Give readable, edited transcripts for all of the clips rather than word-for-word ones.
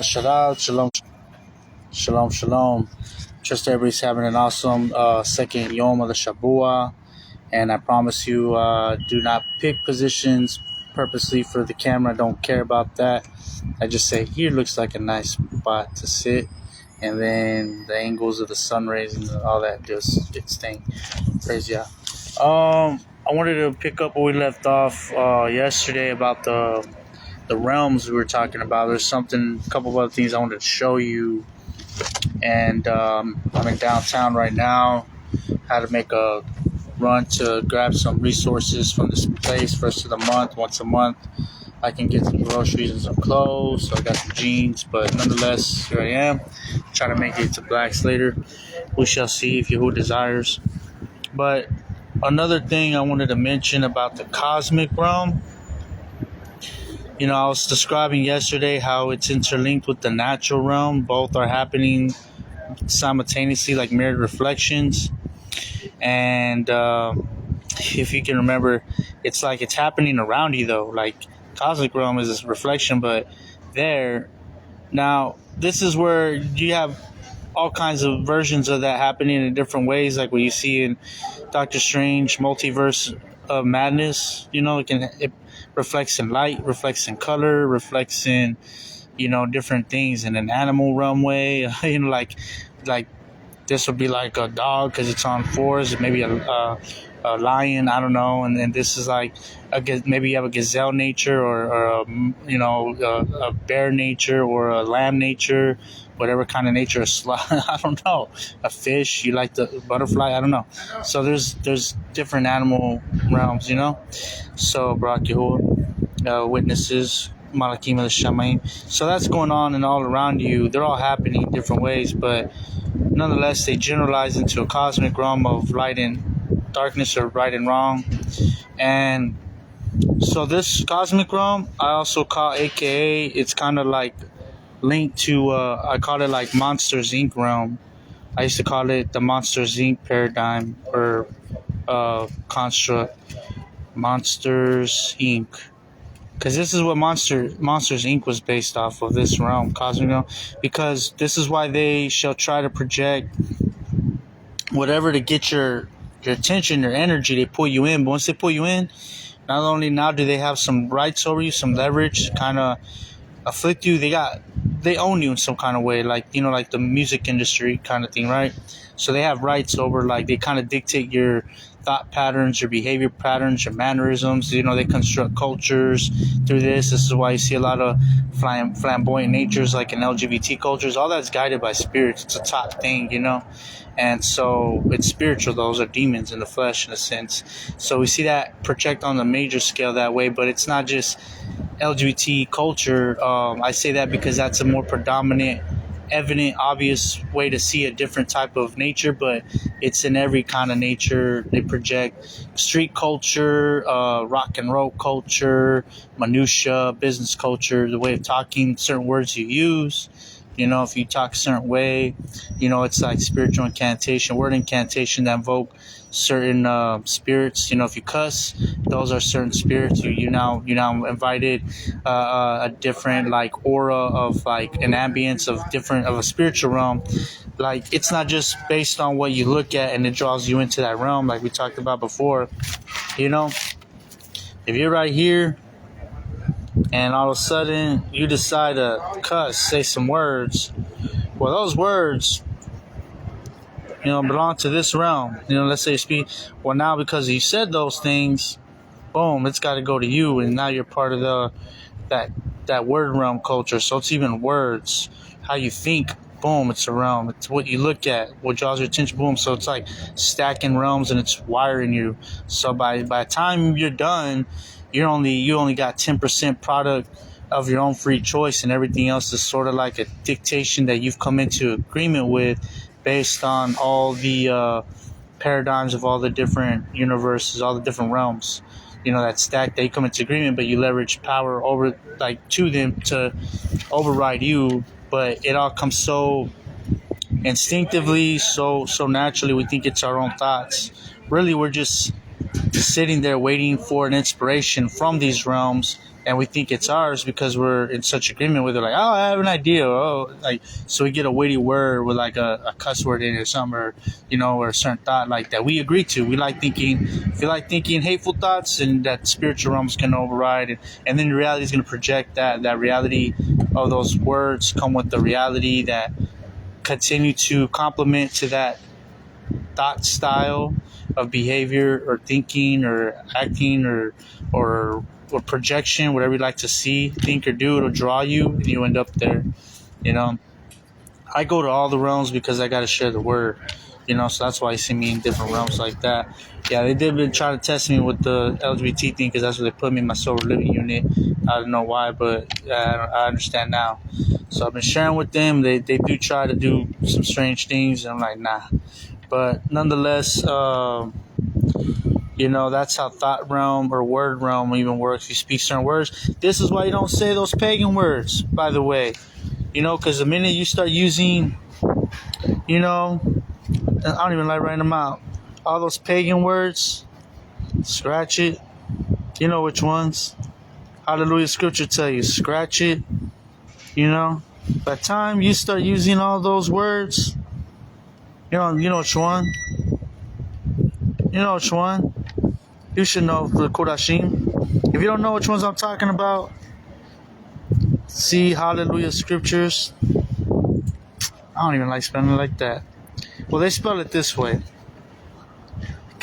Shalom, shalom, shalom, shalom. Trust everybody's having an awesome second Yom of the Shabua. And I promise you, do not pick positions purposely for the camera. I don't care about that. I just say, here looks like a nice spot to sit. And then the angles of the sun rays and all that just its thing. Praise Yah. I wanted to pick up where we left off yesterday about the realms we were talking about. There's a couple of other things I wanted to show you. And I'm in downtown right now. Had to make a run to grab some resources from this place first of the month. Once a month, I can get some groceries and some clothes. So I got some jeans, but nonetheless, here I am. Try to make it to Blacks later. We shall see if Yahoo desires. But another thing I wanted to mention about the cosmic realm. You know, I was describing yesterday how it's interlinked with the natural realm. Both are happening simultaneously, like mirrored reflections. And if you can remember, it's like it's happening around you, though. Like, cosmic realm is this reflection, but there. Now, this is where you have all kinds of versions of that happening in different ways, like what you see in Doctor Strange, Multiverse of Madness. You know, it reflects in light, reflects in color, reflects in, you know, different things in an animal realm way. You know, like this would be like a dog because it's on fours, maybe a lion, I don't know, and then this is like maybe you have a gazelle nature or a bear nature or a lamb nature, whatever kind of nature, I don't know, a fish, you like the butterfly, I don't know. So there's different animal realms, you know. So Barak Yahuwah, witnesses, Malakim al-Shamayim. So that's going on and all around you. They're all happening in different ways, but nonetheless, they generalize into a cosmic realm of light and darkness, or right and wrong. And so this cosmic realm, I also call AKA, it's kind of like linked to, I call it like Monsters Inc. realm. I used to call it the Monsters Inc. paradigm or construct. Monsters Inc. Because this is what Monsters Inc. was based off of, this realm, cosmic realm. Because this is why they shall try to project whatever to get your attention, your energy. They pull you in. But once they pull you in, not only now do they have some rights over you, some leverage, kind of afflict you, they own you in some kind of way, like, you know, like the music industry kind of thing, right? So they have rights over, like, they kind of dictate your thought patterns, your behavior patterns, your mannerisms. You know, they construct cultures through this. This is why you see a lot of flamboyant natures, like in LGBT cultures. All that's guided by spirits. It's a top thing, you know. And so it's spiritual. Those are demons in the flesh, in a sense. So we see that project on the major scale that way, but it's not just LGBT culture. I say that because that's a more predominant, evident, obvious way to see a different type of nature, but it's in every kind of nature. They project street culture, rock and roll culture, minutia, business culture, the way of talking, certain words you use. You know, if you talk a certain way, you know, it's like spiritual incantation, word incantation that invoke certain spirits. You know, if you cuss, those are certain spirits. You now invited a different, like, aura of, like, an ambience of a spiritual realm. Like, it's not just based on what you look at and it draws you into that realm, like we talked about before. You know, if you're right here and all of a sudden you decide to cuss, say some words, well, those words, you know, belong to this realm. You know, let's say you speak. Well, now because you said those things, boom, it's got to go to you, and now you're part of that word realm culture. So it's even words, how you think. Boom, it's a realm. It's what you look at, what draws your attention. Boom. So it's like stacking realms, and it's wiring you. So by the time you're done, you only got 10% product of your own free choice, and everything else is sort of like a dictation that you've come into agreement with, based on all the paradigms of all the different universes, all the different realms, you know, that stack. They come into agreement, but you leverage power over, like, to them to override you. But it all comes so instinctively, so naturally. We think it's our own thoughts. Really, we're just sitting there waiting for an inspiration from these realms and we think it's ours because we're in such agreement with it. Like, oh, I have an idea. Oh, like, so we get a witty word with like a cuss word in it or something, or, or a certain thought like that we agree to. We like thinking, if you like thinking hateful thoughts, and that spiritual realm's going to override, and then the reality is going to project that reality of those words come with the reality that continue to complement to that thought style of behavior or thinking or acting or projection, whatever you like to see, think, or do. It'll draw you, and you end up there. I go to all the realms because I got to share the word. So that's why you see me in different realms like that. Yeah, they did try to test me with the LGBT thing because that's where they put me in my sober living unit. I don't know why, but I understand now. So I've been sharing with them. They do try to do some strange things, and I'm like, nah. But nonetheless, that's how thought realm or word realm even works. You speak certain words. This is why you don't say those pagan words, by the way. Because the minute you start using, I don't even like writing them out. All those pagan words, scratch it. You know which ones. Hallelujah, scripture tell you, scratch it. By the time you start using all those words, you know which one. You know which one. You should know the Kodashim. If you don't know which ones I'm talking about, see Hallelujah scriptures. I don't even like spelling it like that. Well, they spell it this way.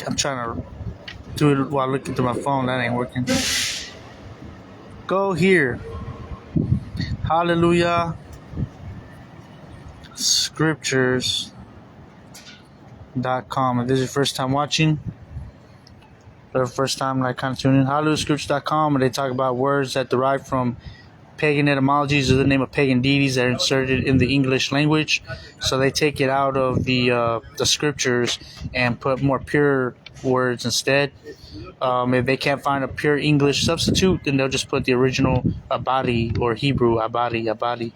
I'm trying to do it while looking through my phone. That ain't working. Go here. Hallelujah scriptures.com. If this is your first time watching, or first time like kind of tuning in, hallelujahscriptures.com, and they talk about words that derive from pagan etymologies or the name of pagan deities that are inserted in the English language. So they take it out of the scriptures and put more pure words instead. If they can't find a pure English substitute, then they'll just put the original Abadi or Hebrew Abadi.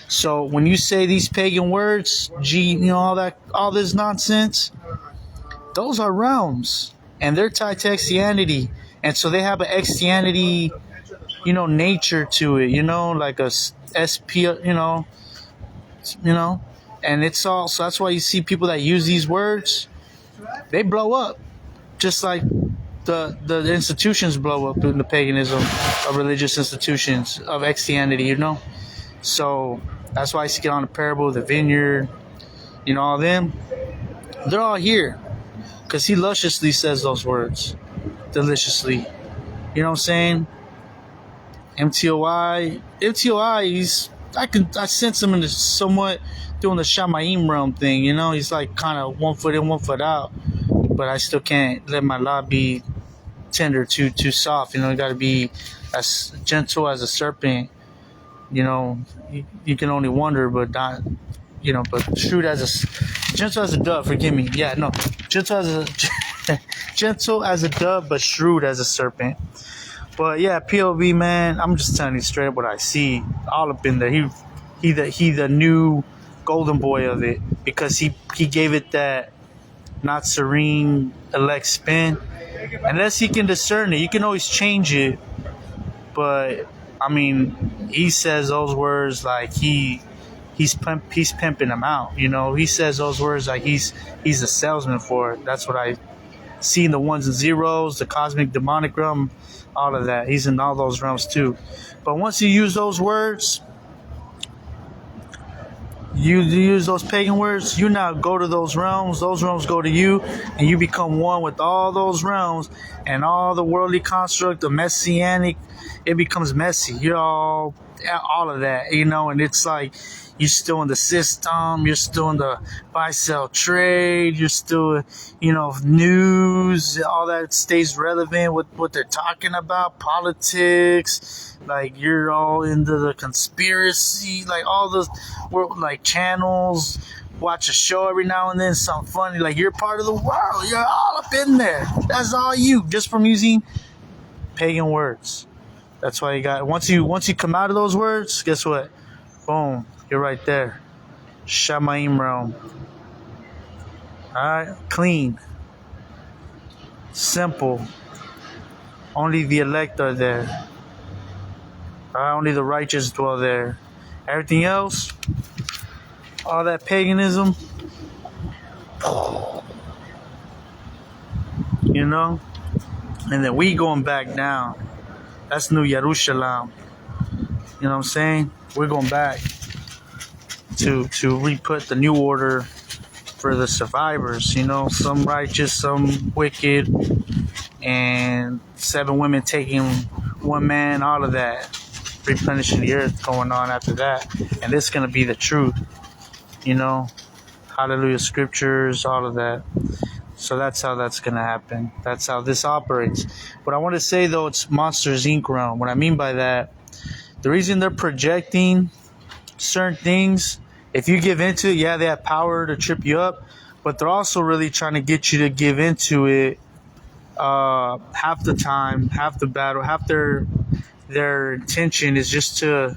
So when you say these pagan words, all this nonsense, those are realms, and they're tied to Christianity, and so they have an Christianity, nature to it, like a SP, and it's all, so that's why you see people that use these words, they blow up, just like the institutions blow up in the paganism of religious institutions of Christianity, So that's why I see it on the parable of the vineyard, all them, they're all here because he lusciously says those words, deliciously. You know what I'm saying? MTOI, I sense him in the somewhat doing the Shamaim realm thing, he's like kind of 1 foot in, 1 foot out, but I still can't let my law be tender, too soft, you got to be as gentle as a serpent, you can only wonder, but not, but shrewd as a, gentle as a dove, forgive me, gentle as a dove, but shrewd as a serpent. But yeah, POV, man, I'm just telling you straight up what I see all up in there. He the new golden boy of it, because he gave it that not serene elect spin. Unless he can discern it, you can always change it. But I mean, he says those words like he's pimping them out. He says those words like he's a salesman for it. That's what I see in the ones and zeros, the cosmic demonic realm, all of that. He's in all those realms too. But once you use those words, you use those pagan words, you now go to those realms go to you, and you become one with all those realms, and all the worldly construct, the messianic, it becomes messy. You're all of that, and it's like you're still in the system, you're still in the buy-sell trade, you're still, news, all that stays relevant with what they're talking about, politics, like you're all into the conspiracy, like all those, like channels, watch a show every now and then, something funny, like you're part of the world, you're all up in there, that's all you, just from using pagan words. That's why you got, once you come out of those words, guess what? Boom. You're right there. Shamaim realm. Alright? Clean. Simple. Only the elect are there. Only the righteous dwell there. Everything else, all that paganism, you know. And then we going back down. That's New Jerusalem. You know what I'm saying? We're going back to re-put the new order for the survivors. You know, some righteous, some wicked, and 7 women taking 1 man, all of that. Replenishing the earth going on after that. And this is going to be the truth. You know, hallelujah, scriptures, all of that. So that's how that's going to happen. That's how this operates. What I want to say, though, it's Monsters, Inc. realm. What I mean by that, the reason they're projecting certain things, if you give into it, yeah, they have power to trip you up, but they're also really trying to get you to give into it half the time, half the battle, half their intention is just to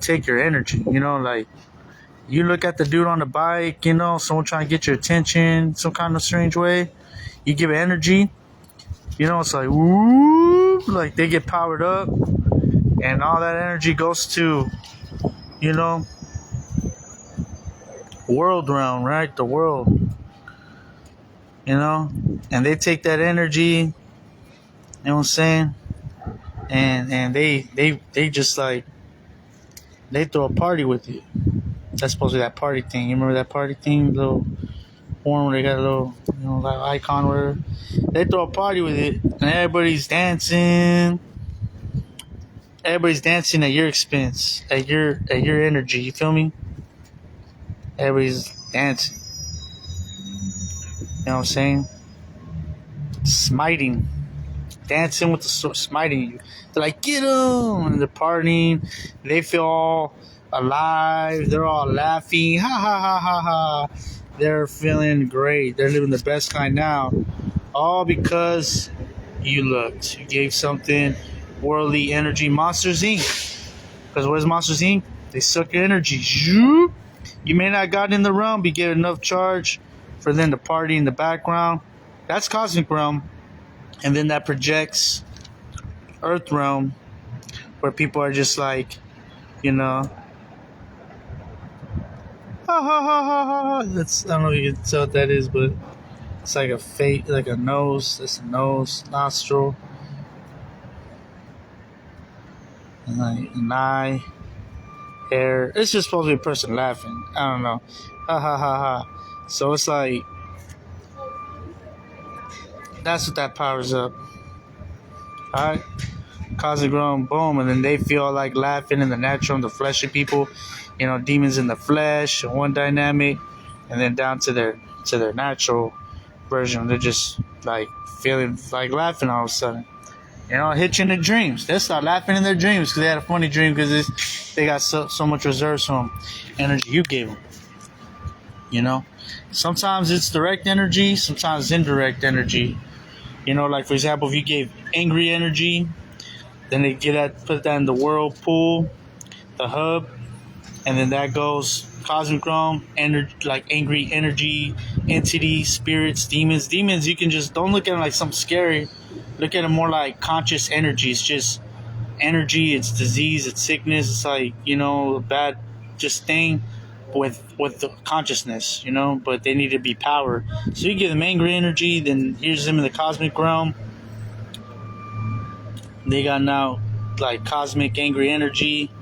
take your energy, you know, like you look at the dude on the bike, you know, someone trying to get your attention some kind of strange way, you give it energy, you know, it's like whoop, like they get powered up and all that energy goes to, you know, world realm, right? The world, you know, and they take that energy, you know what I'm saying, and they just like they throw a party with it. That's supposed to be that party thing. You remember that party thing, little porn where they got a little, you know, like icon where they throw a party with it and everybody's dancing. Everybody's dancing at your expense, at your energy. You feel me? Everybody's dancing. You know what I'm saying? Smiting. Dancing with the sword, smiting you. They're like, get them! And they're partying. They feel all alive. They're all laughing. Ha ha ha ha ha. They're feeling great. They're living the best kind now. All because you looked. You gave something worldly energy. Monsters, Inc. Because what is Monsters, Inc.? They suck your energy. You may not have gotten in the realm, but you get enough charge for them to party in the background. That's Cosmic Realm. And then that projects Earth Realm, where people are just like, you know, ha ha ha ha ha. That's, I don't know if you can tell what that is, but it's like a face, like a nose. That's a nose, nostril, and like an eye, hair. It's just supposed to be a person laughing. I don't know. Ha ha ha ha. So it's like, that's what that powers up. Alright? Cosmic Realm, boom, and then they feel like laughing in the natural, in the fleshy people, you know, demons in the flesh, one dynamic, and then down to their natural version. They're just like feeling like laughing all of a sudden. You know, hit you in their dreams. They start laughing in their dreams because they had a funny dream because they got so much reserves from energy you gave them. You know? Sometimes it's direct energy, sometimes it's indirect energy. You know, like for example, if you gave angry energy, then they put that in the whirlpool, the hub, and then that goes Cosmic Realm, like angry energy, entity, spirits, demons. Demons, you can just don't look at them like something scary. Look at them more like conscious energy. It's just energy. It's disease. It's sickness. It's like, you know, a bad just thing with the consciousness, you know, but they need to be powered. So you give them angry energy, then here's them in the Cosmic Realm. They got now like cosmic angry energy,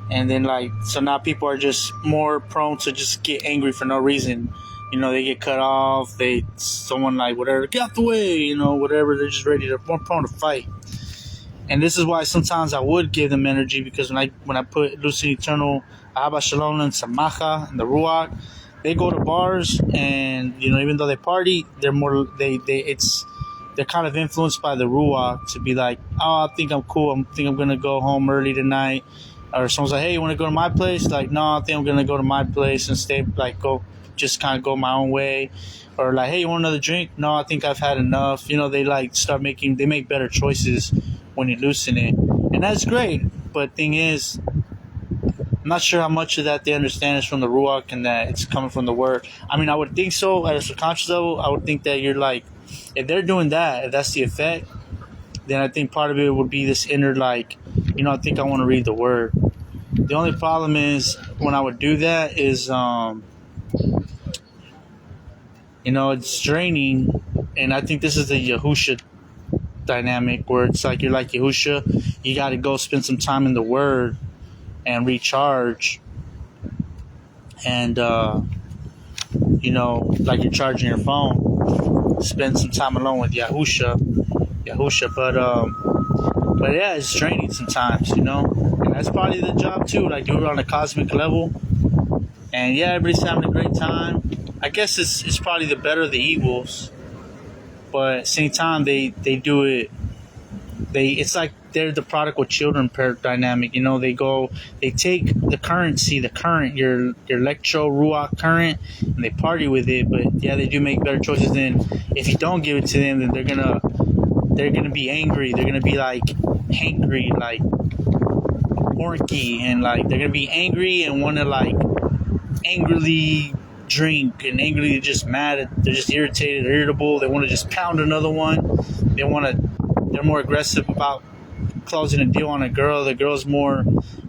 and then like, so now people are just more prone to just get angry for no reason. You know, they get cut off, someone like whatever, get out the way, you know, whatever. They're just ready to, more prone to fight. And this is why sometimes I would give them energy, because when I put Lucid Eternal, Abba Shalom and Samacha and the Ruach, they go to bars, and you know, even though they party, they're kind of influenced by the Ruach to be like, oh, I think I'm cool. I think I'm gonna go home early tonight. Or someone's like, hey, you want to go to my place? Like, no, I think I'm gonna go to my place and stay. Like, just kind of go my own way. Or like, hey, you want another drink? No, I think I've had enough. You know, they like they make better choices when you loosen it, and that's great. But thing is, I'm not sure how much of that they understand is from the Ruach and that it's coming from the Word. I mean, I would think so at a subconscious level. I would think that you're like, if they're doing that, if that's the effect, then I think part of it would be this inner, like, I think I want to read the word. The only problem is when I would do that is, it's draining. And I think this is the Yahusha dynamic where it's like you're like Yahusha. You got to go spend some time in the word and recharge. And, like you're charging your phone. Spend some time alone with Yahusha. But yeah, it's draining sometimes, and that's probably the job too. Like, do it on a cosmic level, and yeah, everybody's having a great time. I guess it's probably the better of the evils, but at the same time, they do it. It's like they're the prodigal children dynamic. They take the current, your electro ruach current, and they party with it. But yeah, they do make better choices than if you don't give it to them. Then they're gonna be angry. They're gonna be like hangry, like orky, and like they're gonna be angry and want to like angrily drink and angrily just mad. They're just irritated, irritable. They want to just pound another one. They're more aggressive about closing a deal on a girl. The girl's more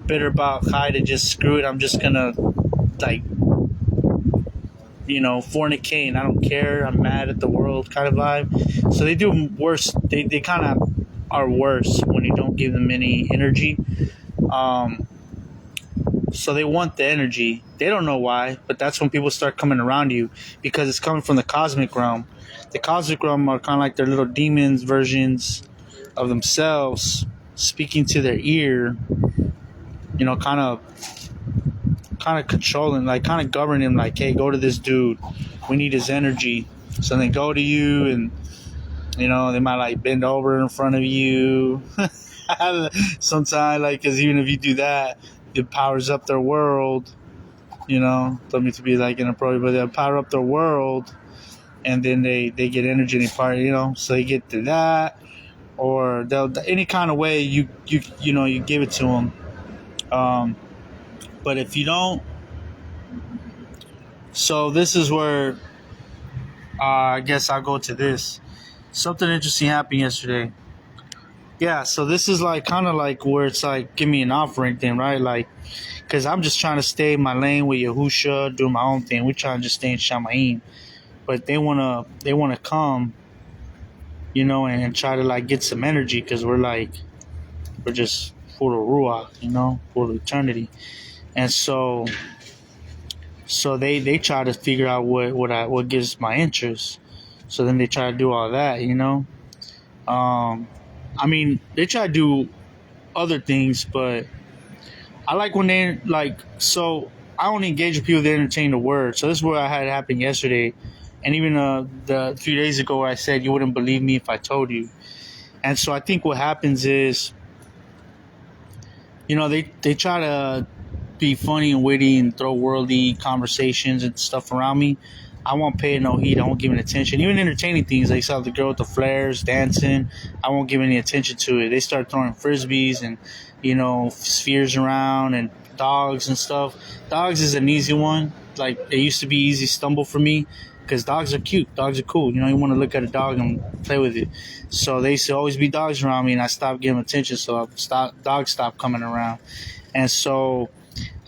bitter about to just screw it. I'm just gonna like fornicate and I don't care. I'm mad at the world kind of vibe. So they do worse. They kind of are worse when you don't give them any energy. So they want the energy. They don't know why, but that's when people start coming around you because it's coming from the cosmic realm. The cosmic realm are kind of like their little demons versions of themselves speaking to their ear, kind of controlling, like kind of governing them, like, hey, go to this dude. We need his energy. So they go to you and, they might like bend over in front of you. Sometimes, like, because even if you do that, it powers up their world. Don't mean to be like inappropriate, but they'll power up their world, and then they get energy and they party. So they get to that, or they'll any kind of way you give it to them. But if you don't, so this is where I guess I'll go to this. Something interesting happened yesterday. Yeah, so this is like kind of like where it's like give me an offering thing, right? Like, because I'm just trying to stay in my lane with Yahusha, do my own thing. We're trying to just stay in Shamayim, but they wanna come, and try to like get some energy because we're just full of ruach, full of eternity, and so they try to figure out what gives my interest. So then they try to do all that, I mean, they try to do other things, but I like when they so I only engage with people that entertain the word. So this is what I had happen yesterday, and even the 3 days ago where I said you wouldn't believe me if I told you. And so I think what happens is, they try to be funny and witty and throw worldly conversations and stuff around me. I won't pay no heed. I won't give it attention. Even entertaining things, like saw the girl with the flares dancing, I won't give any attention to it. They start throwing frisbees and, spheres around and dogs and stuff. Dogs is an easy one. Like, it used to be easy stumble for me because dogs are cute. Dogs are cool. You want to look at a dog and play with it. So they used to always be dogs around me, and I stopped giving attention. So dogs stopped coming around. And so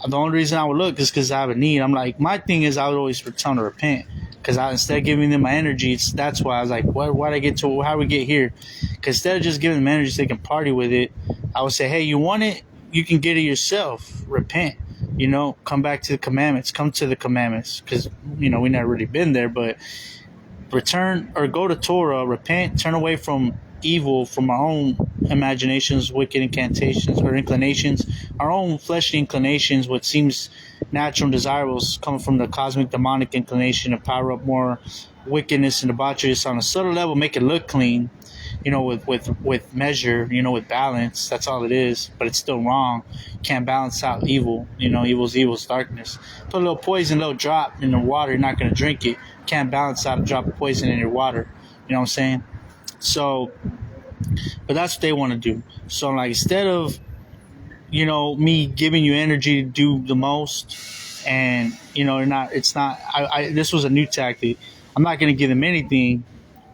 the only reason I would look is because I have a need. I'm like, my thing is I would always return to repent. Because instead of giving them my energy, that's why I was like, why'd I get to, how we get here? Because instead of just giving them energy so they can party with it, I would say, hey, you want it? You can get it yourself. Repent. Come back to the commandments. Come to the commandments. Because, we never really been there. But return or go to Torah, repent, turn away from evil, from our own imaginations, wicked incantations or inclinations, our own fleshly inclinations, what seems natural and desirable coming from the cosmic demonic inclination to power up more wickedness and debauchery on a subtle level, make it look clean, with measure, with balance. That's all it is, but it's still wrong. Can't balance out evil. Evil's darkness. Put a little poison, a little drop in the water, you're not going to drink it. Can't balance out a drop of poison in your water. You know what I'm saying? So, but that's what they want to do. So, like, instead of, me giving you energy to do the most, and, this was a new tactic. I'm not going to give them anything,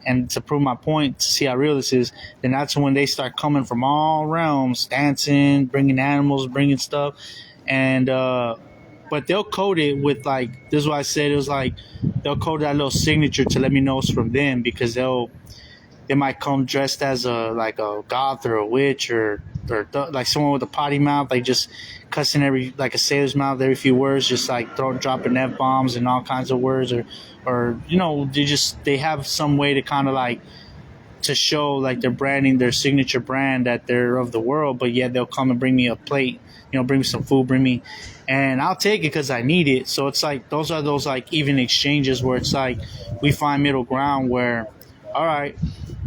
and to prove my point, to see how real this is, then that's when they start coming from all realms, dancing, bringing animals, bringing stuff, and but they'll code it with like, this is why I said it was like they'll code that little signature to let me know it's from them, because they might come dressed as a goth or a witch or like someone with a potty mouth, like just cussing like a sailor's mouth every few words, just like dropping F-bombs and all kinds of words, or they have some way to kind of like to show like they're branding their signature brand, that they're of the world, but yet they'll come and bring me a plate, bring me some food, and I'll take it because I need it. So it's like those are those like even exchanges where it's like we find middle ground where, all right,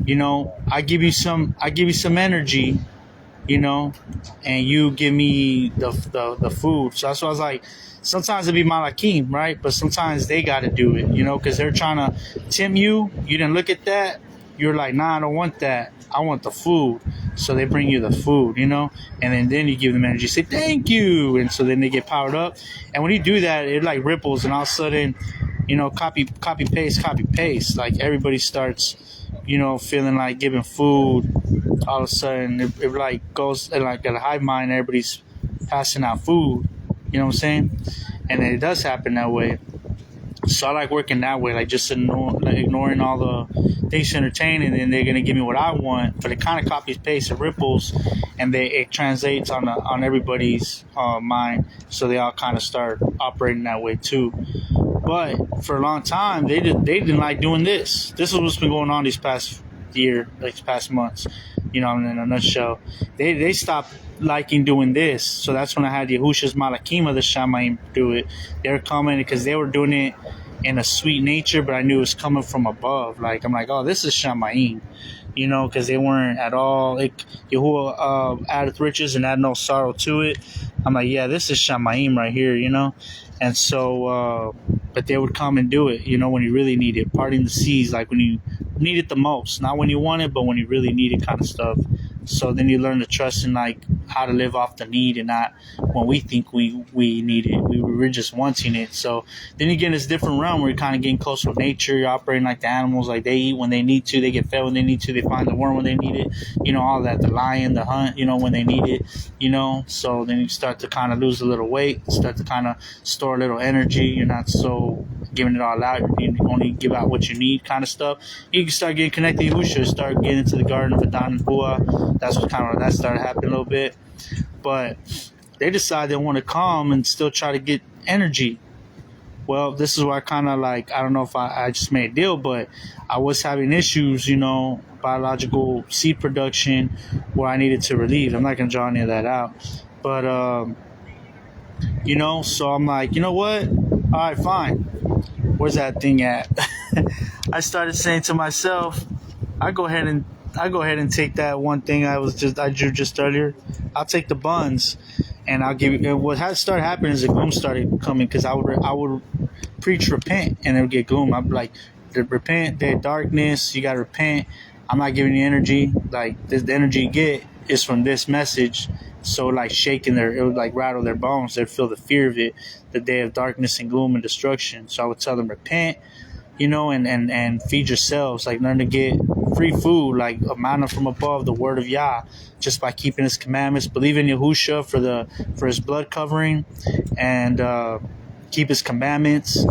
I give you some energy, and you give me the food. So that's why I was like, sometimes it'd be Malakim, right? But sometimes they got to do it, because they're trying to tempt you. You didn't look at that. You're like, nah, I don't want that. I want the food. So they bring you the food, and then you give them energy, say thank you, and so then they get powered up. And when you do that, it like ripples, and all of a sudden, copy paste. Like everybody starts, feeling like giving food. All of a sudden, it like goes like at a hive mind. Everybody's passing out food. You know what I'm saying? And it does happen that way. So I like working that way, like just ignoring all the things to entertain, and then they're gonna give me what I want. But it kind of copies, pastes, and ripples, and it translates on everybody's mind. So they all kind of start operating that way too. But for a long time, they didn't like doing this. This is what's been going on these past year, like these past months. In a nutshell, they stopped liking doing this. So that's when I had Yahusha's Malakima, the Shamayim, do it. They were coming because they were doing it in a sweet nature, but I knew it was coming from above. Like, I'm like, oh, this is Shamayim, because they weren't at all like Yahuwah addeth riches and add no sorrow to it. I'm like, yeah, this is Shamayim right here, And so, but they would come and do it, when you really need it, parting the seas, like when you need it the most, not when you want it, but when you really need it, kind of stuff. So then you learn to trust in like how to live off the need and not when we think we need it. We're just wanting it. So then you get in this different realm where you're kind of getting close with nature. You're operating like the animals, like they eat when they need to, they get fed when they need to, they find the worm when they need it, all that, the lion, the hunt, when they need it, So then you start to kind of lose a little weight, start to kind of store a little energy. You're not so giving it all out. You only give out what you need, kind of stuff. You can start getting connected to Yahusha, start getting into the garden of Adan and Bua. That's what kind of that started happening a little bit. But they decided they want to come and still try to get energy. Well, this is where I kind of like, I don't know if I just made a deal, but I was having issues, biological seed production where I needed to relieve. I'm not going to draw any of that out. But, so I'm like, you know what? All right, fine. Where's that thing at? I started saying to myself, I go ahead and take that one thing I drew just earlier. I'll take the buns, and I'll give you. What had started happening is the gloom started coming, because I would preach repent, and it would get gloom. I'd be like, repent, there's darkness. You gotta repent. I'm not giving you energy. Like the energy you get is from this message. So like it would like rattle their bones. They'd feel the fear of it, the day of darkness and gloom and destruction. So I would tell them repent, and feed yourselves, like learn to get free food, like a manna from above, the word of Yah, just by keeping his commandments, believe in Yahusha for his blood covering, and keep his commandments.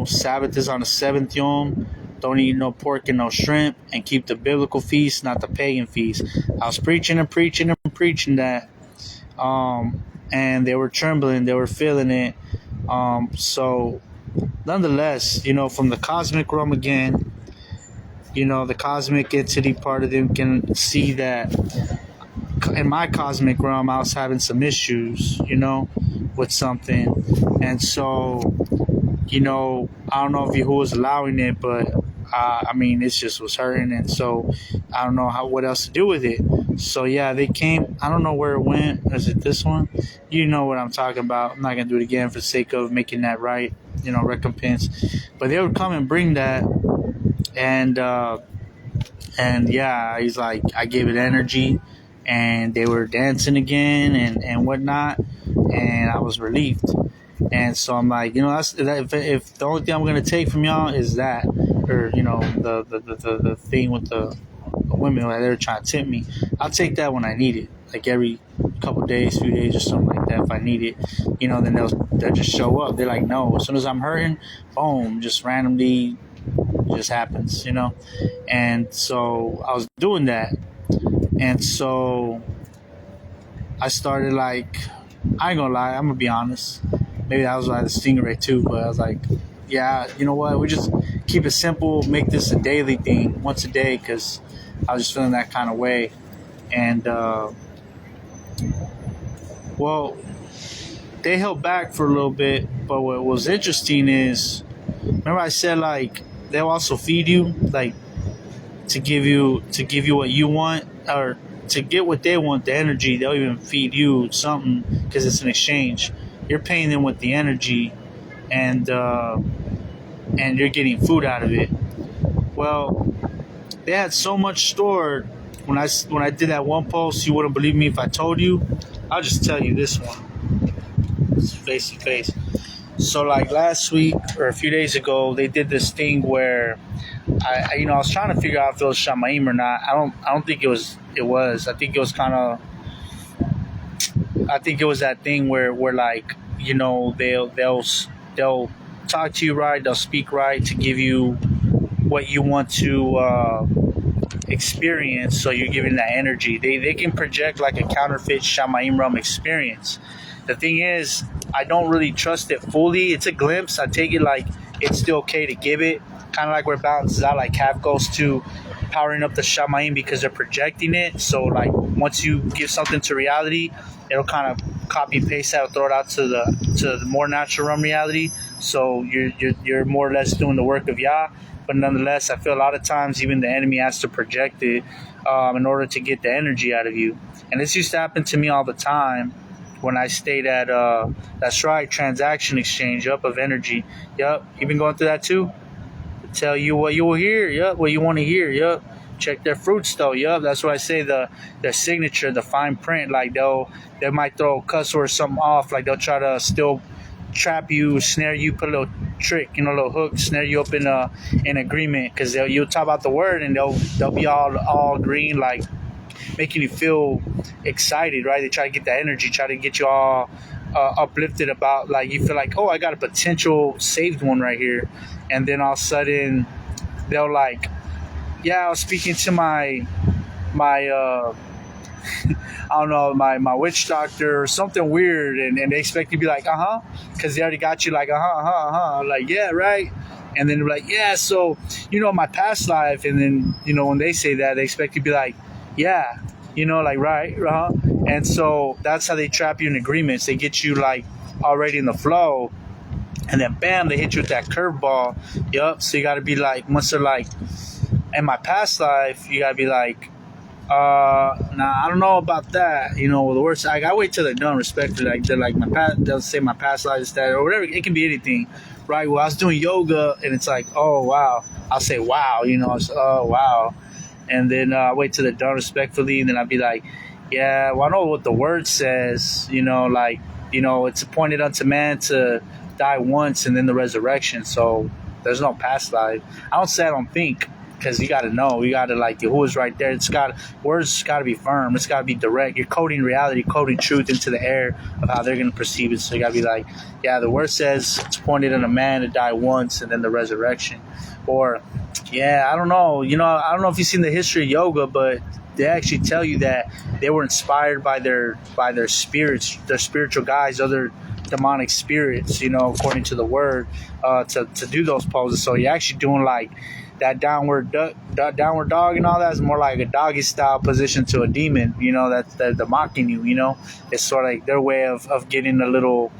Sabbath is on the seventh Yom. Don't eat no pork and no shrimp, and keep the biblical feast, not the pagan feast. I was preaching that, and they were trembling, they were feeling it. So nonetheless, from the cosmic realm again, the cosmic entity part of them can see that in my cosmic realm, I was having some issues, with something. And so, I don't know if Yahuwah was allowing it, but it just was hurting. And so I don't know what else to do with it. So yeah, they came. I don't know where it went. Is it this one? You know what I'm talking about. I'm not going to do it again for the sake of making that right, recompense. But they would come and bring that. And yeah, he's like, I gave it energy, and they were dancing again and whatnot, and I was relieved. And so I'm like, if the only thing I'm going to take from y'all is that, or the thing with the women that they're trying to tempt me. I'll take that when I need it, like every couple days, few days, or something like that. If I need it, then they'll just show up. They're like, no, as soon as I'm hurting, boom, just randomly, just happens, And so I was doing that, and so I started like, I ain't gonna lie, I'm gonna be honest. Maybe that was like the Stingray too, but I was like, yeah, you know what? We just keep it simple, make this a daily thing, once a day, because I was just feeling that kind of way. And, well, they held back for a little bit, but what was interesting is, remember I said, like, they'll also feed you, like, to give you what you want, or to get what they want, the energy. They'll even feed you something because it's an exchange. You're paying them with the energy, and you're getting food out of it. Well, they had so much stored. When I did that one post, you wouldn't believe me if I told you. I'll just tell you this one. It's face to face. So like last week or a few days ago, they did this thing where I was trying to figure out if it was Shamaim or not. I don't think it was. I think it was kind of. I think it was that thing where like, they'll talk to you right, they'll speak right to give you what you want to experience. So you're giving that energy. They can project like a counterfeit Shamaim realm experience. The thing is, I don't really trust it fully. It's a glimpse. I take it like it's still okay to give it. Kind of like where it balances out, like half goes to powering up the Shamaim because they're projecting it. So like once you give something to reality, it'll kind of copy and paste that, throw it out to the more natural realm reality. So you're more or less doing the work of Yah. But nonetheless, I feel a lot of times even the enemy has to project it in order to get the energy out of you. And this used to happen to me all the time when I stayed at, that's right, Transaction Exchange, of energy. Yup, you been going through that too? Tell you what you will hear, yup, what you want to hear, yup. Check their fruits though, yup. That's why I say their signature, the fine print, like they might throw a cuss or something off, like they'll try to still trap you, snare you, put a little trick, a little hook, snare you up in agreement, because you'll talk about the word and they'll be all green, like making you feel excited, right? They try to get that energy, try to get you all uplifted about, like, you feel like, oh, I got a potential saved one right here. And then all of a sudden they'll like, yeah, I was speaking to my I don't know, my witch doctor or something weird, and they expect you to be like, because they already got you like, like, yeah, right. And then they're like, yeah, so my past life. And then when they say that, they expect you to be like, yeah, like, right, and so that's how they trap you in agreements. They get you like already in the flow, and then bam, they hit you with that curveball. Yup. So you got to be like, once they're like, in my past life, you got to be like, nah, I don't know about that. The worst, like, I wait till they're done respectfully. Like, they're like, they'll say my past life is that, or whatever. It can be anything, right? Well, I was doing yoga, and it's like, oh, wow. I'll say, wow, oh, wow. And then I wait till they're done respectfully, and then I'll be like, yeah, well, I know what the word says, like, it's appointed unto man to die once and then the resurrection. So there's no past life. I don't say I don't think, because you got to know. You got to, like, who is right there. Words got to be firm. It's got to be direct. You're coding reality, coding truth into the air of how they're going to perceive it. So you got to be like, yeah, the word says it's appointed unto man to die once and then the resurrection. Or, yeah, I don't know. I don't know if you've seen the history of yoga, but they actually tell you that they were inspired by their spirits, their spiritual guides, other demonic spirits, according to the word, to do those poses. So you're actually doing like that downward dog and all that is more like a doggy style position to a demon, that's they're mocking you, it's sort of like their way of getting a little,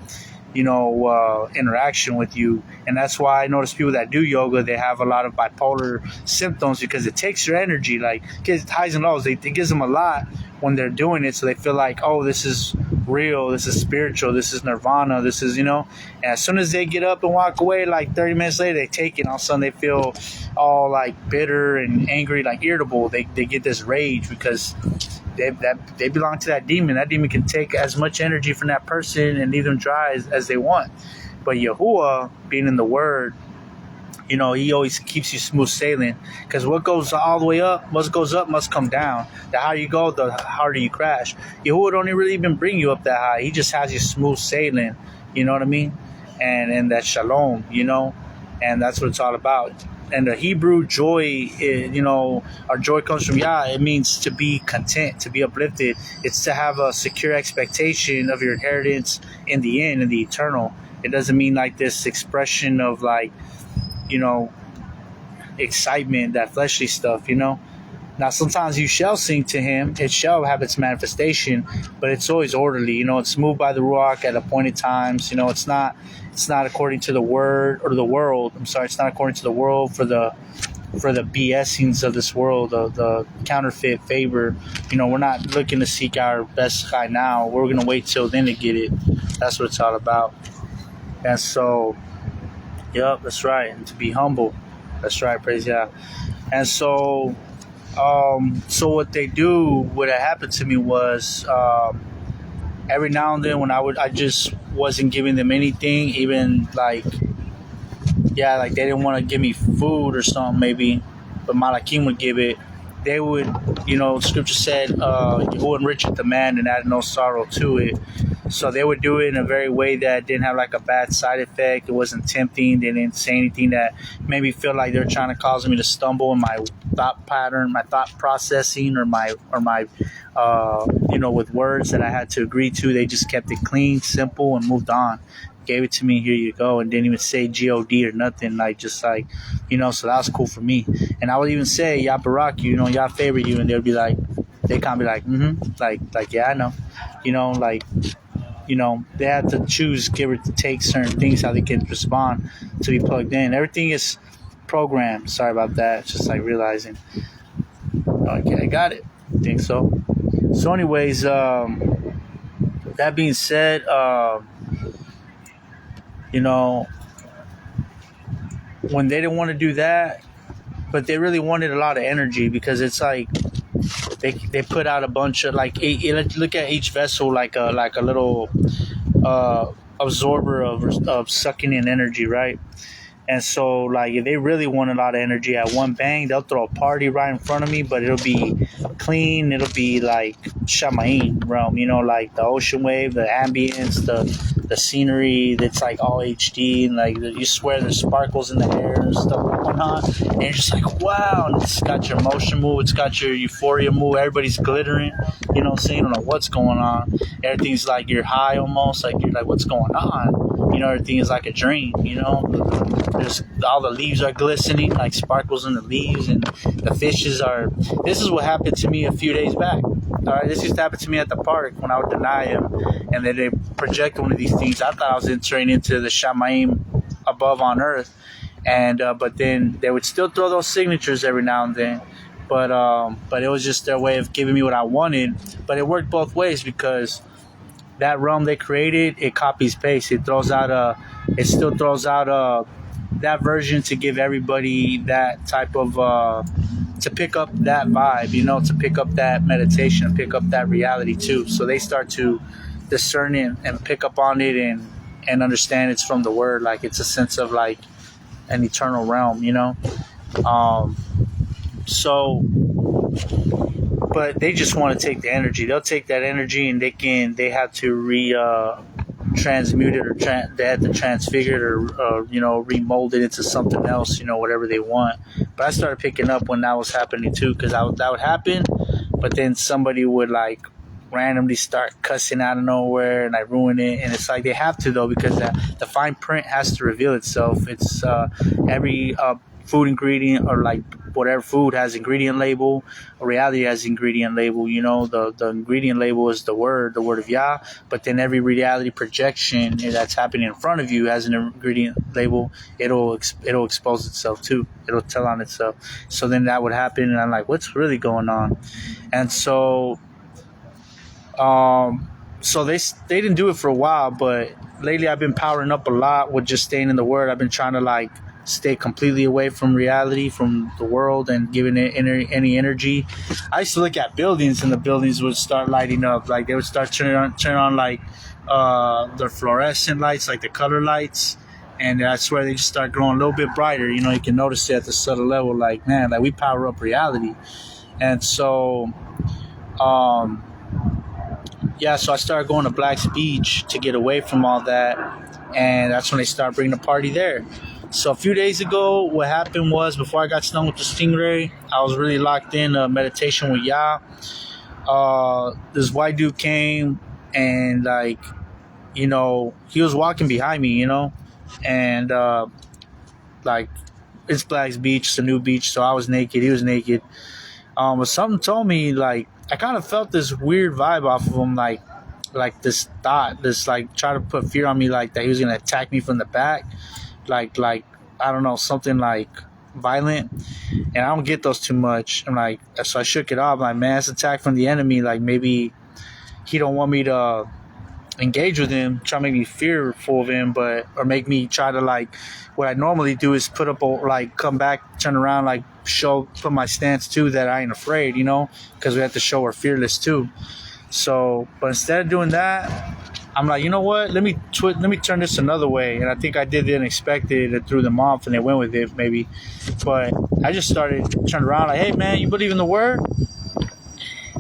interaction with you. And that's why I notice people that do yoga, they have a lot of bipolar symptoms, because it takes your energy, like, gives highs and lows. It gives them a lot when they're doing it, so they feel like, oh, this is real, this is spiritual, this is nirvana, this is, and as soon as they get up and walk away, like 30 minutes later, they take it, and all of a sudden they feel all like bitter and angry, like irritable. They get this rage because they belong to that demon. That demon can take as much energy from that person and leave them dry as they want. But Yahuwah, being in the Word, You know, he always keeps you smooth sailing, because what goes all the way up, what goes up must come down. The higher you go, the harder you crash. Yahuwah don't really even bring you up that high. He just has you smooth sailing. You know what I mean? And that shalom, you know, and that's what it's all about. And the Hebrew joy, you know, our joy comes from Yah. It means to be content, to be uplifted. It's to have a secure expectation of your inheritance in the end, in the eternal. It doesn't mean like this expression of like, you know, excitement, that fleshly stuff, you know. Now, sometimes you shall sing to him. It shall have its manifestation, but it's always orderly. You know, it's moved by the Ruach at appointed times. You know, it's not according to the word or the world. I'm sorry, it's not according to the world for the BSings of this world, the counterfeit favor. You know, we're not looking to seek our best high now. We're going to wait till then to get it. That's what it's all about. And so, yep, that's right. And to be humble. That's right, praise Yah. And so, what they do, what had happened to me was, every now and then when I just wasn't giving them anything, even like, yeah, like they didn't want to give me food or something maybe, but Malakim would give it. They would, you know, scripture said, Yahuwah enricheth the man and add no sorrow to it. So they would do it in a very way that didn't have like a bad side effect. It wasn't tempting. They didn't say anything that made me feel like they're trying to cause me to stumble in my thought pattern, my thought processing, or my you know, with words that I had to agree to. They just kept it clean, simple, and moved on. Gave it to me, here you go, and didn't even say G-O-D or nothing, like, just like, you know, so that was cool for me. And I would even say, Yah Barak you, you know, Yah favor you, and they'd be like, they kind of be like, like, yeah, I know, you know, like, you know, they had to choose, give or take certain things, how they can respond to be plugged in. Everything is programmed. Sorry about that. It's just like realizing, okay, I got it. I think so. So anyways, that being said, you know, when they didn't want to do that, but they really wanted a lot of energy, because it's like they put out a bunch of like, look at each vessel like a little absorber of sucking in energy, right? And so, like, if they really want a lot of energy at one bang, they'll throw a party right in front of me, but it'll be clean. It'll be like Shamayim realm, you know, like the ocean wave, the ambience, the scenery that's like all HD, and like you swear there's sparkles in the air and stuff going on, and you're just like, wow. And it's got your motion move, it's got your euphoria move. Everybody's glittering, you know what I'm saying? You don't know what's going on. Everything's like you're high almost, like you're like, what's going on? You know, everything is like a dream, you know. There's all the leaves are glistening, like sparkles in the leaves, and the fishes are. This is what happened to me a few days back. All right, this used to happen to me at the park when I would deny him, and then they project one of these things. I thought I was entering into the Shamayim above on earth, and but then they would still throw those signatures every now and then. But it was just their way of giving me what I wanted. But it worked both ways, because that realm they created, it copies paste. It still throws out that version to give everybody that type of to pick up that vibe, you know, to pick up that meditation, pick up that reality too. So they start to discern it and pick up on it and understand it's from the word, like it's a sense of like an eternal realm, you know. But they just want to take the energy. They'll take that energy and they have to transmute it, or they have to transfigure it, or you know, remold it into something else, you know, whatever they want. But I started picking up when that was happening too, because that would happen, but then somebody would like randomly start cussing out of nowhere and I ruin it, and it's like they have to though, because the fine print has to reveal itself. It's every food ingredient, or like whatever food has ingredient label, or reality has ingredient label, you know. The ingredient label is the word of Yah, but then every reality projection that's happening in front of you has an ingredient label. It'll expose itself too. It'll tell on itself. So then that would happen, and I'm like, what's really going on? And so they didn't do it for a while, but lately I've been powering up a lot with just staying in the word. I've been trying to like stay completely away from reality, from the world, and giving it any energy. I used to look at buildings, and the buildings would start lighting up. Like they would start turn on like their fluorescent lights, like the color lights, And that's where they just start growing a little bit brighter. You know, you can notice it at the subtle level, like, man, like we power up reality. And so, yeah, so I started going to Black's Beach to get away from all that. And that's when they started bringing the party there. So a few days ago, what happened was, before I got stung with the stingray, I was really locked in meditation with Yah. This white dude came and, like, you know, he was walking behind me, you know, and like, it's Black's Beach, it's a new beach, so I was naked, he was naked. But something told me, like, I kind of felt this weird vibe off of him, like this thought, this, like, try to put fear on me, like that he was gonna attack me from the back, like I don't know, something like violent. And I don't get those too much. I'm like, so I shook it off, like, man, it's attack from the enemy. Like, maybe he don't want me to engage with him, try to make me fearful of him, or make me try to, like, what I normally do is put up a, like, come back, turn around, like, put my stance too, that I ain't afraid, you know, because we have to show we're fearless too. So, but instead of doing that, I'm like, you know what? Let me turn this another way. And I think I did the unexpected and threw them off, and they went with it maybe. But I just turned around like, hey man, you believe in the word?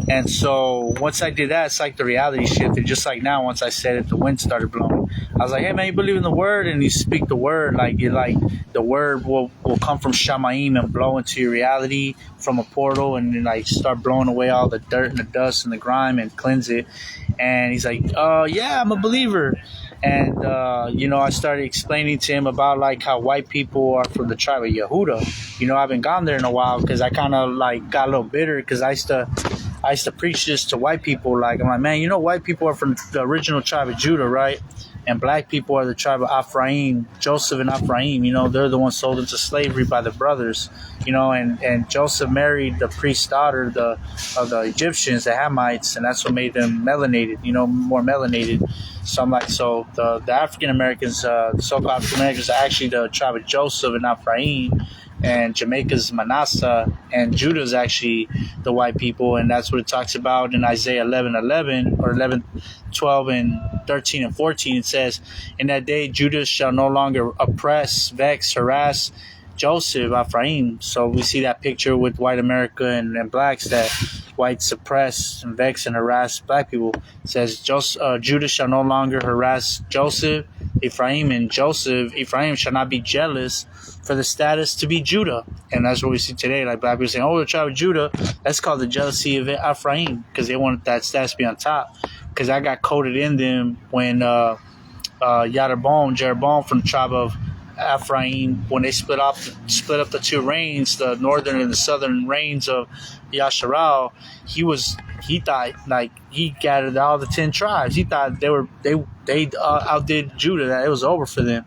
And so once I did that, it's like the reality shifted. Just like now, once I said it, the wind started blowing. I was like, hey man, you believe in the word? And you speak the word, like, you're like, the word will come from Shamaim and blow into your reality from a portal, and then, like, start blowing away all the dirt and the dust and the grime and cleanse it. And he's like, yeah, I'm a believer. And, you know, I started explaining to him about, like, how white people are from the tribe of Yehuda. You know, I haven't gone there in a while because I kind of, like, got a little bitter because I used to preach this to white people. Like, I'm like, man, you know, white people are from the original tribe of Judah, right? And black people are the tribe of Ephraim, Joseph and Ephraim. You know, they're the ones sold into slavery by the brothers. You know, and Joseph married the priest's daughter of the Egyptians, the Hamites, and that's what made them melanated, you know, more melanated. So I'm like, so the African Americans, the so-called African Americans, are actually the tribe of Joseph and Ephraim, and Jamaica's Manasseh, and Judah is actually the white people. And that's what it talks about in Isaiah 11:11 or 11:12 and 13 and 14. It says, in that day Judah shall no longer oppress, vex, harass Joseph, Ephraim. So we see that picture with white America and blacks, that whites suppress and vex and harass black people. It says Judah shall no longer harass Joseph, Ephraim, and Ephraim shall not be jealous for the status to be Judah. And that's what we see today. Like, black people saying, oh, the tribe of Judah, that's called the jealousy of Ephraim, because they want that status to be on top. Because I got coded in them when Jeroboam from the tribe of Ephraim, when they split up the two reigns, the northern and the southern reigns of Yasharal, he thought, like, he gathered all the 10 tribes. He thought they outdid Judah, that it was over for them,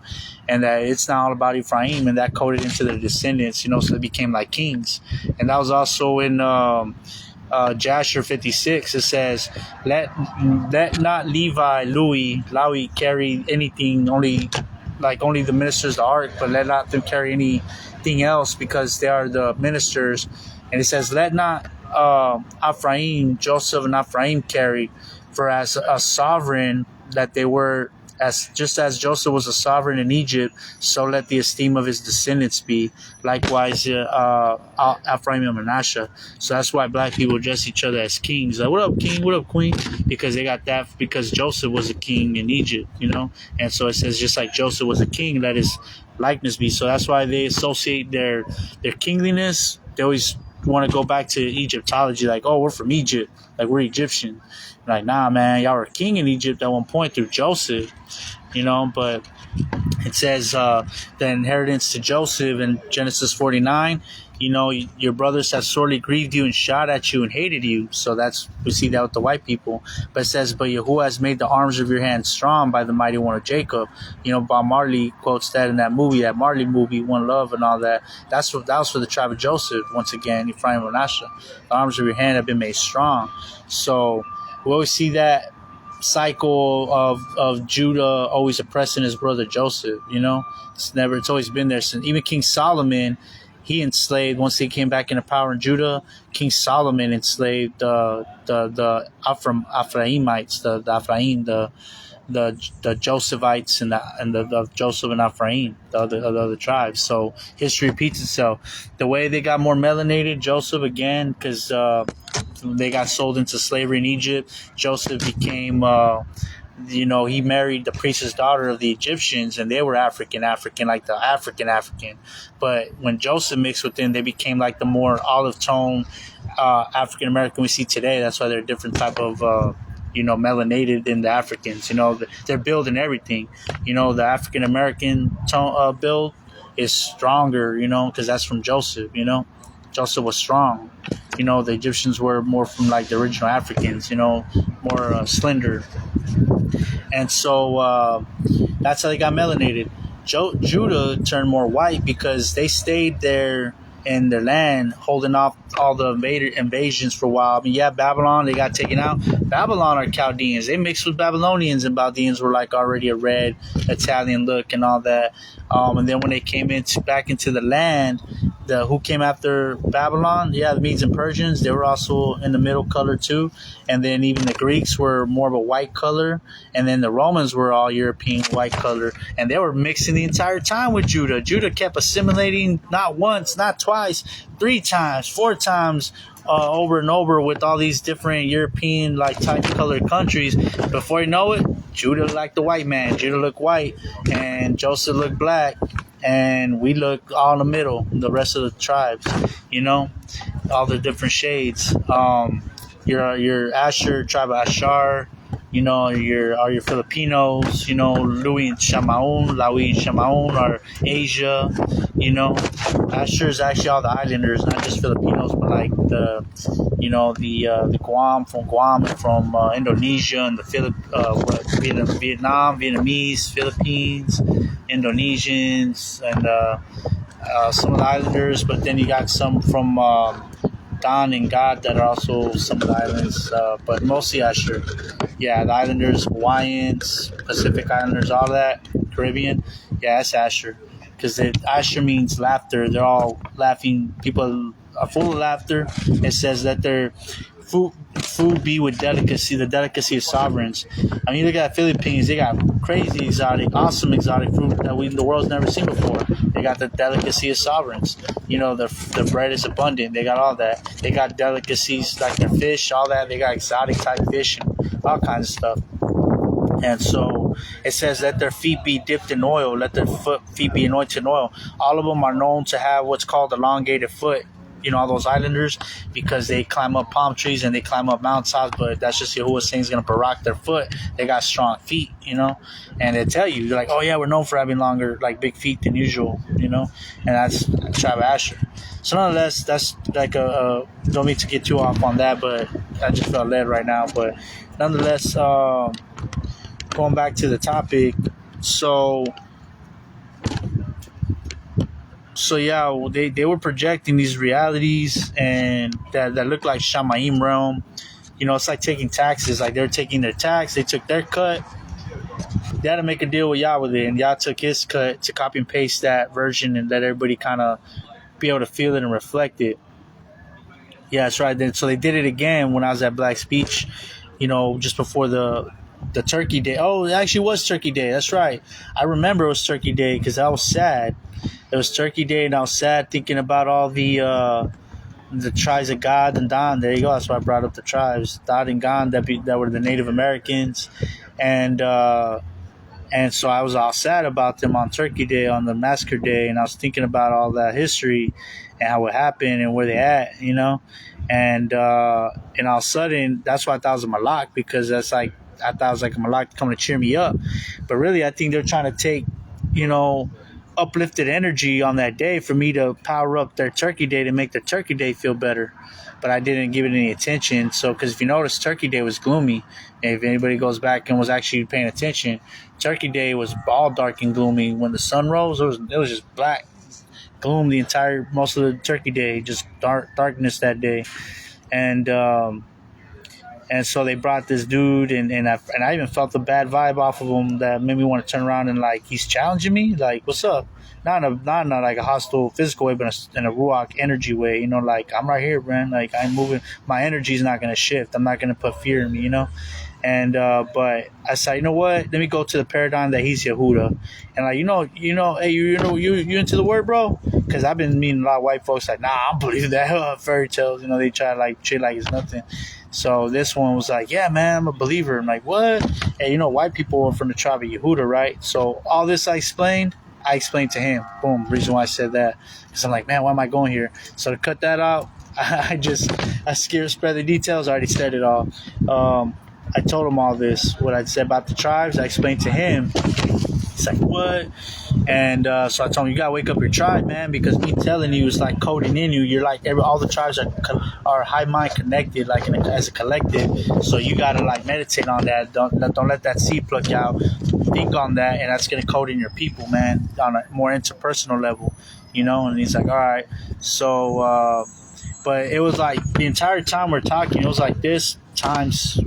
and that it's not all about Ephraim, and that coded into their descendants, you know, so they became like kings. And that was also in Jasher 56. It says, let not Lawi carry anything, only the ministers, the ark, but let not them carry anything else, because they are the ministers. And it says, let not Ephraim, Joseph and Ephraim carry, for as a sovereign that they were, just as Joseph was a sovereign in Egypt, so let the esteem of his descendants be. Likewise, Ephraim and Manasseh. So that's why black people address each other as kings. Like, what up, king? What up, queen? Because they got that, because Joseph was a king in Egypt, you know? And so it says, just like Joseph was a king, let his likeness be. So that's why they associate their kingliness. They always want to go back to Egyptology, like, oh, we're from Egypt, like, we're Egyptian. Like, nah, man, y'all were a king in Egypt at one point through Joseph, you know. But it says the inheritance to Joseph in Genesis 49, you know, your brothers have sorely grieved you and shot at you and hated you. So we see that with the white people. But it says, but Yahuwah has made the arms of your hands strong by the mighty one of Jacob. You know, Bob Marley quotes that in that Marley movie, One Love and all that. That was for the tribe of Joseph, once again, Ephraim and Manasseh. The arms of your hand have been made strong. So we always see that cycle of Judah always oppressing his brother Joseph, you know. It's always been there since even King Solomon. He enslaved, once he came back into power in Judah, King Solomon enslaved the Ephraimites, the Ephraim, the Josephites and the Joseph and Ephraim, the other tribes. So history repeats itself. The way they got more melanated, Joseph again, because they got sold into slavery in Egypt. Joseph became, he married the priestess daughter of the Egyptians, and they were African, like the African. But when Joseph mixed with them, they became like the more olive tone African American we see today. That's why they're a different type of, melanated than the Africans. They're building everything. The African American build is stronger, because that's from Joseph, Joseph was strong. The Egyptians were more from like the original Africans, more slender. And so that's how they got melanated. Judah turned more white because they stayed there in their land, holding off all the invasions for a while. I mean, Babylon, they got taken out. Babylon are Chaldeans. They mixed with Babylonians, and Chaldeans were like already a red Italian look and all that. And then when they came back into the land, who came after Babylon? The Medes and Persians. They were also in the middle color too. And then even the Greeks were more of a white color. And then the Romans were all European white color. And they were mixing the entire time with Judah. Judah kept assimilating not once, not twice, 3 times, 4 times, over and over with all these different European like type colored countries. Before you know it, Judah looked like the white man. Judah looked white, and Joseph looked black, and we look all in the middle. The rest of the tribes, all the different shades. Your Asher, tribe of Ashar. Your Filipinos, Louis and Shamaun are Asia, Asher is actually all the islanders, not just Filipinos, but like the Guam, from Indonesia, and the Vietnam, Vietnamese, Philippines, Indonesians, and some of the islanders, but then you got some from Dan and Gad that are also some of the islands, but mostly Asher. The islanders, Hawaiians, Pacific Islanders, all that, Caribbean. That's Asher. Because Asher means laughter. They're all laughing. People are full of laughter. It says that their food be with delicacy, the delicacy of sovereigns. I mean, look at the Philippines. They got crazy awesome exotic fruit that the world's never seen before. They got the delicacy of sovereigns. The bread is abundant. They got all that. They got delicacies like their fish, all that. They got exotic type fish and all kinds of stuff. And so it says, let their feet be dipped in oil. Let their feet be anointed in oil. All of them are known to have what's called elongated foot. All those islanders, because they climb up palm trees and they climb up mountaintops, but that's just Yahuwah's saying is going to barak their foot. They got strong feet, and they tell you, they're like, oh yeah, we're known for having longer, like big feet than usual, and that's tribe of Asher. So nonetheless, that's like don't need to get too off on that, but I just felt led right now. But nonetheless, going back to the topic, so they were projecting these realities and that look like Shamaim realm. It's like taking taxes. Like they're taking their tax, they took their cut. They had to make a deal with Yah with it, and Yah took his cut to copy and paste that version and let everybody kind of be able to feel it and reflect it. Yeah, that's right. Then so they did it again when I was at Black Speech, just before the Turkey Day. Oh, it actually was Turkey Day. That's right. I remember it was Turkey Day because I was sad. It was Turkey Day, and I was sad thinking about all the tribes of Gad and Dan. There you go. That's why I brought up the tribes, Gad and Gan, that were the Native Americans, and so I was all sad about them on Turkey Day, on the massacre day, and I was thinking about all that history and how it happened and where they at, and all of a sudden, that's why I thought it was a malak, because that's like, I thought it was like a malak coming to cheer me up, but really I think they're trying to take, uplifted energy on that day for me to power up their Turkey Day to make their Turkey Day feel better. But I didn't give it any attention. So, because if you notice, Turkey Day was gloomy. If anybody goes back and was actually paying attention, Turkey Day was all dark and gloomy. When the sun rose, it was just black gloom most of the Turkey Day, just darkness that day. And so they brought this dude, and I even felt the bad vibe off of him that made me want to turn around and like, he's challenging me, like, what's up? Not in like a hostile physical way, but in a ruach energy way, like, I'm right here, man. Like, I'm moving. My energy's not gonna shift. I'm not gonna put fear in me, And but I said, you know what? Let me go to the paradigm that he's Yehuda, and like hey, you into the word, bro? Because I've been meeting a lot of white folks like, nah, I don't believe that fairy tales. They try to like treat like it's nothing. So this one was like, yeah, man, I'm a believer. I'm like, what? And white people are from the tribe of Yehuda, right? So all this I explained to him. Boom. Reason why I said that, because I'm like, man, why am I going here? So to cut that out, I spread the details. I already said it all. I told him all this, what I'd said about the tribes. I explained to him. He's like, what? And so I told him, you gotta wake up your tribe, man, because me telling you is like coding in you. You're like all the tribes are high mind connected, like as a collective. So you gotta like meditate on that. Don't let that seed pluck out. Think on that, and that's gonna code in your people, man, on a more interpersonal level, And he's like, all right. So, but it was like the entire time we're talking, it was like this times,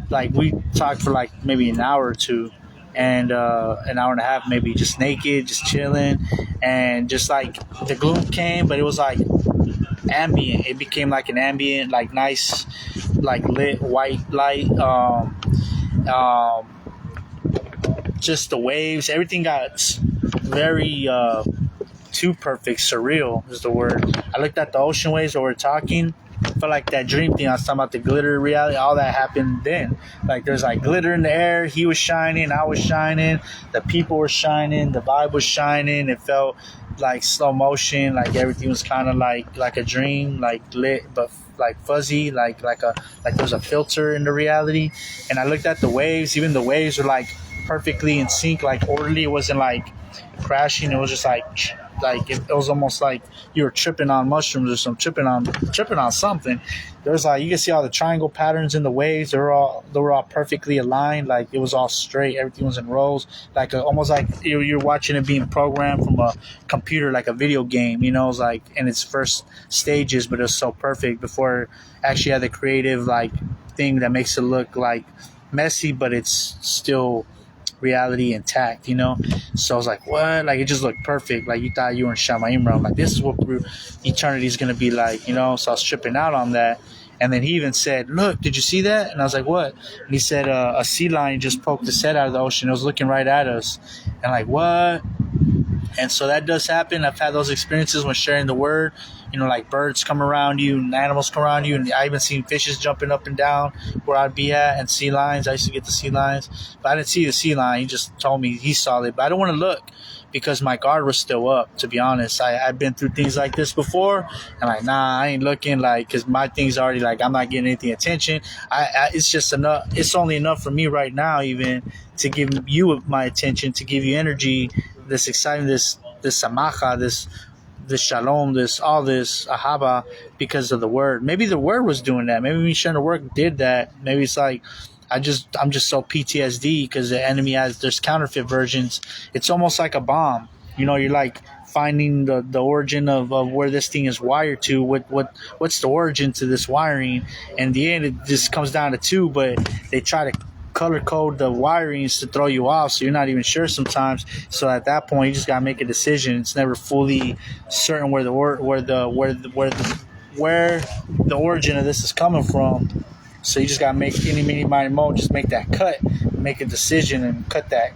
like we talked for like maybe an hour or two. And an hour and a half, maybe just naked, just chilling, and just like the gloom came, but it was like ambient. It became like an ambient, like nice, like lit white light. Just the waves, everything got very too perfect, surreal is the word. I looked at the ocean waves while we're talking. Felt like that dream thing I was talking about, the glitter reality, all that happened then. Like there's like glitter in the air, he was shining, I was shining, the people were shining, the vibe was shining. It felt like slow motion, like everything was kind of like a dream, like lit but like fuzzy, like there was a filter in the reality. And I looked at the waves, even the waves were like perfectly in sync, like orderly. It wasn't like crashing, it was just like it was almost like you were tripping on mushrooms or something, tripping on something. There's like, you can see all the triangle patterns in the waves. They were all perfectly aligned. Like it was all straight. Everything was in rows. Like almost like you're watching it being programmed from a computer, like a video game. It was like in its first stages, but it was so perfect before it actually had the creative like thing that makes it look like messy, but it's still reality intact, So I was like, what? Like it just looked perfect. Like you thought you were in Shamayim realm. Like this is what eternity is gonna be like, So I was tripping out on that. And then he even said, look, did you see that? And I was like, what? And he said a sea lion just poked its head out of the ocean. It was looking right at us. And like, what? And so that does happen. I've had those experiences when sharing the word. Like birds come around you and animals come around you. And I even seen fishes jumping up and down where I'd be at, and sea lions. I used to get the sea lions. But I didn't see the sea lion. He just told me he saw it. But I don't want to look because my guard was still up, to be honest. I've been through things like this before. And like, nah, I ain't looking, like, because my thing's already like, I'm not getting anything attention. It's just enough. It's only enough for me right now even to give you my attention, to give you energy, this excitement, this samacha, this shalom, this ahaba, because of the word. Maybe the word was doing that. Maybe me sharing the word did that. Maybe it's like I'm just so PTSD because the enemy there's counterfeit versions. It's almost like a bomb. You're like finding the origin of where this thing is wired to. What's the origin to this wiring? And in the end, it just comes down to two. But they try to color code the wirings to throw you off, so you're not even sure sometimes. So at that point, you just gotta make a decision. It's never fully certain where the origin of this is coming from. So you just gotta make any mini mighty mo, just make that cut, make a decision, and cut that.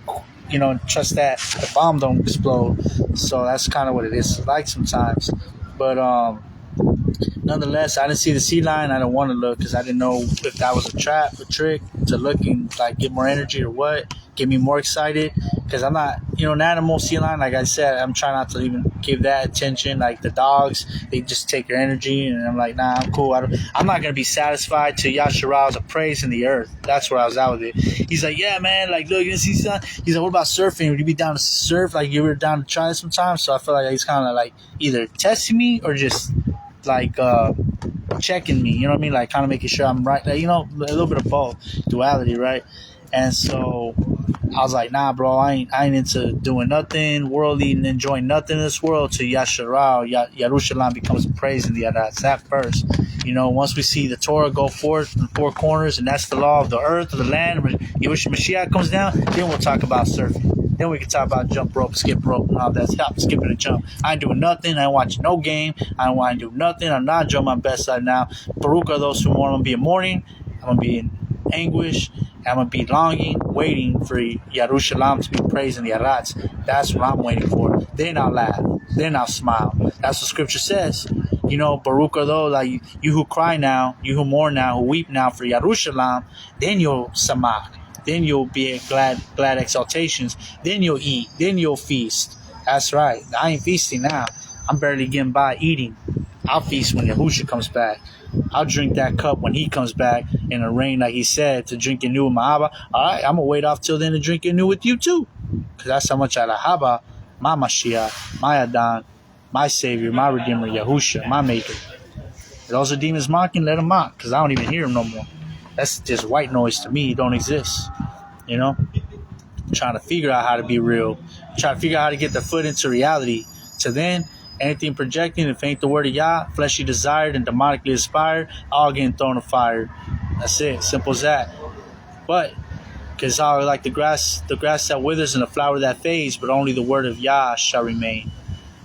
And trust that the bomb don't explode. So that's kind of what it is like sometimes. But nonetheless, I didn't see the sea lion. I didn't want to look because I didn't know if that was a trap, a trick to look and like get more energy or what, get me more excited. Because I'm not, an animal, sea lion, like I said, I'm trying not to even give that attention. Like the dogs, they just take your energy, and I'm like, nah, I'm cool. I'm not going to be satisfied till Yasharal's a praise in the earth. That's where I was at with it. He's like, yeah, man, like, look, you see something? He's like, what about surfing? Would you be down to surf? Like, you were down to try it sometime? So I feel like he's kind of like either testing me or just like checking me, you know what I mean? Like kind of making sure I'm right. Like, a little bit of both, duality, right? And so I was like, nah, bro, I ain't into doing nothing worldly and enjoying nothing in this world till Yasharal, Yerushalayim becomes praised in the other. It's that first. Once we see the Torah go forth in four corners, and that's the law of the earth, of the land, when Yahushua Mashiach comes down, then we'll talk about surfing. Then we can talk about jump rope, skip rope, and all that. Stop skipping and jump. I ain't doing nothing. I ain't watching no game. I don't want to do nothing. I'm not doing my best right now. Baruch are those who want to be in mourning. I'm going to be in anguish. I'm going to be longing, waiting for Yerushalayim to be praised in the Arats. That's what I'm waiting for. Then I'll laugh. Then I'll smile. That's what Scripture says. You know, Baruch though, like you who cry now, you who mourn now, who weep now for Yerushalayim, then you'll samach. Then you'll be glad exaltations. Then you'll eat. Then you'll feast. That's right. I ain't feasting now. I'm barely getting by eating. I'll feast when Yahusha comes back. I'll drink that cup when he comes back in the rain, like he said, to drink it new with my Abba. All right, I'm going to wait off till then to drink it new with you too. Because that's how much I love Abba, my Mashiach, my Adon, my Savior, my Redeemer, Yahusha, my Maker. If those are demons mocking, let them mock, because I don't even hear them no more. That's just white noise to me. It don't exist. You know? I'm trying to figure out how to be real. I'm trying to figure out how to get the foot into reality. To then, anything projecting, if it ain't the word of Yah, fleshly desired and demonically inspired, all getting thrown in fire. That's it. Simple as that. But, because all like the grass that withers and the flower that fades, but only the word of Yah shall remain.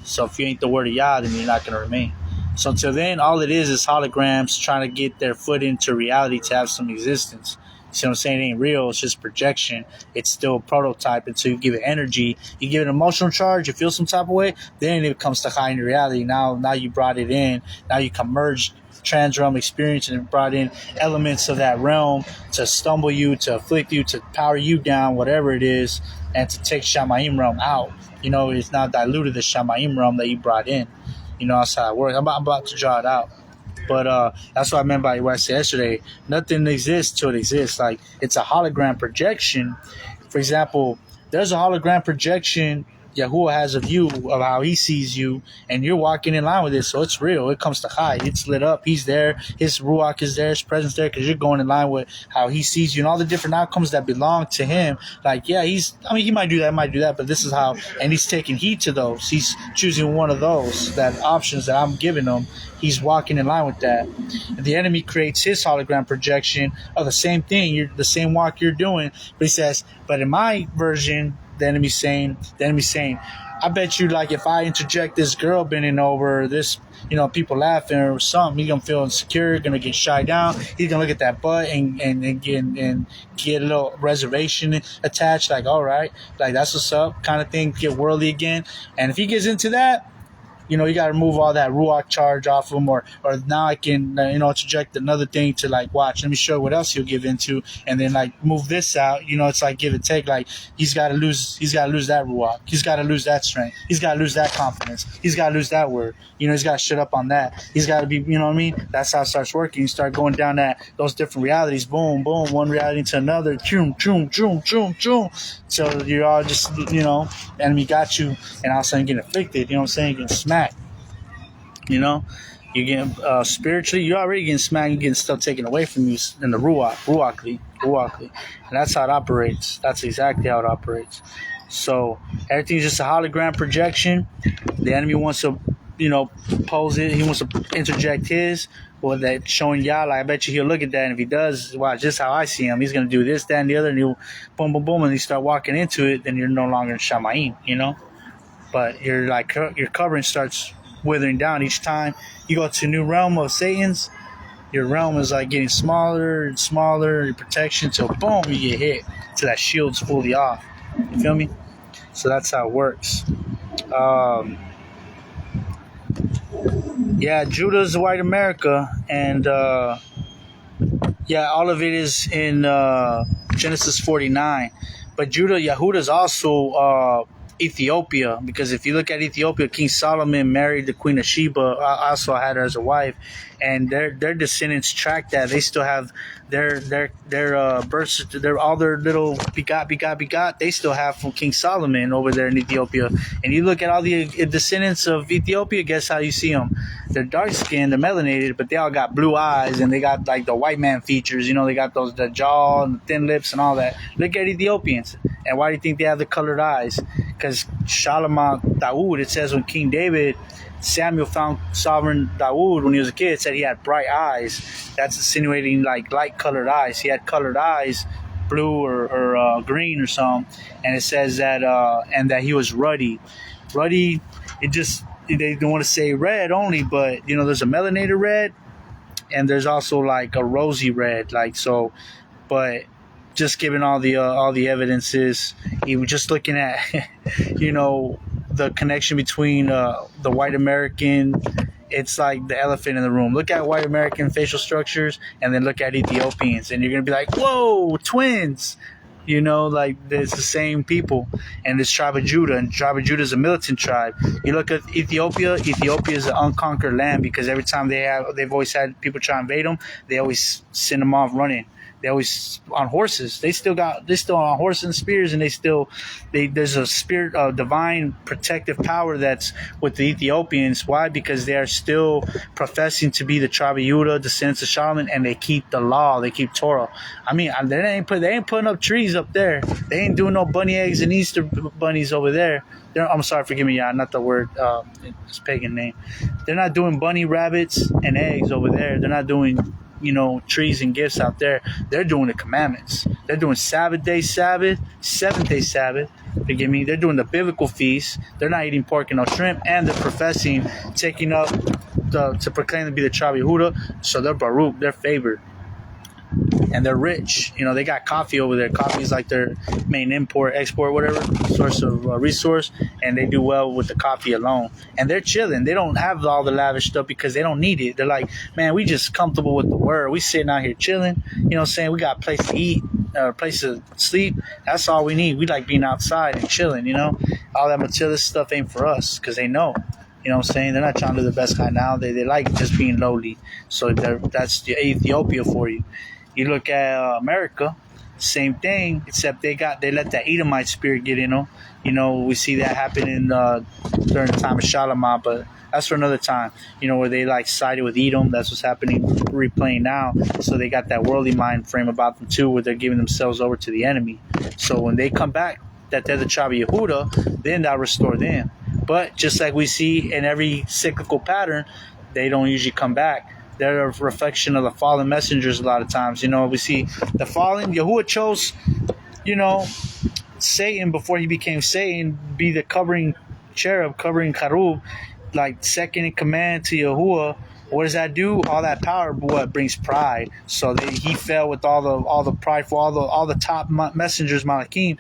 So if you ain't the word of Yah, then you're not going to remain. So until then, all it is holograms trying to get their foot into reality to have some existence. You see what I'm saying? It ain't real. It's just projection. It's still a prototype until you give it energy. You give it an emotional charge. You feel some type of way. Then it comes to high in reality. Now you brought it in. Now you converged trans-realm experience and brought in elements of that realm to stumble you, to afflict you, to power you down, whatever it is, and to take Shamayim realm out. You know, it's not diluted the Shamayim realm that you brought in. You know, that's how it works. I'm about to draw it out. But that's what I meant by what I said yesterday. Nothing exists till it exists. Like, it's a hologram projection. For example, there's a hologram projection Yahuwah has of you, of how he sees you, and you're walking in line with it. So it's real. It comes to high. It's lit up. He's there. His Ruach is there. His presence there, because you're going in line with how he sees you and all the different outcomes that belong to him. Like, yeah, he might do that, but this is how, and he's taking heed to those. He's choosing one of those, that options that I'm giving him. He's walking in line with that. And the enemy creates his hologram projection of the same thing, the same walk you're doing. But he says, but in my version, the enemy's saying, I bet you, like, if I interject this girl bending over, this, you know, people laughing or something, he's gonna feel insecure, gonna get shy down. He's gonna look at that butt and get a little reservation attached, like, all right, like, that's what's up, kind of thing, get worldly again. And if he gets into that, you know, you got to remove all that Ruach charge off him, or now I can, interject another thing to, like, watch. Let me show you what else he'll give into, and then, like, move this out. You know, it's like give and take. Like, he's got to lose that Ruach. He's got to lose that strength. He's got to lose that confidence. He's got to lose that word. You know, he's got to shut up on that. He's got to be, you know what I mean? That's how it starts working. You start going down those different realities. Boom, boom, one reality to another. Choom, choom, choom, choom, choom. So you're all just, you know, enemy got you, and all of a sudden getting afflicted. You know what I'm saying? Getting smacked. You know, you're getting spiritually, you're already getting smacked, you're getting stuff taken away from you in the ruachly. And that's how it operates. That's exactly how it operates. So everything's just a hologram projection. The enemy wants to, you know, pose it. He wants to interject his, or that showing Yah. Like, I bet you he'll look at that, and if he does, watch, just how I see him, he's going to do this, that, and the other, and he'll boom, boom, boom, and you start walking into it, then you're no longer in Shamayim, you know? But your covering starts withering down each time you go to a new realm of Satan's. Your realm is like getting smaller and smaller, your protection, till boom, you get hit, till that shield's fully off. You feel me? So that's how it works. Yeah, Judah's white America, and all of it is in Genesis 49. But Yehuda's also Ethiopia, because if you look at Ethiopia, King Solomon married the Queen of Sheba. Also had her as a wife, and their descendants track that. They still have their births, all their little begot. They still have from King Solomon over there in Ethiopia. And you look at all the descendants of Ethiopia. Guess how you see them? They're dark skinned, they're melanated, but they all got blue eyes, and they got like the white man features. You know, they got the jaw and the thin lips and all that. Look at Ethiopians. And why do you think they have the colored eyes? Because Shalaman Dawood, it says when King David, Samuel found sovereign Dawood when he was a kid, it said he had bright eyes. That's insinuating like light colored eyes. He had colored eyes, blue or green or something. And it says that and that he was ruddy. Ruddy, they don't want to say red only, but you know, there's a melanated red, and there's also like a rosy red. Like, so but just given all the evidences, you were just looking at, you know, the connection between the white American. It's like the elephant in the room. Look at white American facial structures, and then look at Ethiopians, and you're gonna be like, "Whoa, twins!" You know, like it's the same people. And this tribe of Judah, and tribe of Judah is a militant tribe. You look at Ethiopia. Ethiopia is an unconquered land because every time they've always had people try and invade them. They always send them off running. They always on horses. They're still on horses and spears, and there's a spirit of divine protective power that's with the Ethiopians. Why? Because they are still professing to be the tribe of Judah, descendants of Solomon, and they keep the law. They keep Torah. I mean, they ain't putting up trees up there. They ain't doing no bunny eggs and Easter bunnies over there. I'm sorry, forgive me, not the word. It's pagan name. They're not doing bunny rabbits and eggs over there. They're not doing, you know, trees and gifts out there. They're doing the commandments. They're doing Sabbath day Sabbath, seventh day Sabbath. Forgive me. They're doing the biblical feast. They're not eating pork and no shrimp, and they're professing, taking up to proclaim to be the tribe of Yehuda. So they're Baruch. They're favored, and they're rich. You know, they got coffee over there. Coffee is like their main import, export, whatever source of resource, and they do well with the coffee alone. And they're chilling. They don't have all the lavish stuff because they don't need it. They're like, man, we just comfortable with the word. We sitting out here chilling. You know what I'm saying? We got a place to eat, a place to sleep. That's all we need. We like being outside and chilling, you know? All that materialist stuff ain't for us because they know. You know what I'm saying? They're not trying to do the best guy now. They like just being lowly. So that's the Ethiopia for you. You look at America, same thing, except they let that Edomite spirit get in them. You know, we see that happening during the time of Shalimah, but that's for another time. You know, where they like sided with Edom. That's what's happening, replaying now. So they got that worldly mind frame about them too, where they're giving themselves over to the enemy. So when they come back, that they're the tribe of Yehuda, then that'll restore them. But just like we see in every cyclical pattern, they don't usually come back. They're a reflection of the fallen messengers a lot of times. You know, we see the fallen. Yahuwah chose, you know, Satan before he became Satan, be the covering cherub, covering Karub, like second in command to Yahuwah. What does that do? All that power, what brings pride. So he fell with all the prideful, all the top messengers, Malachim.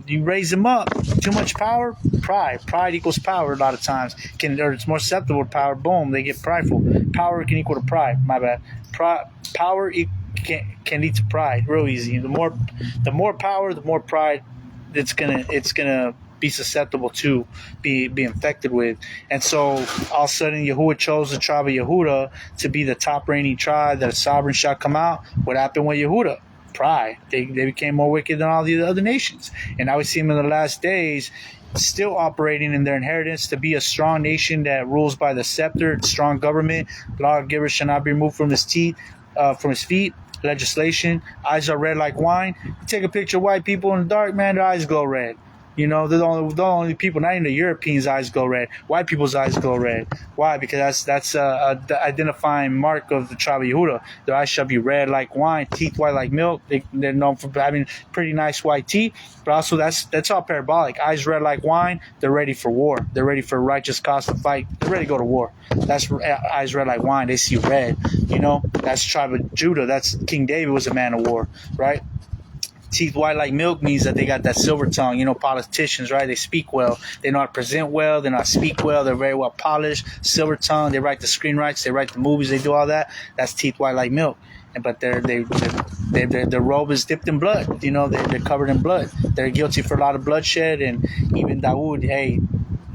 You raise them up, too much power, pride equals power. A lot of times, or it's more susceptible to power. Boom, they get prideful. Power can equal to pride. My bad. Power can lead to pride, real easy. The more power, the more pride. It's gonna be susceptible to be infected with. And so all of a sudden Yahuwah chose the tribe of Yehuda to be the top reigning tribe, that a sovereign shall come out. What happened with Yehuda? Pride. They became more wicked than all the other nations. And now we see them in the last days still operating in their inheritance to be a strong nation that rules by the scepter, strong government, lawgiver shall not be removed from his feet. Legislation, eyes are red like wine. You take a picture of white people in the dark, man, their eyes glow red. You know, they're the only people, not even the Europeans' eyes go red. White people's eyes go red. Why? Because that's the identifying mark of the tribe of Yehuda. Their eyes shall be red like wine, teeth white like milk. They're known for having pretty nice white teeth, but also that's all parabolic. Eyes red like wine, they're ready for war. They're ready for a righteous cause to fight. They're ready to go to war. That's eyes red like wine. They see red. You know, that's tribe of Judah. That's King David was a man of war, right? Teeth white like milk means that they got that silver tongue. You know, politicians, right? They speak well. They know how to present well. They know how to speak well. They're very well polished. Silver tongue. They write the screenwrites. They write the movies. They do all that. That's teeth white like milk. But their robe is dipped in blood. You know, they're covered in blood. They're guilty for a lot of bloodshed. And even Dawood,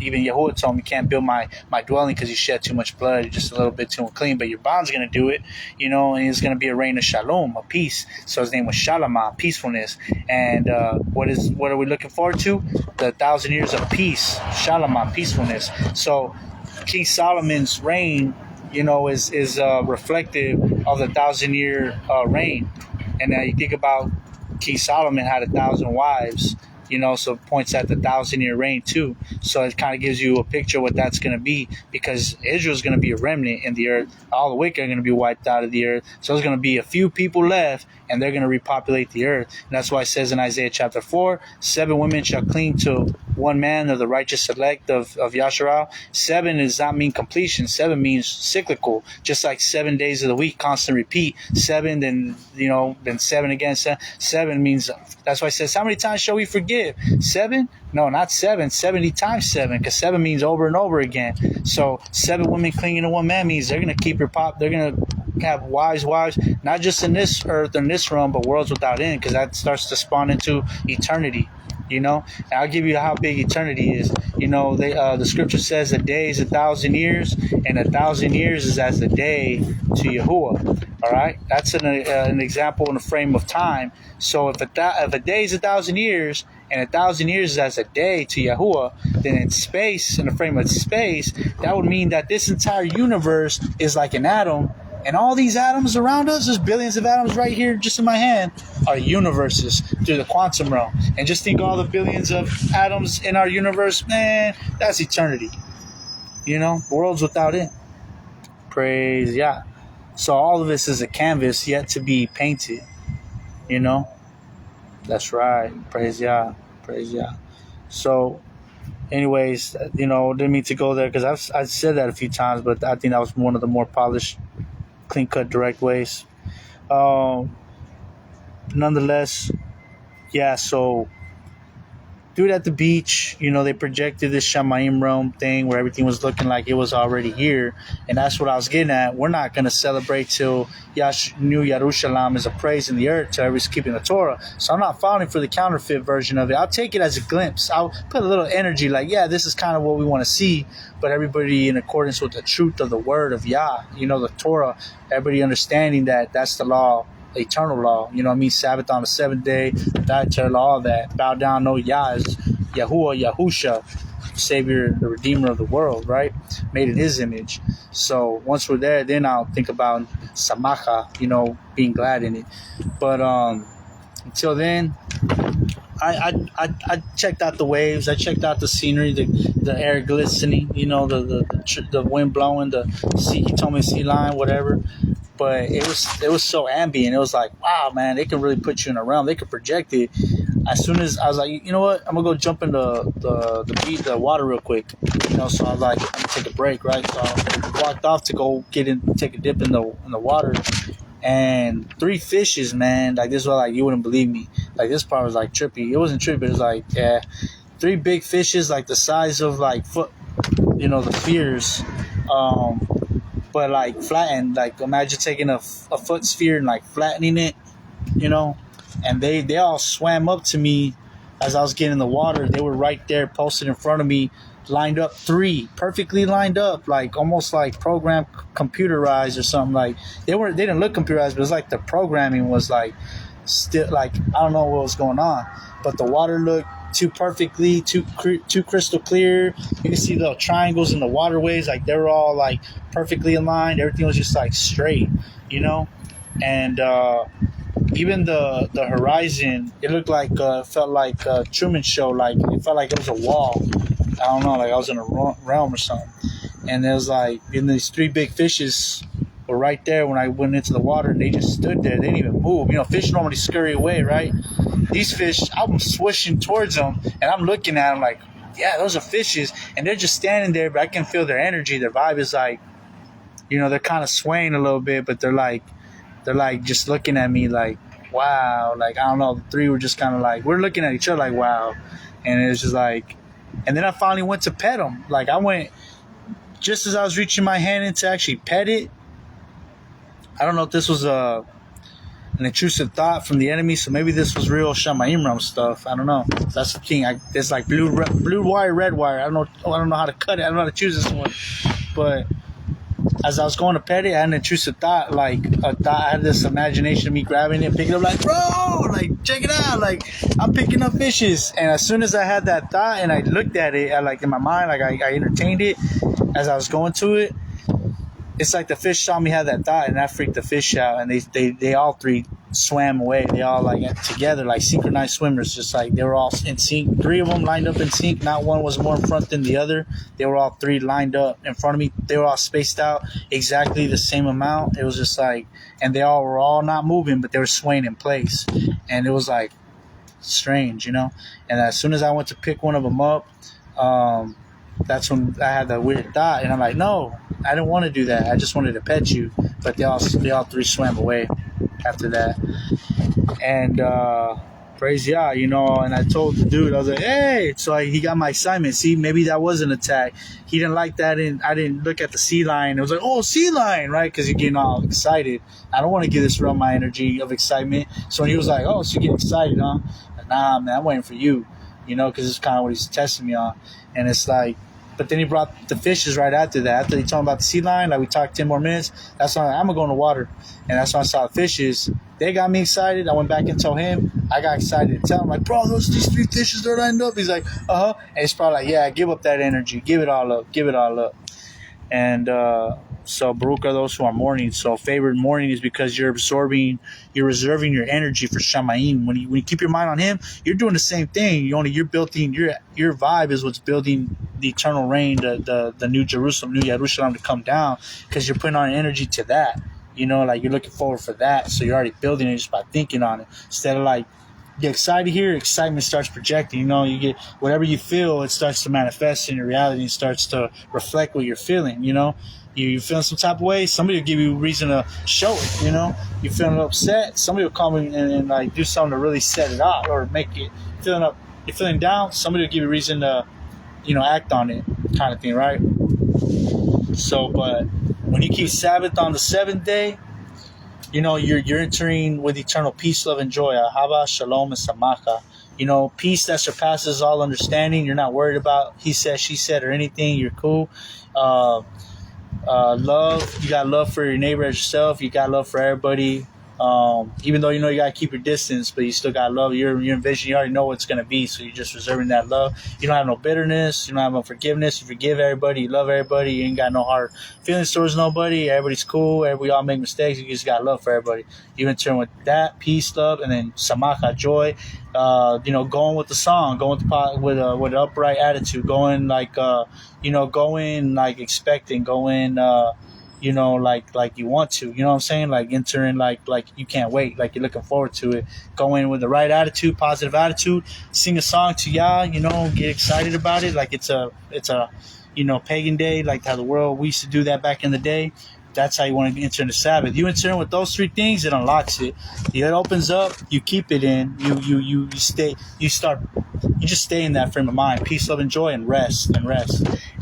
even Yahuwah told him, you can't build my dwelling because you shed too much blood. You're just a little bit too unclean. But your bond's going to do it, you know, and it's going to be a reign of shalom, of peace. So his name was Shalimah, peacefulness. And what are we looking forward to? The 1,000 years of peace, Shalimah, peacefulness. So King Solomon's reign, you know, is reflective of the 1,000-year reign. And now you think about King Solomon had 1,000 wives. You know, so it points at the 1,000-year reign too. So it kind of gives you a picture of what that's going to be, because Israel's going to be a remnant in the earth. All the wicked are going to be wiped out of the earth. So there's going to be a few people left, and they're going to repopulate the earth. And that's why it says in Isaiah chapter 4, 7 women shall cling to one man of the righteous elect of Yasharal. 7 does not mean completion. 7 means cyclical, just like 7 days of the week, constant repeat. 7, then, then 7 again. 7 means, that's why it says, how many times shall we forgive? 7? No, not 7. 70 times 7, because 7 means over and over again. So 7 women clinging to one man means they're going to keep they're going to have wives, not just in this earth or in this realm, but worlds without end, because that starts to spawn into eternity. And I'll give you how big eternity is. The scripture says a day is 1,000 years, and 1,000 years is as a day to Yahuwah. All right, that's an example in a frame of time. So if a day is 1,000 years, and 1,000 years is as a day to Yahuwah, then in space, in the frame of space, that would mean that this entire universe is like an atom. And all these atoms around us, there's billions of atoms right here just in my hand, are universes through the quantum realm. And just think all the billions of atoms in our universe, man, that's eternity. Worlds without end. Praise Yah. So all of this is a canvas yet to be painted. That's right. Praise Yah. Praise Yah. So, anyways, didn't mean to go there, because I've said that a few times, but I think that was one of the more polished, clean-cut, direct ways. Nonetheless, yeah, so do it at the beach. They projected this Shamayim realm thing where everything was looking like it was already here, and that's what I was getting at. We're not going to celebrate till New Yerushalayim is a praise in the earth, till everybody's keeping the Torah. So I'm not falling for the counterfeit version of it. I'll take it as a glimpse. I'll put a little energy like, yeah, this is kind of what we want to see, but everybody in accordance with the truth of the word of Yah, the Torah, everybody understanding that that's the law, eternal law. Sabbath on the 7th day, dietary law, all that. Bow down, know Yah is Yahuwah, Yahusha, Savior, the Redeemer of the world, right? Made in His image. So once we're there, then I'll think about Samacha, being glad in it. But until then, I checked out the waves. I checked out the scenery, the air glistening, the wind blowing, the sea. He told me sea line, whatever. But it was so ambient. It was like, wow, man, they can really put you in a realm. They can project it. As soon as I was like, you know what, I'm gonna go jump in the water real quick. So I was like, I'm gonna take a break, right? So I walked off to go take a dip in the water, and 3 fishes, man. Like, this was like, you wouldn't believe me. Like, this part was like trippy. It wasn't trippy. It was like, yeah, 3 big fishes, like the size of like foot, the spheres. But like flattened, like imagine taking a foot sphere and like flattening it, and they all swam up to me as I was getting in the water. They were right there posted in front of me, lined up, 3 perfectly lined up, like almost like programmed computerized or something. Like they didn't look computerized, but it was like the programming was like still, like I don't know what was going on, but the water looked too crystal clear. You can see the triangles in the waterways, like they were all like perfectly aligned. Everything was just like straight, and even the horizon, it looked like felt like a Truman Show. Like it felt like it was a wall. I don't know, like I was in a realm or something. And it was like, and these 3 big fishes were right there when I went into the water, and they just stood there. They didn't even move. Fish normally scurry away, right? These fish, I'm swishing towards them, and I'm looking at them like, yeah, those are fishes. And they're just standing there, but I can feel their energy. Their vibe is like, they're kind of swaying a little bit, but they're like just looking at me like, wow. Like, I don't know, the 3 were just kind of like, we're looking at each other like, wow. And it was just like, and then I finally went to pet them. Like, I went, just as I was reaching my hand in to actually pet it, I don't know if this was an intrusive thought from the enemy, so maybe this was real Shamayim realm stuff. I don't know. That's the thing. There's like blue wire, red wire. I don't know how to cut it. I don't know how to choose this one. But as I was going to pet it, I had an intrusive thought. Like I had this imagination of me grabbing it, picking it up, like, bro, like check it out, like I'm picking up fishes. And as soon as I had that thought and I looked at it, like in my mind, like I entertained it as I was going to it. It's like the fish saw me have that thought, and that freaked the fish out, and they all 3 swam away. They all like together, like synchronized swimmers, just like they were all in sync. 3 of them lined up in sync. Not one was more in front than the other. They were all 3 lined up in front of me. They were all spaced out exactly the same amount. It was just like, and they all were all not moving, but they were swaying in place. And it was like strange, you know. And as soon as I went to pick one of them up, that's when I had that weird thought, and I'm like, no, I didn't want to do that. I just wanted to pet you. But they all 3 swam away after that. And praise Yah, you know. And I told the dude, I was like, hey. So he got my assignment. See, maybe that was an attack. He didn't like that, and I didn't look at the sea lion. It was like, oh, sea lion, right? Because you're getting all excited. I don't want to give this around my energy of excitement. So when he was like, oh, so you get excited, huh? Like, nah, man, I'm waiting for you, you know, because it's kind of what he's testing me on. And it's like, but then he brought the fishes right after that. After he told me about the sea lion, like we talked 10 more minutes, that's when I'm going to go in the water. And that's when I saw the fishes. They got me excited. I went back and told him. I got excited to tell him, like, bro, these 3 fishes are lined up. He's like, uh-huh. And it's probably like, yeah, give up that energy. Give it all up. Give it all up. And so Baruch are those who are mourning. So favorite mourning is because you're reserving your energy for Shamayim. When you keep your mind on him, you're doing the same thing. You're building your vibe is what's building the eternal reign, the new Jerusalem, new Yerushalayim to come down, because you're putting on energy to that. You know, like you're looking forward for that. So you're already building it just by thinking on it. Instead of like, get excited here, excitement starts projecting. You know, you get whatever you feel, it starts to manifest in your reality and starts to reflect what you're feeling. You know, you feeling some type of way, somebody will give you a reason to show it. You know, you feeling upset, somebody will come in and like do something to really set it off or make it you're feeling down, somebody will give you a reason to, you know, act on it, kind of thing, right? So, but when you keep Sabbath on the 7th day, you know, you're entering with eternal peace, love, and joy. Ahava, shalom, and samacha. You know, peace that surpasses all understanding. You're not worried about he said, she said, or anything. You're cool. Love. You got love for your neighbor as yourself. You got love for everybody. Even though you know you gotta keep your distance, but you still got love. You're in vision. You already know what's gonna be, so you're just reserving that love. You don't have no bitterness. You don't have no forgiveness. You forgive everybody. You love everybody. You ain't got no hard feelings towards nobody. Everybody's cool. We all make mistakes. You just got love for everybody. You in turn with that peace, love, and then samacha, joy. You know, going with the song, going with an upright attitude, going like going like expecting, going you know, like you want to, you know what I'm saying? Like entering like you can't wait, like you're looking forward to it. Go in with the right attitude, positive attitude, sing a song to Yah, you know, get excited about it. Like it's a you know, pagan day, like how the world, we used to do that back in the day. That's how you want to enter the Sabbath. You enter in with those 3 things, it unlocks it. It opens up, you keep it in, you stay, you just stay in that frame of mind, peace, love, and joy, and rest.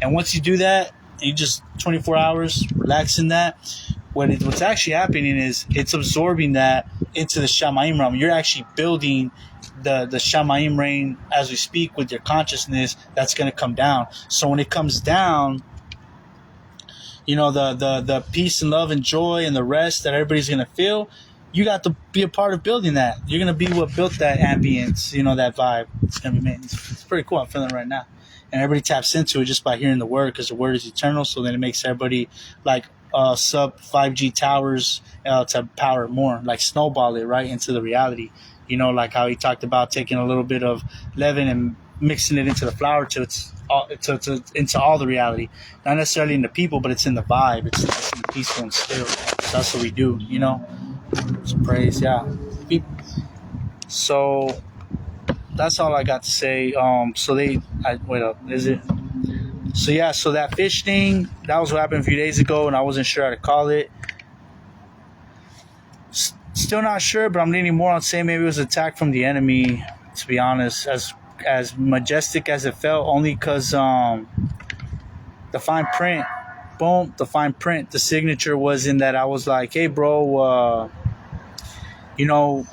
And once you do that, you just 24 hours relax in that. What's actually happening is it's absorbing that into the Shamayim realm. You're actually building the Shamayim reign as we speak with your consciousness that's going to come down. So when it comes down, you know, the peace and love and joy and the rest that everybody's going to feel, you got to be a part of building that. You're going to be what built that ambience, you know, that vibe. It's going to be made. It's pretty cool. I'm feeling it right now. And everybody taps into it just by hearing the word, because the word is eternal. So then it makes everybody like sub 5G towers to power it more, like snowball it right into the reality. You know, like how he talked about taking a little bit of leaven and mixing it into the flour till it's into all the reality. Not necessarily in the people, but it's in the vibe. It's in the peaceful and still. So that's what we do, you know. So praise, yeah. So that's all I got to say. Wait up, is it? So yeah, so that fish thing, that was what happened a few days ago, and I wasn't sure how to call it. Still not sure, but I'm leaning more on saying maybe it was an attack from the enemy, to be honest. As majestic as it felt, only because the fine print, the signature was in that I was like, hey bro, you know,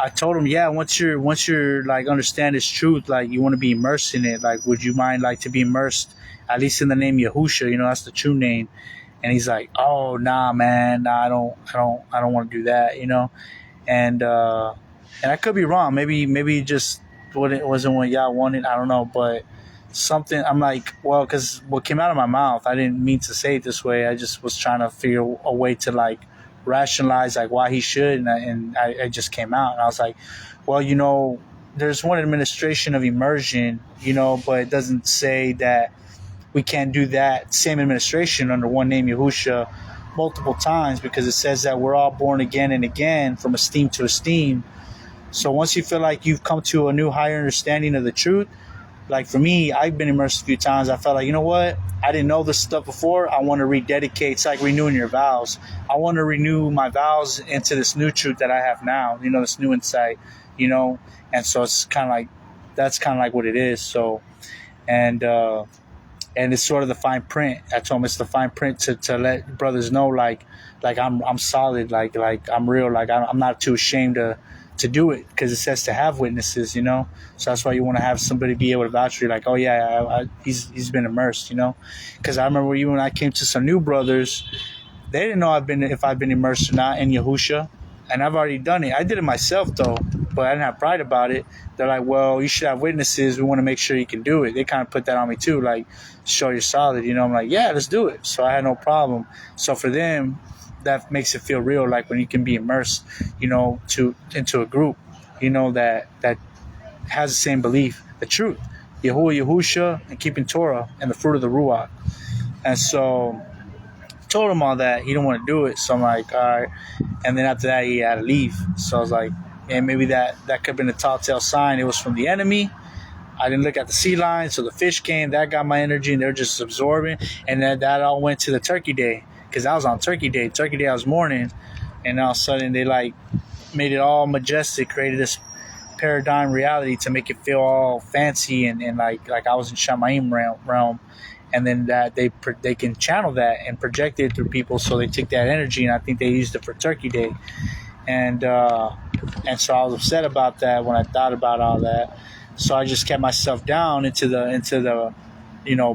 I told him, yeah, once you're like understand its truth, like you want to be immersed in it, like would you mind like to be immersed at least in the name Yahusha, you know, that's the true name. And he's like, oh nah man, nah, I don't want to do that, you know. And I could be wrong, maybe just it wasn't what y'all wanted, I don't know, but something, I'm like, well, because what came out of my mouth, I didn't mean to say it this way, I just was trying to figure a way to like rationalize like why he should, and I just came out and I was like, well, there's one administration of immersion, but it doesn't say that we can't do that same administration under one name, Yahusha, multiple times, because it says that we're all born again and again from esteem to esteem. So once you feel like you've come to a new higher understanding of the truth, like for me, I've been immersed a few times. I felt like, you know what? I didn't know this stuff before. I want to rededicate. It's like renewing your vows. I want to renew my vows into this new truth that I have now, this new insight, And so it's kind of like, that's kind of like what it is. So, and it's sort of the fine print. I told him it's the fine print to let brothers know, like I'm solid, like I'm real, like I'm not too ashamed to do it, because it says to have witnesses, So that's why you want to have somebody be able to vouch for you, like, oh yeah, he's been immersed, Because I remember even when I came to some new brothers, they didn't know if I've been immersed or not in Yahusha, and I've already done it. I did it myself though, but I didn't have pride about it. They're like, well, you should have witnesses. We want to make sure you can do it. They kind of put that on me too, like, show you're solid. I'm like, yeah, let's do it. So I had no problem. So for them, that makes it feel real, like when you can be immersed, into a group, that has the same belief, the truth, Yahuwah, Yahusha, and keeping Torah and the fruit of the Ruach. And so told him all that. He didn't want to do it. So I'm like, all right. And then after that, he had to leave. So I was like, and maybe that could have been a telltale sign. It was from the enemy. I didn't look at the sea lion, so the fish came. That got my energy, and they're just absorbing. And then that all went to the turkey day, because I was on turkey day. Turkey day, I was mourning. And all of a sudden, they, made it all majestic, created this paradigm reality to make it feel all fancy and like I was in Shamayim realm. And then that they can channel that and project it through people, so they take that energy, and I think they used it for Turkey Day. And so I was upset about that when I thought about all that. So I just kept myself down into the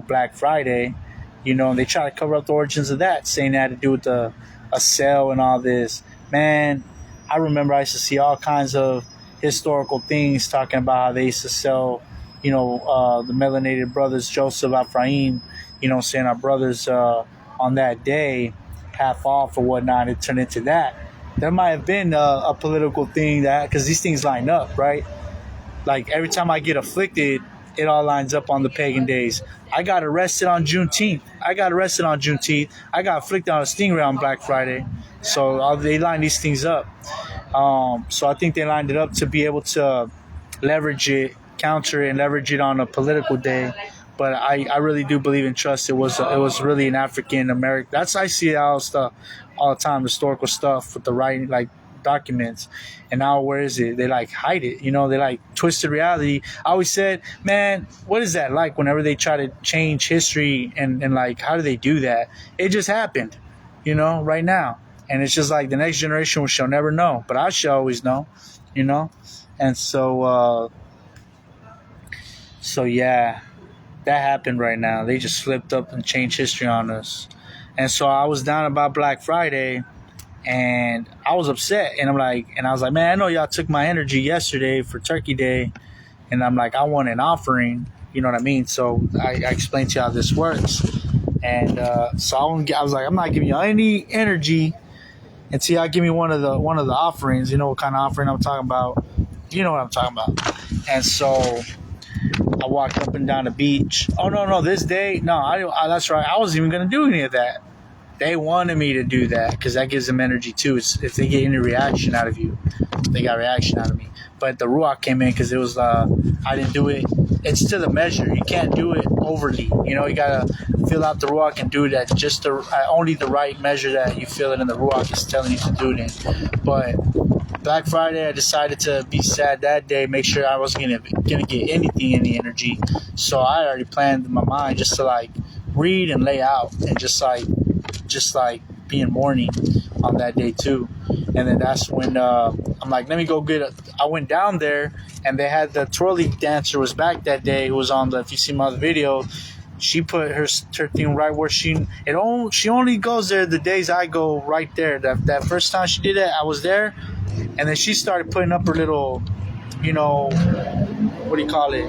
Black Friday, and they try to cover up the origins of that, saying that had to do with a sale and all this. Man, I remember I used to see all kinds of historical things talking about how they used to sell, the melanated brothers, Joseph, Ephraim, saying our brothers on that day, half off or whatnot. It turned into that. There might have been a political thing, that because these things line up, right? Like every time I get afflicted, it all lines up on the pagan days. I got arrested on Juneteenth. I got afflicted on a stingray on Black Friday. So they line these things up. So I think they lined it up to be able to leverage it, counter it, and leverage it on a political day. But I really do believe in trust. It was really an African American. I see all stuff all the time, historical stuff with the writing, like documents. And now where is it? They hide it. They twisted reality. I always said, man, what is that like whenever they try to change history and how do they do that? It just happened, right now. And it's just like the next generation shall never know, but I shall always know, And so yeah, that happened right now. They just flipped up and changed history on us. And so I was down about Black Friday, and I was upset. And I was like, man, I know y'all took my energy yesterday for Turkey Day, and I'm like, I want an offering. You know what I mean? So I explained to you how this works. And so I was like, I'm not giving you any energy until y'all give me one of the offerings. You know what kind of offering I'm talking about? You know what I'm talking about. And so I walked up and down the beach. Oh, no, this day? No, that's right. I wasn't even going to do any of that. They wanted me to do that because that gives them energy too. If they get any reaction out of you, they got reaction out of me. But the Ruach came in because it was, I didn't do it. It's to the measure. You can't do it overly. You got to fill out the Ruach and do it at just only the right measure that you feel it in the Ruach is telling you to do it in. But Black Friday, I decided to be sad that day, make sure I wasn't gonna get any energy. So I already planned in my mind just to read and lay out and just be in mourning on that day too. And then that's when I'm like, let me go get it. I went down there and they had the twirly dancer was back that day, who was on if you see my other video, she put her thing right where she only goes there the days I go right there. That first time she did that, I was there. And then she started putting up her little, what do you call it?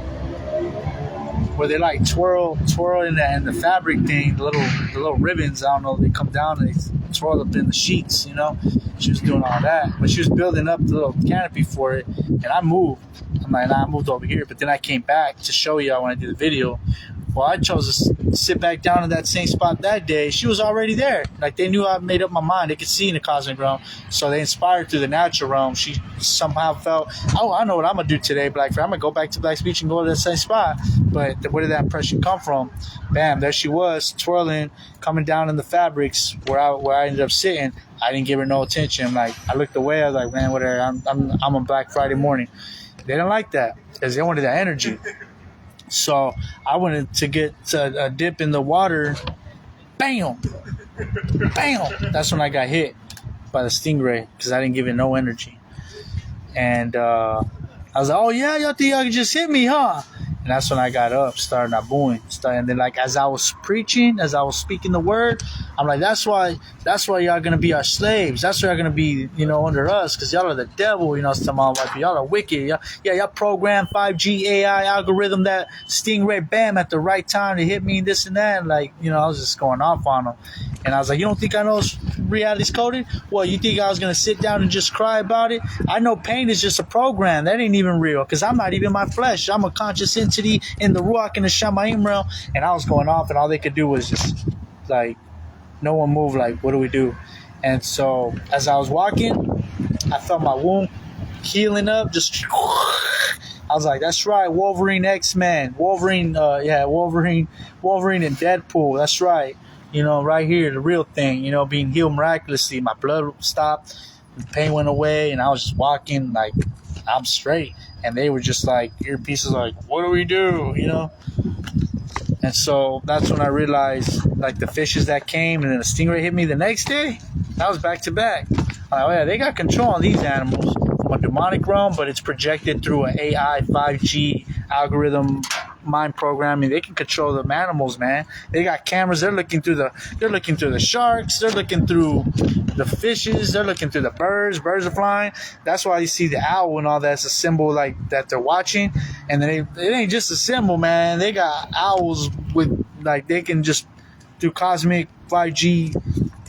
where they like twirl in the fabric thing, the little ribbons. I don't know. They come down and they twirl up in the sheets. You know, she was doing all that, but she was building up the little canopy for it. And I moved. I'm like, nah, I moved over here. But then I came back to show y'all when I did the video. Well, I chose to sit back down in that same spot that day. She was already there. Like, they knew I made up my mind. They could see in the cosmic realm. So they inspired through the natural realm. She somehow felt, oh, I know what I'm going to do today, Blackford. I'm going to go back to Black's Beach and go to that same spot. But where did that impression come from? Bam, there she was, twirling, coming down in the fabrics where I ended up sitting. I didn't give her no attention. Like, I looked away. I was like, man, whatever. I'm on Black Friday morning. They didn't like that because they wanted that energy. So I wanted to get a dip in the water. Bam! Bam! That's when I got hit by the stingray because I didn't give it no energy. And I was like, oh, yeah, y'all think y'all can just hit me, huh? And that's when I got up, started not booing. And then, like, as I was preaching, as I was speaking the word, I'm like, that's why y'all going to be our slaves. That's why y'all going to be, under us, because y'all are the devil, it's to my wife. Y'all are wicked. Y'all program 5G AI algorithm that stingray, bam, at the right time to hit me and this and that. And, like, I was just going off on them. And I was like, you don't think I know reality's coded? Well, you think I was going to sit down and just cry about it? I know pain is just a program. That ain't even real because I'm not even my flesh. I'm a conscious entity in the Ruach and the Shamayim realm. And I was going off and all they could do was just, like, no one moved. Like, what do we do? And so as I was walking, I felt my wound healing up. Just, I was like, that's right, Wolverine, X-Men. Wolverine and Deadpool. That's right. Right here, the real thing, being healed miraculously. My blood stopped, the pain went away, and I was just walking like I'm straight. And they were just like, earpieces, like, what do we do, And so that's when I realized, like, the fishes that came and then the stingray hit me the next day, that was back to back. I'm like, oh, yeah, they got control on these animals from a demonic realm, but it's projected through an AI 5G algorithm mind programming. They can control the animals, man. They got cameras. They're looking through the sharks. They're looking through the fishes. They're looking through the birds. Birds are flying. That's why you see the owl and all that. It's a symbol like that they're watching. And then it ain't just a symbol, man. They got owls with, like, they can just do cosmic 5G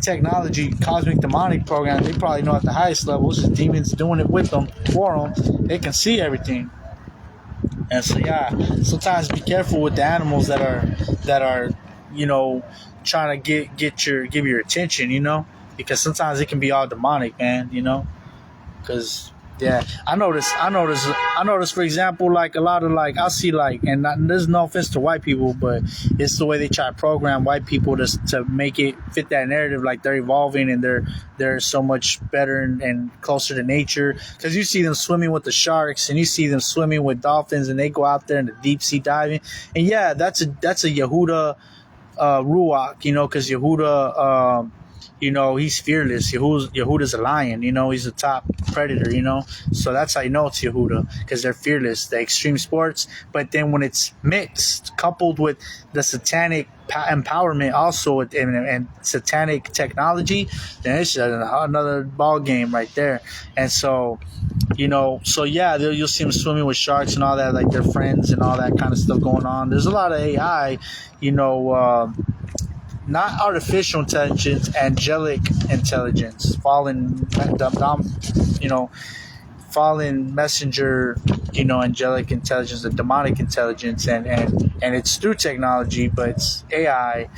technology, cosmic demonic program. They probably know at the highest levels. Just demons doing it with them, for them. They can see everything. And so, yeah, sometimes be careful with the animals that are trying to give your attention, because sometimes it can be all demonic, man, because, yeah, I notice, for example, like, a lot of, like, I'll see, like, and there's no offense to white people, but it's the way they try to program white people to make it fit that narrative, like they're evolving and they're so much better and closer to nature, because you see them swimming with the sharks and you see them swimming with dolphins and they go out there in the deep sea diving, and yeah, that's a Yehuda Ruach, because Yehuda he's fearless. Yehuda's a lion, he's a top predator, so that's how you know it's Yehuda, because they're fearless, the extreme sports. But then when it's mixed, coupled with the satanic empowerment also and satanic technology, then it's another ball game right there. And so, so yeah, you'll see them swimming with sharks and all that, like they're friends and all that kind of stuff going on. There's a lot of AI, not artificial intelligence, angelic intelligence, fallen messenger, angelic intelligence, the demonic intelligence, and it's through technology, but it's AI,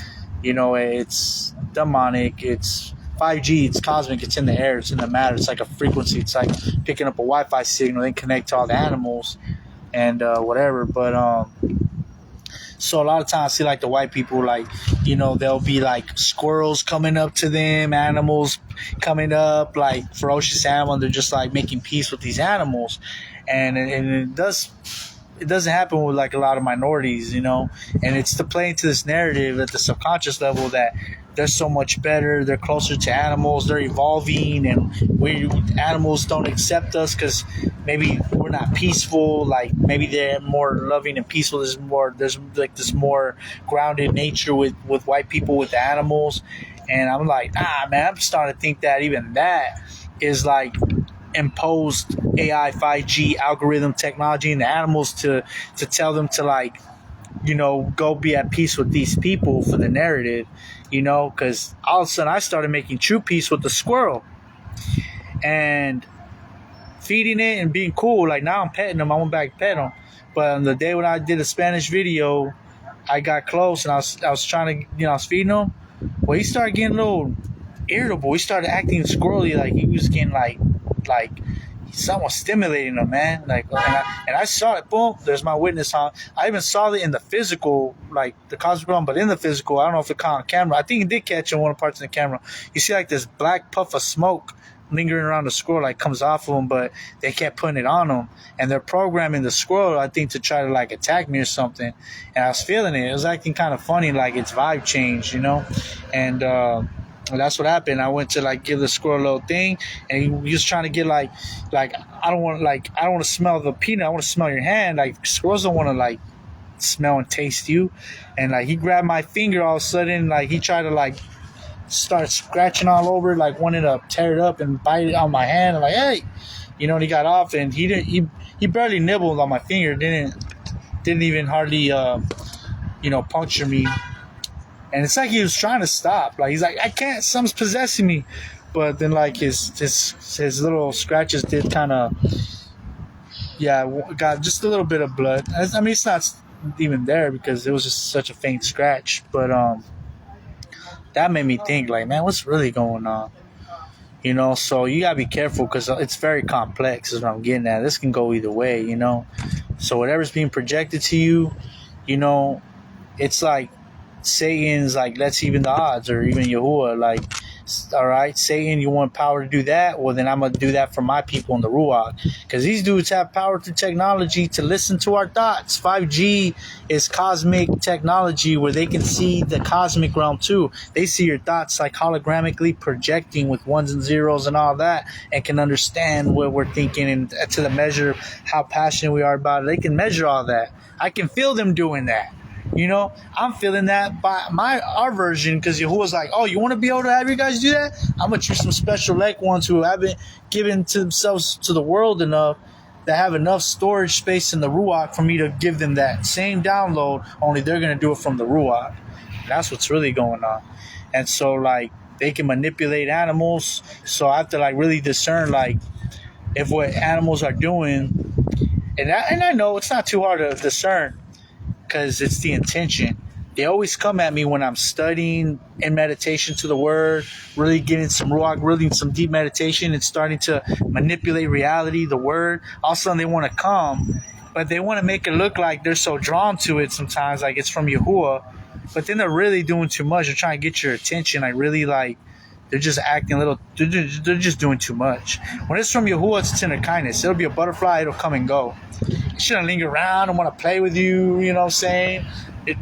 it's demonic, it's 5G, it's cosmic, it's in the air, it's in the matter, it's like a frequency, it's like picking up a Wi-Fi signal, then connect to all the animals and whatever, but so a lot of times I see, like, the white people, like, they'll be like squirrels coming up to them, animals coming up, like ferocious animals, and they're just like making peace with these animals. And it doesn't happen with, like, a lot of minorities, and it's to play into this narrative at the subconscious level that they're so much better, they're closer to animals, they're evolving, and animals don't accept us because maybe we're not peaceful, like maybe they're more loving and peaceful. There's like this more grounded nature with white people, with the animals. And I'm like, nah, man, I'm starting to think that even that is like imposed AI 5G algorithm technology in the animals to tell them to, like, go be at peace with these people for the narrative, because all of a sudden I started making true peace with the squirrel and feeding it and being cool. Like now I'm petting him. I went back to pet him. But on the day when I did a Spanish video, I got close and I was trying to, I was feeding him. Well, he started getting a little irritable. He started acting squirrely, like he was getting like someone stimulating him, man. Like, and I saw it. Boom, there's my witness. I even saw it in the physical, like the cosmic realm, but in the physical, I don't know if it caught on camera. I think it did catch in one of the parts of the camera. You see like this black puff of smoke lingering around the squirrel, like comes off of him, but they kept putting it on him, and they're programming the squirrel, I think, to try to like attack me or something. And I was feeling it. It was acting kind of funny, like its vibe changed, and that's what happened. I went to like give the squirrel a little thing, and he was trying to get like I don't want to smell the peanut. I want to smell your hand. Like squirrels don't want to like smell and taste you. And like he grabbed my finger all of a sudden, like he tried to like start scratching all over, like wanted to tear it up and bite it on my hand. I'm like, hey, and he got off, and he barely nibbled on my finger. Didn't even hardly puncture me. And it's like he was trying to stop. Like he's like, I can't. Something's possessing me. But then like his little scratches did kind of, got just a little bit of blood. I mean, it's not even there because it was just such a faint scratch. But that made me think, like, man, what's really going on? So you gotta be careful because it's very complex. Is what I'm getting at. This can go either way. So whatever's being projected to you, it's like Satan's like, let's even the odds, or even Yahuwah, like, all right, Satan, you want power to do that? Well, then I'm going to do that for my people in the Ruach. Because these dudes have power through technology to listen to our thoughts. 5G is cosmic technology where they can see the cosmic realm too. They see your thoughts like holographically projecting with ones and zeros and all that, and can understand what we're thinking, and to the measure how passionate we are about it. They can measure all that. I can feel them doing that. I'm feeling that by our version, because Yahuwah's like, oh, you want to be able to have you guys do that? I'm going to choose some special elect ones who haven't given to themselves to the world enough, that have enough storage space in the Ruach for me to give them that same download, only they're going to do it from the Ruach. That's what's really going on. And so, like, they can manipulate animals. So I have to, like, really discern, like, if what animals are doing, and I know it's not too hard to discern, because it's the intention. They always come at me when I'm studying in meditation to the word, really getting some ruach, really some deep meditation, and starting to manipulate reality, the word. All of a sudden they want to come, but they want to make it look like they're so drawn to it sometimes, like it's from Yahuwah, but then they're really doing too much. They're trying to get your attention. They're just acting a little, they're just doing too much. When it's from Yahuwah, it's tender kindness. It'll be a butterfly, it'll come and go. It shouldn't linger around and want to play with you, you know what I'm saying?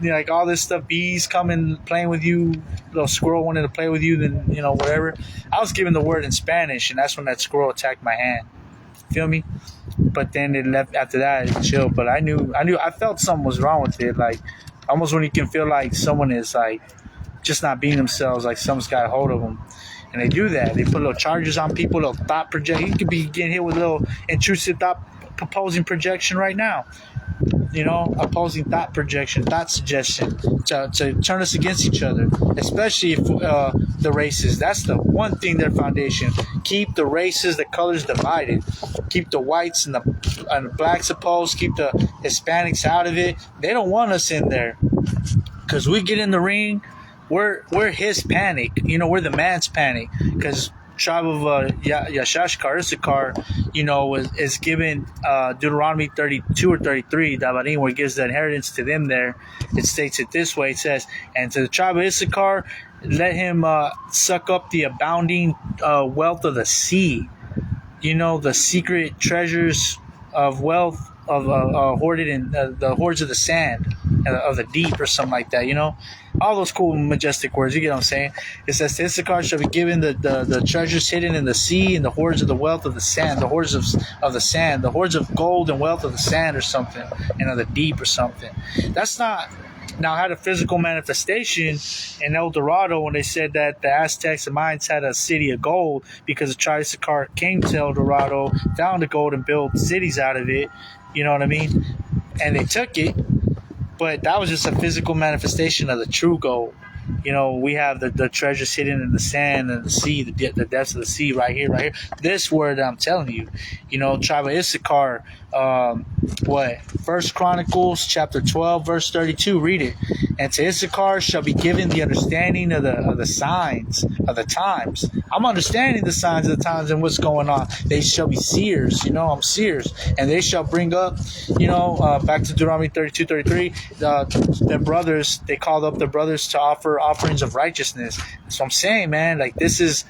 Like all this stuff, bees coming, playing with you, little squirrel wanted to play with you, then, whatever. I was given the word in Spanish, and that's when that squirrel attacked my hand. Feel me? But then it left after that, it chilled. But I felt something was wrong with it. Like, almost when you can feel like someone is, like, just not being themselves, like someone's got a hold of them. And they do that. They put little charges on people, little thought project. You could be getting hit with a little intrusive thought opposing projection right now. Opposing thought projection, thought suggestion to turn us against each other, especially if the races. That's the one thing, their foundation. Keep the races, the colors divided. Keep the whites and the blacks opposed. Keep the Hispanics out of it. They don't want us in there. Because we get in the ring, we're Hispanic. We're the man's panic. Because tribe of Yashashkar, Issachar, is given Deuteronomy 32 or 33, Dabarim, where it gives the inheritance to them there. It states it this way. It says, and to the tribe of Issachar, let him suck up the abounding wealth of the sea. The secret treasures of wealth of hoarded in the hoards of the sand, of the deep, or something like that. All those cool, majestic words. You get what I'm saying? It says, to Issachar shall be given the treasures hidden in the sea, and the hoards of the wealth of the sand, the hoards of the sand, the hoards of gold and wealth of the sand, or something, and of the deep, or something. That's not. Now, I had a physical manifestation in El Dorado when they said that the Aztecs and Mayans had a city of gold, because the tribe of Issachar came to El Dorado, found the gold, and built cities out of it. You know what I mean? And they took it. But that was just a physical manifestation of the true gold. You know, we have the treasures hidden in the sand and the sea, the depths of the sea, right here, right here. This word I'm telling you, you know, tribe of Issachar. First Chronicles chapter 12 verse 32. Read it. And to Issachar shall be given the understanding of the signs of the times. I'm understanding the signs of the times and what's going on. They shall be seers. You know, I'm seers, and they shall bring up. You know, back to Deuteronomy 32:33. Their brothers, they called up their brothers to offer offerings of righteousness. So I'm saying, man, like this is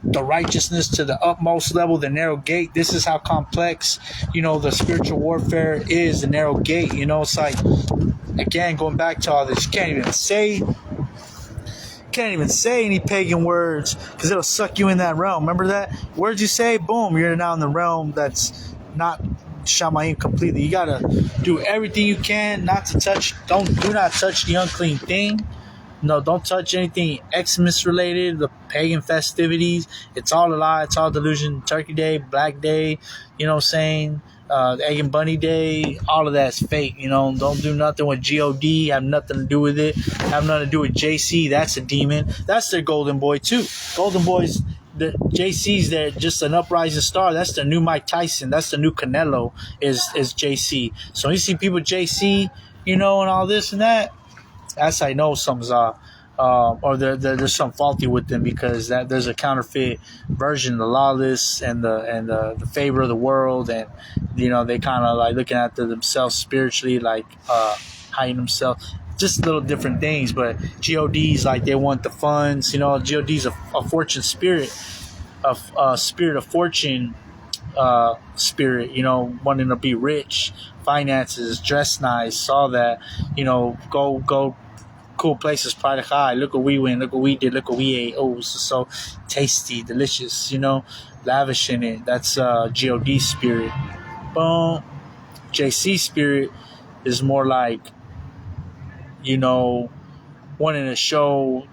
the righteousness to the utmost level, the narrow gate. This is how complex, you know, the spiritual warfare is, the narrow gate. You know, it's like, again, going back to all this, you can't even say any pagan words because it'll suck you in that realm. Remember that? Words you say, boom, you're now in the realm that's not Shamayim completely. You gotta do everything you can not to touch. Do not touch the unclean thing. No, don't touch anything Xmas related, the pagan festivities. It's all a lie. It's all delusion. Turkey Day, Black Day, you know what I'm saying? Egg and Bunny Day, all of that's fake. You know, don't do nothing with God. Have nothing to do with it. Have nothing to do with JC. That's a demon. That's their golden boy too. Golden boys, the JC's they're just an uprising star. That's the new Mike Tyson. That's the new Canelo. Is JC. So when you see people JC, you know, and all this and that, that's how I know something's or there's some faulty with them, because that there's a counterfeit version, the lawless and the favor of the world, and you know they kind of like looking at themselves spiritually, like hiding themselves, just little different things. But GOD's like they want the funds, you know. GOD's a fortune spirit, a spirit of fortune, spirit, you know, wanting to be rich, finances, dress nice, all that, you know, go cool places, pride high. Look what we went, look what we did, look what we ate. Oh, it's so tasty, delicious, you know, lavish in it. That's God spirit. Boom. JC spirit is more like, you know, wanting to show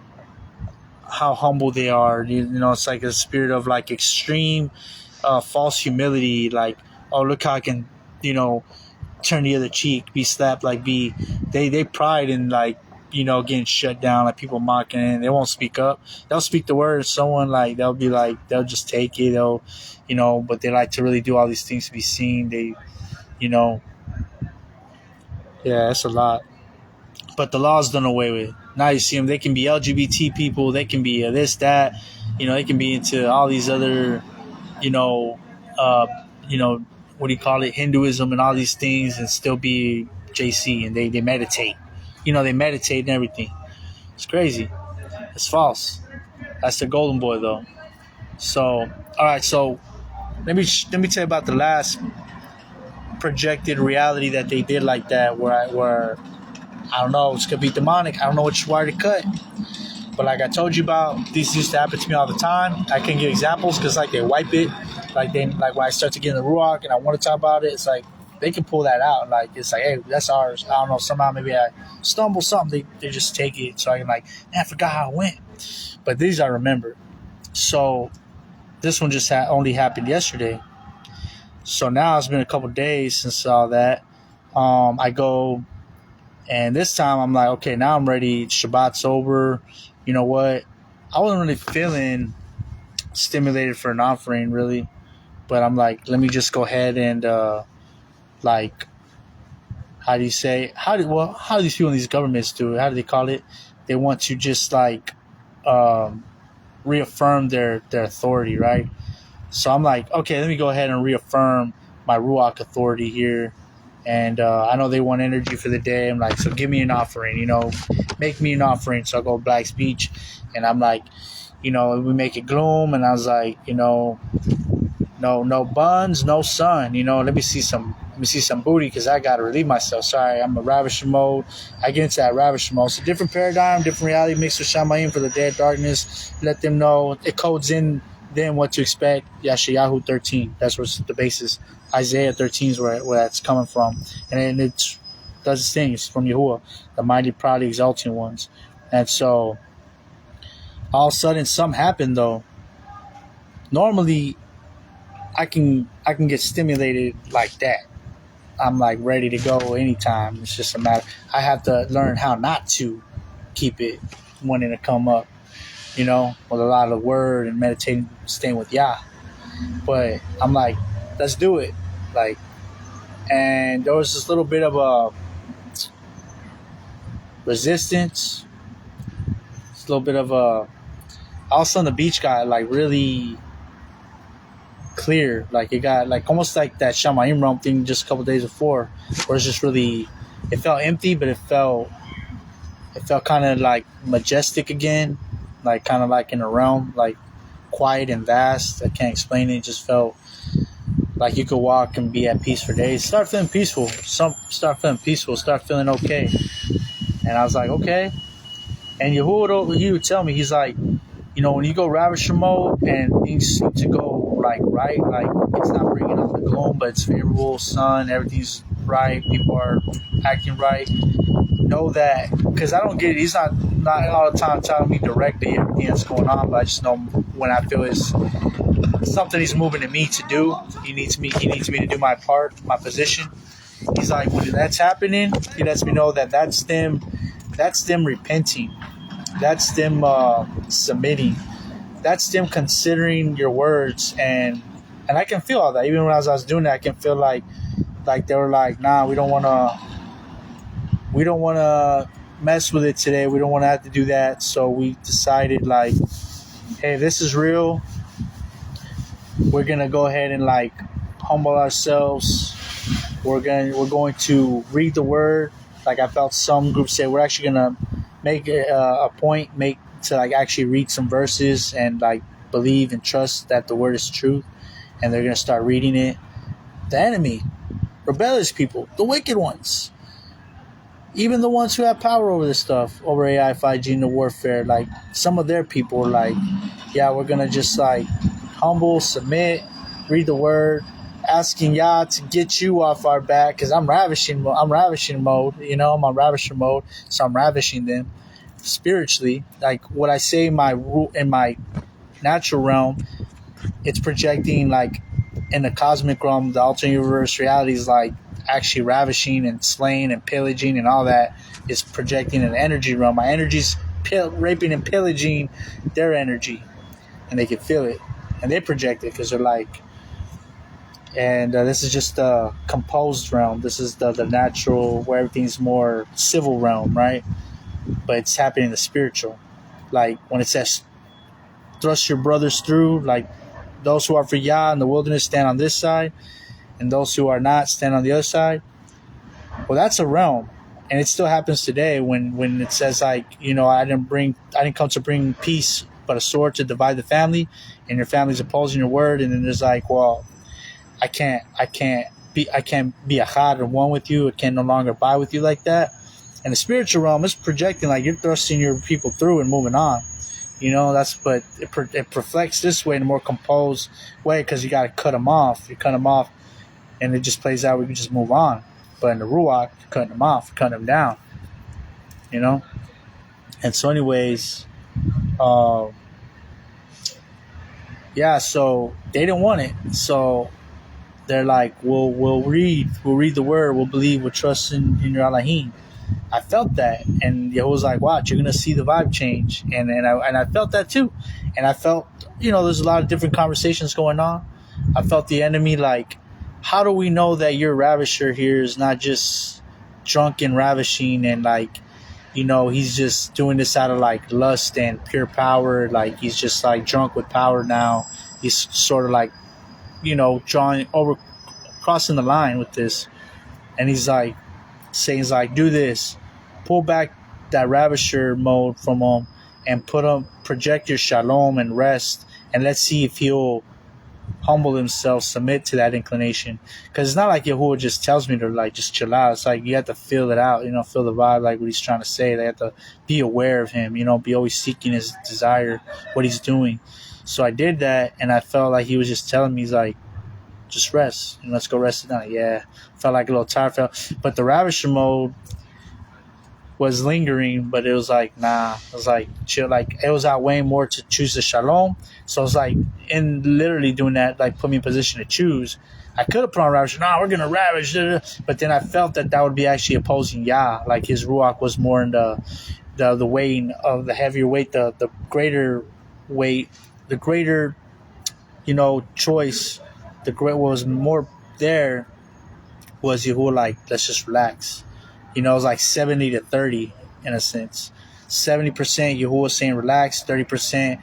how humble they are. You know, it's like a spirit of like extreme false humility, like, oh, look how I can, you know, turn the other cheek, be slapped, like they pride in, like, you know, getting shut down, like people mocking, and they won't speak up. They'll speak the word, someone like they'll be like, they'll just take it, they'll, you know, but they like to really do all these things to be seen. They, you know, yeah, that's a lot. But the law's done away with. Now you see them, they can be LGBT people, they can be this, that, you know, they can be into all these other, you know, what do you call it, Hinduism and all these things, and still be JC, and they meditate. You know, they meditate and everything. It's crazy. It's false. That's the golden boy, though. So, all right. So, let me tell you about the last projected reality that they did like that, where I don't know, it's gonna be demonic. I don't know which wire to cut. But like I told you about, these used to happen to me all the time. I can give examples because like they wipe it, like when I start to get in the ruach and I want to talk about it, it's like they can pull that out. Like it's like, hey, that's ours. I don't know, somehow maybe I stumble something. They just take it, so I can like, man, I forgot how it went. But these I remember. So this one just only happened yesterday. So now it's been a couple days since all that. I go, and this time I'm like, okay, now I'm ready. Shabbat's over. You know what? I wasn't really feeling stimulated for an offering, really. But I'm like, let me just go ahead and, like, how do you say? How do these people in these governments do it? How do they call it? They want to just, like, reaffirm their authority, right? So I'm like, okay, let me go ahead and reaffirm my Ruach authority here. And I know they want energy for the day. I'm like, so give me an offering, you know, make me an offering. So I go Black Speech, and I'm like, you know, we make it gloom. And I was like, you know, no buns, no sun. You know, let me see some booty, because I gotta relieve myself. Sorry, I'm a ravisher mode. I get into that ravisher mode. It's a different paradigm, different reality mixed with Shamayim for the day of darkness. Let them know. It codes in then what to expect. Yeshayahu 13. That's what's the basis. Isaiah 13 is where that's coming from. And then it does its thing. It's from Yahuwah, the mighty, proud, exalting ones. And so all of a sudden something happened, though. Normally I can get stimulated like that. I'm like ready to go anytime. It's just a matter. I have to learn how not to keep it wanting to come up, with a lot of word and meditating, staying with Yah. But I'm like, let's do it. Like, and there was this little bit of a resistance. It's a little bit of a. All of a sudden, the beach got like really clear. Like it got like almost like that Shamayim Rum thing just a couple days before, where it's just really. It felt empty, but it felt kind of like majestic again, like kind of like in a realm, like quiet and vast. I can't explain it. It just felt like you could walk and be at peace for days. Start feeling peaceful. Start feeling okay. And I was like, okay. And Yehuda, he would tell me, he's like, when you go ravisher mode and things seem to go like right, like it's not bringing up the gloom, but it's favorable, sun, everything's right, people are acting right. Know that, because I don't get it. He's not all the time telling me directly everything that's going on, but I just know when I feel it's something he's moving to me to do. He needs me to do my part, my position. He's like, when that's happening, he lets me know that that's them repenting. That's them submitting. That's them considering your words, and I can feel all that. Even when I was doing that, I can feel like they were like, nah, we don't want to mess with it today. We don't want to have to do that. So we decided, like, hey, this is real. We're gonna go ahead and like humble ourselves. We're going to read the word. Like I felt some groups say, we're actually gonna make a point, to like actually read some verses and like believe and trust that the word is truth, and they're gonna start reading it. The enemy, rebellious people, the wicked ones, even the ones who have power over this stuff, over AI, 5G, and the warfare, like some of their people are like, yeah, we're gonna just like humble, submit, read the word, asking Yah to get you off our back, because I'm ravishing mode. I'm on ravisher mode, so I'm ravishing them spiritually. Like what I say in my natural realm, it's projecting like in the cosmic realm, the alternate universe reality is like actually ravishing and slaying and pillaging, and all that is projecting in the energy realm. My energy's raping and pillaging their energy, and they can feel it, and they project it because they're like. And this is just the composed realm. This is the natural, where everything's more civil realm, right? But it's happening in the spiritual. Like when it says, thrust your brothers through, like those who are for Yah in the wilderness stand on this side, and those who are not stand on the other side. Well, that's a realm. And it still happens today when it says like, I didn't come to bring peace, but a sword to divide the family, and your family's opposing your word. And then there's like, well, I can't be achad or one with you. I can no longer buy with you like that. And the spiritual realm is projecting like you're thrusting your people through and moving on. But it reflects this way in a more composed way, because you got to cut them off. You cut them off, and it just plays out. We can just move on. But in the Ruach, you're cutting them off, cutting them down. And so, anyways, so they didn't want it. So they're like, we'll read the word, we'll believe, we'll trust in your Elohim. I felt that, and Yehuda was like, watch, you're gonna see the vibe change, and I felt that too, and I felt, there's a lot of different conversations going on. I felt the enemy like, how do we know that your ravisher here is not just drunk and ravishing, and like, he's just doing this out of like lust and pure power, like he's just like drunk with power now. He's sort of like, crossing the line with this, and he's like saying, do this, pull back that ravisher mode from him, and project your shalom and rest, and let's see if he'll humble himself, submit to that inclination. Because it's not like Yahuwah just tells me to like just chill out. It's like you have to feel it out, feel the vibe, like what he's trying to say. They have to be aware of him, be always seeking his desire, what he's doing. So I did that, and I felt like he was just telling me, he's like, just rest, let's go rest it down. Yeah, felt like a little tired. But the ravisher mode was lingering, but it was like, nah. It was like chill. Like it was outweighing more to choose the shalom. So it's like, in literally doing that, like put me in position to choose. I could have put on Ravish. Nah, we're gonna Ravish. But then I felt that would be actually opposing Yah. Like his Ruach was more in the weighing of the heavier weight, the greater weight, the greater, choice. The great was more there was Yahuwah like, let's just relax. It was like 70-30 in a sense. 70% Yahuwah saying relax, 30%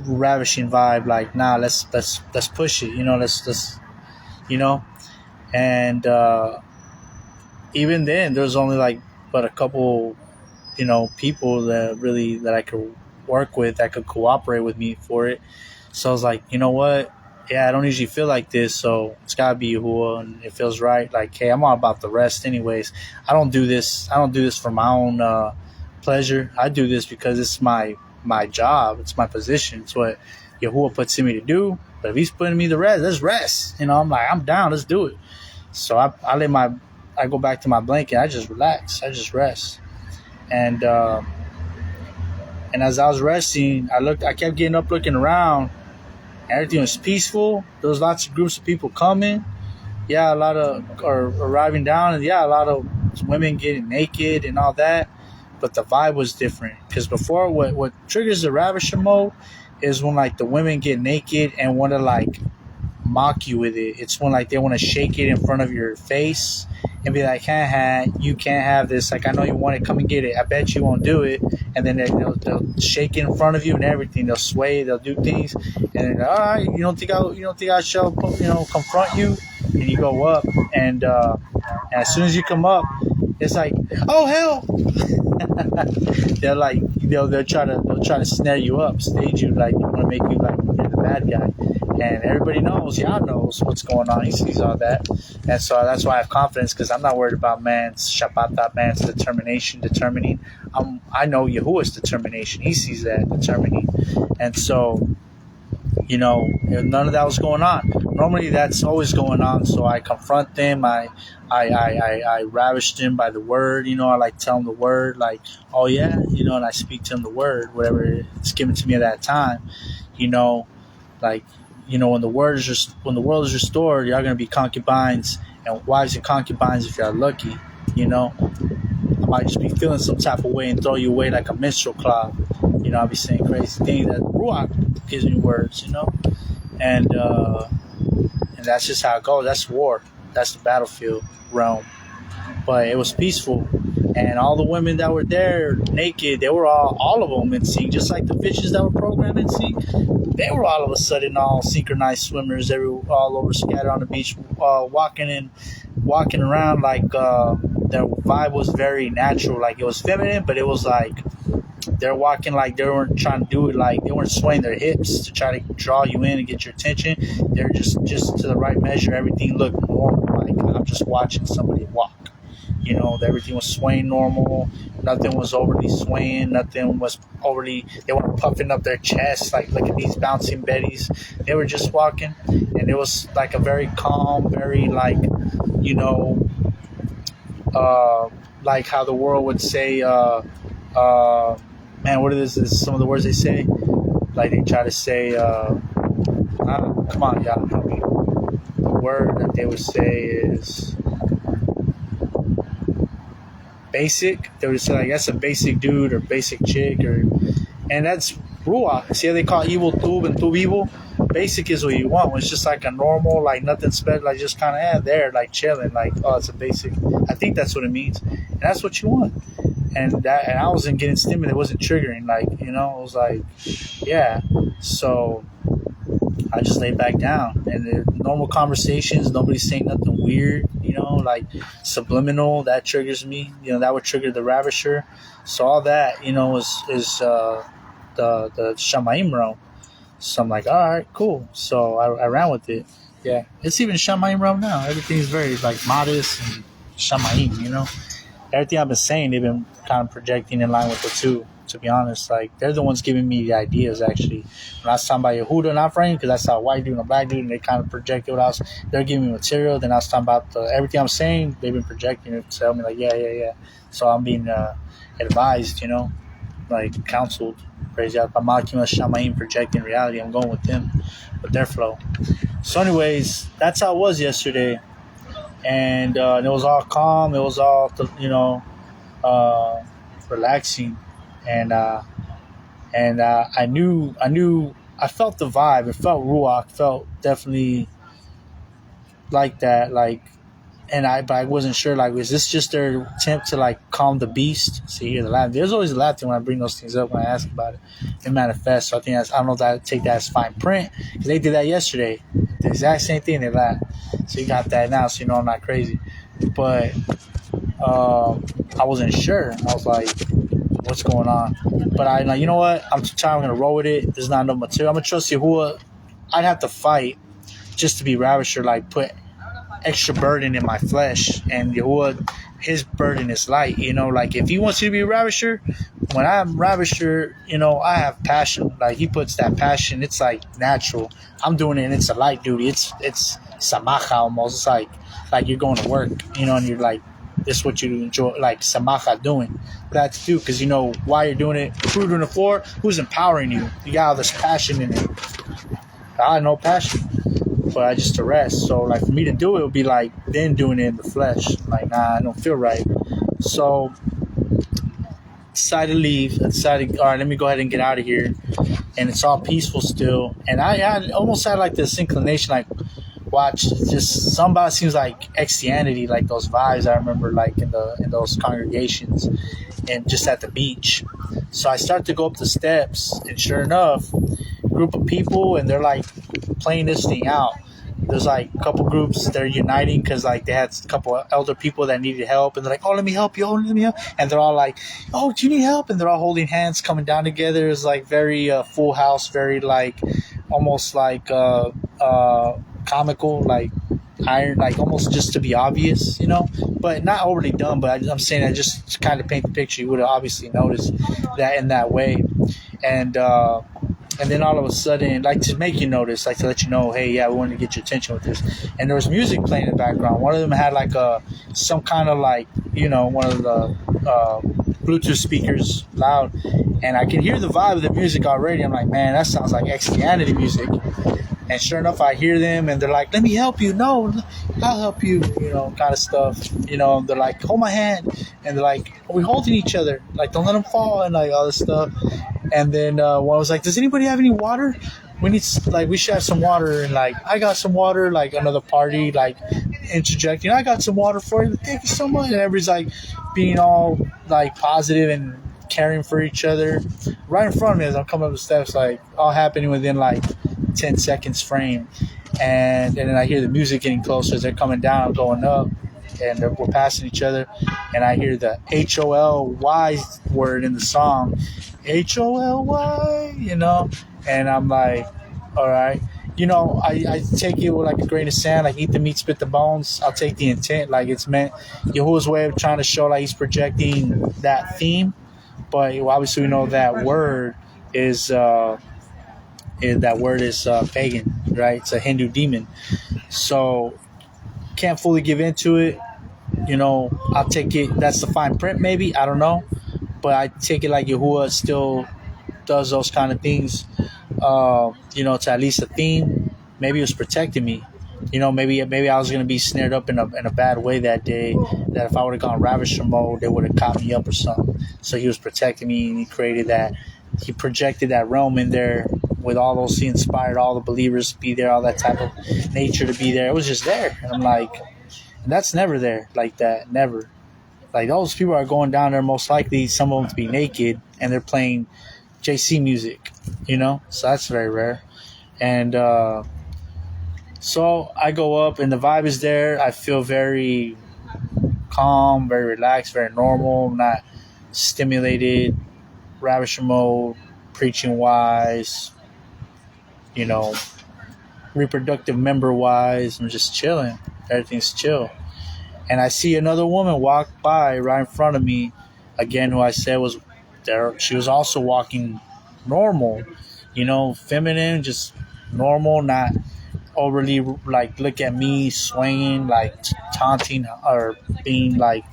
ravishing vibe, like, nah, let's push it, let's and even then there's only like but a couple people that I could work with, that could cooperate with me for it. So I was like, you know what, I don't usually feel like this, so it's gotta be Yahuwah, and it feels right. Like, hey, I'm all about the rest anyways. I don't do this for my own pleasure. I do this because it's my job, it's my position, it's what Yahuwah puts in me to do. But if he's putting me to rest, let's rest. I'm like, I'm down, let's do it. So I go back to my blanket, I just relax, I just rest. And as I was resting, I kept getting up, looking around. Everything was peaceful. There was lots of groups of people coming. Yeah, a lot of are arriving down, and a lot of women getting naked and all that. But the vibe was different, because before, what triggers the ravisher mode is when like the women get naked and want to like mock you with it. It's when like they want to shake it in front of your face and be like, you can't have this. Like, I know you want it, come and get it. I bet you won't do it. And then they'll shake it in front of you and everything. They'll sway, they'll do things. And then, all right, you don't think I shall confront you? And you go up, and as soon as you come up, it's like, oh hell. they'll try to snare you up, stage you, like, want to make you like you're the bad guy. And everybody knows, Yah knows what's going on. He sees all that. And so that's why I have confidence, because I'm not worried about man's Shabbat, man's determining. I know Yahuwah's determination. He sees that determining. And so, none of that was going on. Normally that's always going on. So I confront them. I ravish them by the word. I like tell them the word, like, oh yeah, and I speak to them the word, whatever it's given to me at that time. Like, when the world is restored, you're going to be concubines and wives and concubines if you're lucky. I might just be feeling some type of way and throw you away like a minstrel cloth. I'll be saying crazy things that Ruach gives me words, and that's just how it goes. That's war. That's the battlefield realm. But it was peaceful, and all the women that were there naked, they were all of them in sync, just like the fishes that were programmed in sync. They were all of a sudden all synchronized swimmers, all over scattered on the beach, walking around like their vibe was very natural. Like, it was feminine, but it was like they're walking like they weren't trying to do it, like they weren't swaying their hips to try to draw you in and get your attention. They're just to the right measure. Everything looked normal. Like, I'm just watching somebody walk. Everything was swaying normal. Nothing was overly swaying. Nothing was overly, they weren't puffing up their chest like, look at these bouncing betties. They were just walking, and it was like a very calm, very like, like how the world would say, man, what is this? Some of the words they say, like they try to say, come on, y'all, help me. The word that they would say is basic. They would say, like, that's a basic dude or basic chick, and that's Ruach. See how they call evil Tub and Tub evil? Basic is what you want. When it's just like a normal, like nothing special, like just kind of there, like chilling, like, oh, it's a basic. I think that's what it means, and that's what you want. And I wasn't getting stimulated. It wasn't triggering. Like, it was like, yeah. So I just laid back down, and the normal conversations. Nobody's saying nothing weird. Like subliminal. That triggers me. That would trigger the ravisher. So all that, is the Shamayim realm. So I'm like, all right, cool. So I ran with it. Yeah, it's even Shamayim realm now. Everything's very like modest and Shamayim. Everything I've been saying, they've been kind of projecting in line with the two, to be honest. Like, they're the ones giving me the ideas, actually. When I was talking about Yehuda and Ephraim, because I saw a white dude and a black dude, and they kind of projected what I was, they're giving me material. Then I was talking about everything I'm saying, they've been projecting it to tell me, like, yeah. So I'm being advised, like, counseled. Crazy. By Malkim Shamayim projecting reality, I'm going with them, with their flow. So, anyways, that's how it was yesterday, and it was all calm. It was all uh, relaxing, and I felt the vibe. It felt ruach. Felt definitely like that. But I wasn't sure. Like, is this just their attempt to like calm the beast? So you hear the laugh. There's always a laughter when I bring those things up when I ask about it. It manifests. So I think I don't know if I take that as fine print because they did that yesterday. The exact same thing. They laughed. So you got that now. So you know I'm not crazy. But I wasn't sure. I was like, what's going on? But I like, you know what? I'm gonna roll with it. There's not enough material. I'm gonna trust Yahuwah. I'd have to fight just to be Ravisher. Like put extra burden in my flesh, and Yahuwah, his burden is light. Like if he wants you to be a Ravisher, when I'm Ravisher, I have passion. Like he puts that passion. It's like natural. I'm doing it, and it's a light duty. It's samacha almost. It's like you're going to work, and you're like, this is what you enjoy, like samacha doing. Glad to do because why you're doing it. Who you're doing it for? Who's empowering you? You got all this passion in it. I had no passion, but I just to rest. So like for me to do it would be like then doing it in the flesh. Like I don't feel right. So decided to leave. I decided, all right, let me go ahead and get out of here. And it's all peaceful still. And I almost had like this inclination, like watch just somebody seems like Christianity, like those vibes I remember like in those congregations and just at the beach. So I start to go up the steps, and sure enough, group of people, and they're like playing this thing out. There's like a couple groups, they're uniting because like they had a couple of elder people that needed help, and they're like, oh, let me help you, and they're all like, oh, do you need help? And they're all holding hands coming down together. It's like very Full House, very like almost like comical, like iron, like almost just to be obvious, but not overly dumb. But I'm saying I just kind of paint the picture. You would have obviously noticed that in that way. And then all of a sudden, like to make you notice, like to let you know, hey, yeah, we want to get your attention with this. And there was music playing in the background. One of them had like some kind of like, one of the Bluetooth speakers loud. And I can hear the vibe of the music already. I'm like, man, that sounds like Christianity music. And sure enough, I hear them, and they're like, let me help you. No, I'll help you, kind of stuff. They're like, hold my hand. And they're like, are we holding each other? Like, don't let them fall, and like all this stuff. And then one was like, does anybody have any water? We should have some water. And like, I got some water. Like another party, like interjecting, I got some water for you. Thank you so much. And everybody's like being all like positive and caring for each other. Right in front of me as I'm coming up the steps, like all happening within like 10 seconds frame. And then I hear the music getting closer as they're coming down, going up, and we're passing each other. And I hear the HOLY word in the song, HOLY, and I'm like, all right. I take it with like a grain of sand, like eat the meat, spit the bones. I'll take the intent, like it's meant Yahuwah's way of trying to show like he's projecting that theme. But obviously we know that word is pagan, right? It's a Hindu demon. So can't fully give into it. I'll take it. That's the fine print, maybe. I don't know. But I take it like Yahuwah still does those kind of things, to at least a theme. Maybe it was protecting me. Maybe I was going to be snared up in a bad way that day, that if I would have gone Ravisher mode, they would have caught me up or something. So he was protecting me, and he created that. He projected that realm in there with all those. He inspired all the believers to be there, all that type of nature to be there. It was just there. And I'm like, that's never there like that. Never. Like those people are going down there, most likely some of them to be naked, and they're playing JC music, so that's very rare. And so I go up, and the vibe is there. I feel very calm, very relaxed, very normal, not stimulated, Ravisher mode, preaching wise, reproductive member wise. I'm just chilling. Everything's chill. And I see another woman walk by right in front of me, again, who I said was there. She was also walking normal, feminine, just normal, not overly like look at me swaying, like taunting or being like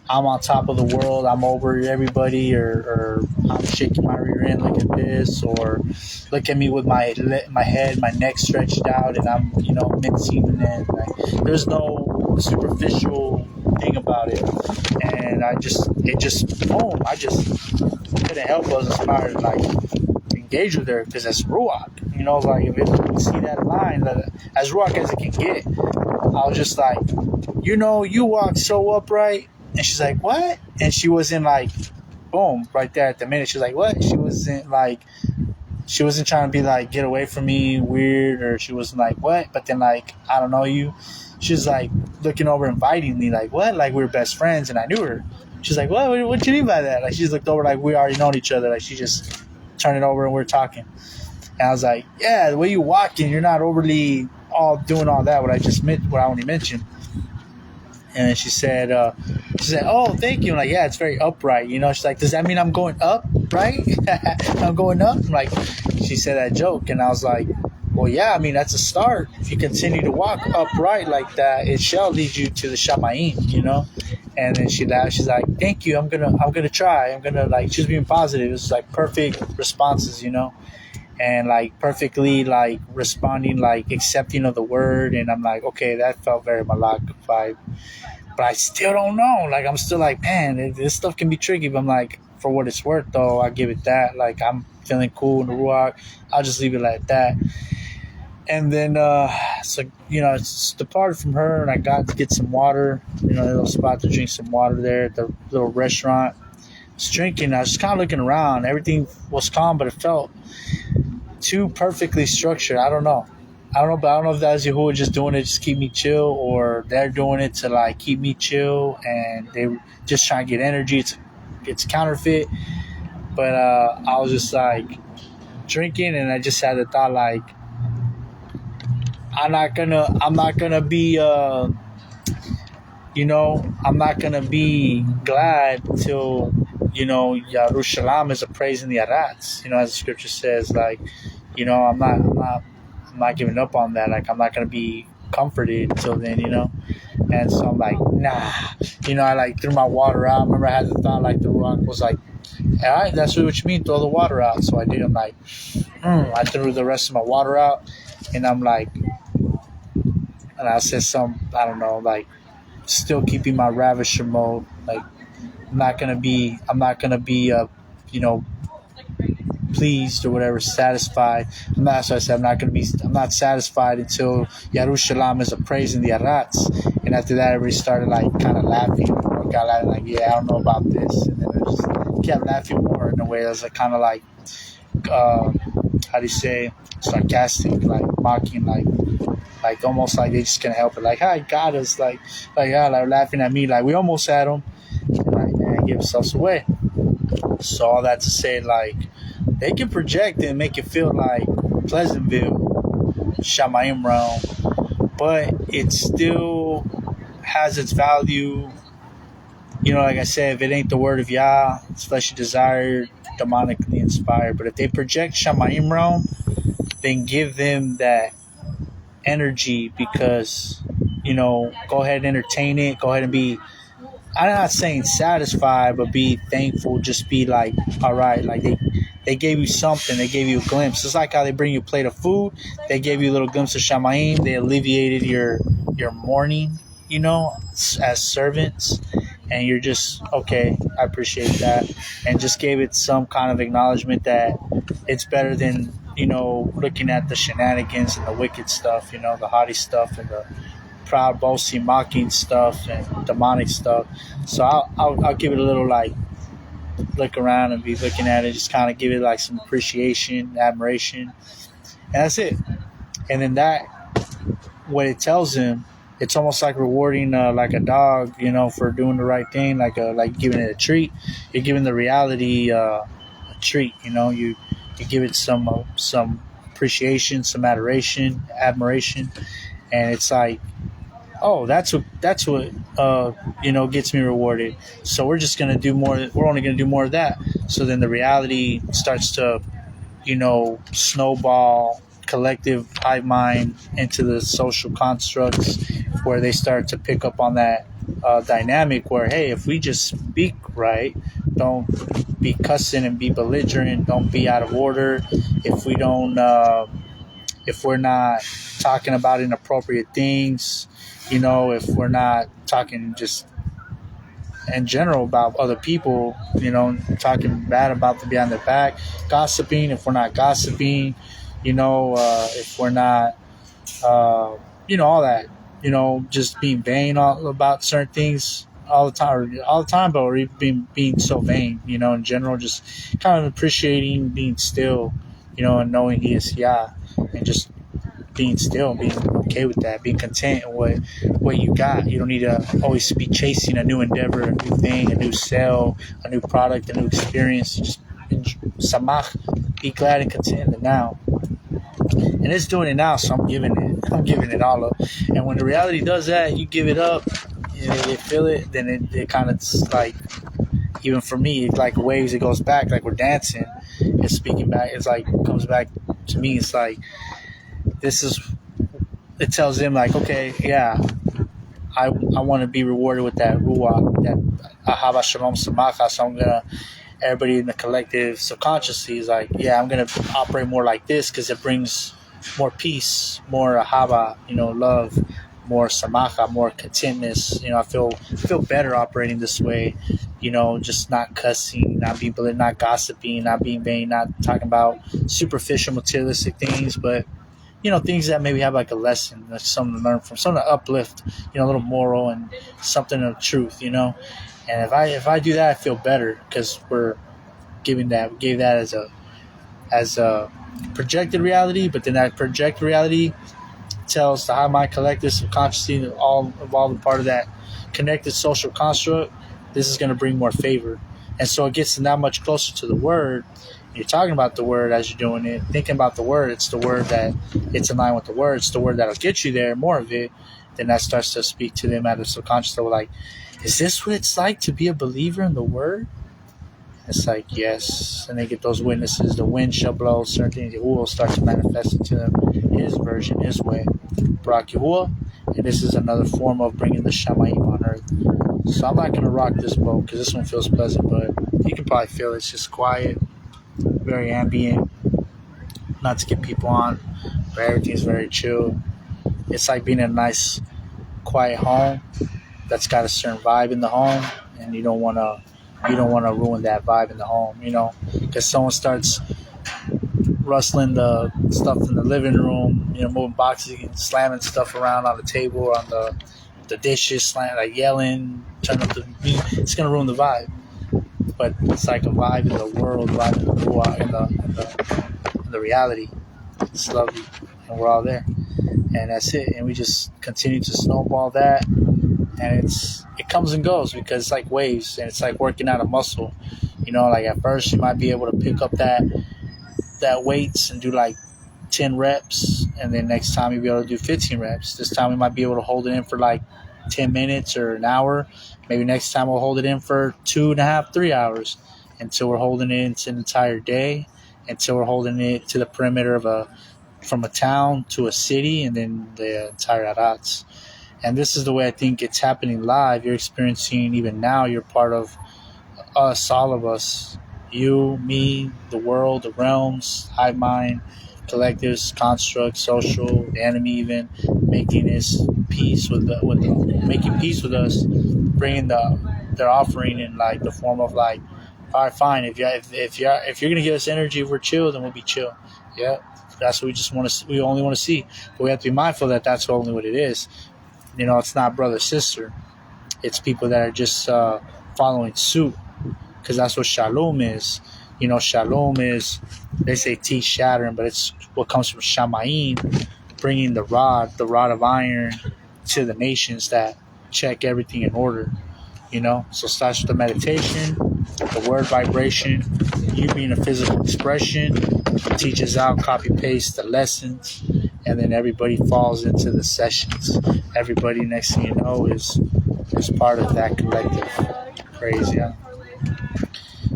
I'm on top of the world, I'm over everybody, or I'm shaking my rear end, look at this, or look at me with my head, my neck stretched out, and I'm mincing, and then like, there's no superficial thing about it, and I just boom, I just couldn't help but was inspired to like engage with her because that's Ruach, like if you see that line, as Ruach as it can get, I was just like, you walk so upright. And she's like, what? And she wasn't like, boom, right there at the minute. She's like, what? She wasn't trying to be like, get away from me, weird, or she wasn't like, what? But then like, I don't know you. She's like looking over, inviting me, like, what? Like we were best friends, and I knew her. She's like, what do you mean by that? Like she just looked over, like we already known each other. Like she just turned it over and we were talking. And I was like, yeah, the way you walking, you're not overly all doing all that. What I only mentioned. And she said, oh, thank you. I'm like, yeah, it's very upright. She's like, does that mean I'm going up, right? I'm going up? I'm like, she said that joke. And I was like, well, yeah, I mean, that's a start. If you continue to walk upright like that, it shall lead you to the Shamayim, And then she laughed. She's like, thank you. I'm going to try. I'm going to like, she's being positive. It was like perfect responses, and like perfectly like responding, like accepting of the word. And I'm like, okay, that felt very Malak vibe. But I still don't know. Like, I'm still like, man, this stuff can be tricky. But I'm like, for what it's worth, though, I give it that. Like, I'm feeling cool in the Ruach. I'll just leave it like that. And then, it's departed from her, and I got to get some water. A little spot to drink some water there at the little restaurant. I was drinking. I was just kind of looking around. Everything was calm, but it felt too perfectly structured. I don't know, but I don't know if that's Yahuwah just doing it just keep me chill, or they're doing it to like keep me chill, and they just trying to get energy. It's counterfeit. But I was just like drinking, and I just had the thought like, I'm not gonna be I'm not gonna be glad till Yerushalayim is a praise in the Arats. As the scripture says, like, I'm not giving up on that. Like, I'm not gonna be comforted till then, And so I'm like, nah. I like threw my water out. I remember I had the thought like the Ruach was like, all right, that's what you mean, throw the water out. So I did. I'm like, I threw the rest of my water out, and I'm like, and I said I don't know, like, still keeping my ravisher mode. Like, I'm not gonna be pleased or whatever, satisfied. I'm not satisfied until Yerushalayim is a praise in the Arats. And after that, everybody started like kind of laughing. Got like, yeah, I don't know about this. And then I just kept laughing more in a way that was like kind of like, how do you say, sarcastic, like mocking, like almost like they just can't help it. Like, hi, got us. Like laughing at me. Like, we almost had them. And like, man, give ourselves away. So all that to say, like, they can project and make it feel like Pleasantville, Shamayim realm, but it still has its value. Like I said, if it ain't the word of Yah, it's fleshly desire, demonically inspired. But if they project Shamayim realm, then give them that energy, because go ahead and entertain it. Go ahead and be, I'm not saying satisfied, but be thankful. Just be like, all right, like they gave you something. They gave you a glimpse. It's like how they bring you a plate of food. They gave you a little glimpse of Shamayim. They alleviated your mourning, as servants. And you're just, okay, I appreciate that. And just gave it some kind of acknowledgement that it's better than, looking at the shenanigans and the wicked stuff, the haughty stuff and the proud, boasting, mocking stuff and demonic stuff. So I'll give it a little like look around and be looking at it, just kind of give it like some appreciation, admiration, and that's it. And then that, what it tells him, it's almost like rewarding like a dog, for doing the right thing, like giving it a treat. You're giving the reality a treat. You give it some appreciation, some adoration, admiration, and it's like, oh, that's what gets me rewarded. So we're just gonna do more. We're only gonna do more of that. So then the reality starts to, snowball, collective hive mind into the social constructs where they start to pick up on that dynamic where, hey, if we just speak right, don't be cussing and be belligerent, don't be out of order, if we don't if we're not talking about inappropriate things, if we're not talking just in general about other people, talking bad about them behind their back, gossiping, if we're not gossiping, if we're not, all that, just being vain about certain things all the time, but or even being so vain, in general, just kind of appreciating being still, and knowing He is Yah, and just being still, being okay with that, being content with what you got. You don't need to always be chasing a new endeavor, a new thing, a new sale, a new product, a new experience. Just samach, be glad and content in the now. And it's doing it now, so I'm giving it all up. And when the reality does that, you give it up, and they feel it, then it kind of like, even for me, it's like waves, it goes back, like we're dancing. It's speaking back, it's like, comes back to me, it's like, it tells them like, okay, yeah, I want to be rewarded with that ruach, that ahava shalom samacha, so I'm gonna, everybody in the collective subconsciously is like, yeah, I'm gonna operate more like this because it brings more peace, more ahava, love, more samacha, more contentness. I feel better operating this way, just not cussing, not being, not gossiping, not being vain, not talking about superficial materialistic things, but things that maybe have like a lesson, that's something to learn from, something to uplift, a little moral and something of truth, And if I do that, I feel better because we gave that as a projected reality, but then that projected reality tells the high mind collective subconsciously, all involved in part of that connected social construct, this is going to bring more favor. And so it gets that much closer to the word. You're talking about the word as you're doing it, thinking about the word. It's the word that it's in line with the word. It's the word that'll get you there, more of it. Then that starts to speak to them at a subconscious level, like, is this what it's like to be a believer in the word? It's like, yes. And they get those witnesses. The wind shall blow, certain things. Yahuwah will start to manifest it to them, His version, His way. Barak Yahuwah. And this is another form of bringing the Shamayim on earth. So I'm not going to rock this boat because this one feels pleasant, but you can probably feel it's just quiet, very ambient, not to get people on, but everything's very chill. It's like being in a nice, quiet home that's got a certain vibe in the home, and you don't want to ruin that vibe in the home, because someone starts rustling the stuff in the living room, moving boxes and slamming stuff around on the table or on the dishes, like yelling, turning up the beat. It's gonna ruin the vibe. But it's like a vibe in the world, vibe in the reality. It's lovely, and we're all there, and that's it. And we just continue to snowball that, and it comes and goes because it's like waves, and it's like working out a muscle. Like at first you might be able to pick up that weights and do like 10 reps, and then next time you'll be able to do 15 reps. This time we might be able to hold it in for like 10 minutes or an hour. Maybe next time we'll hold it in for 2.5, 3 hours, until we're holding it into an entire day, until we're holding it to the perimeter from a town to a city, and then the entire Arats. And this is the way I think it's happening live. You're experiencing, even now, you're part of us, all of us. You, me, the world, the realms, hive mind, collectives, constructs, social, the enemy, even making this peace making peace with us, bringing their offering in like the form of like, all right, fine. If you're gonna give us energy, if we're chill, then we'll be chill. Yeah, that's what we just want to. We only want to see, but we have to be mindful that that's only what it is. It's not brother sister. It's people that are just following suit, because that's what shalom is. Shalom is, they say teeth shattering, but it's what comes from shamayim, bringing the rod of iron to the nations that check everything in order. So it starts with the meditation, the word vibration, you being a physical expression, teaches out, copy paste the lessons, and then everybody falls into the sessions. Everybody, next thing you know, is part of that collective. Crazy, huh?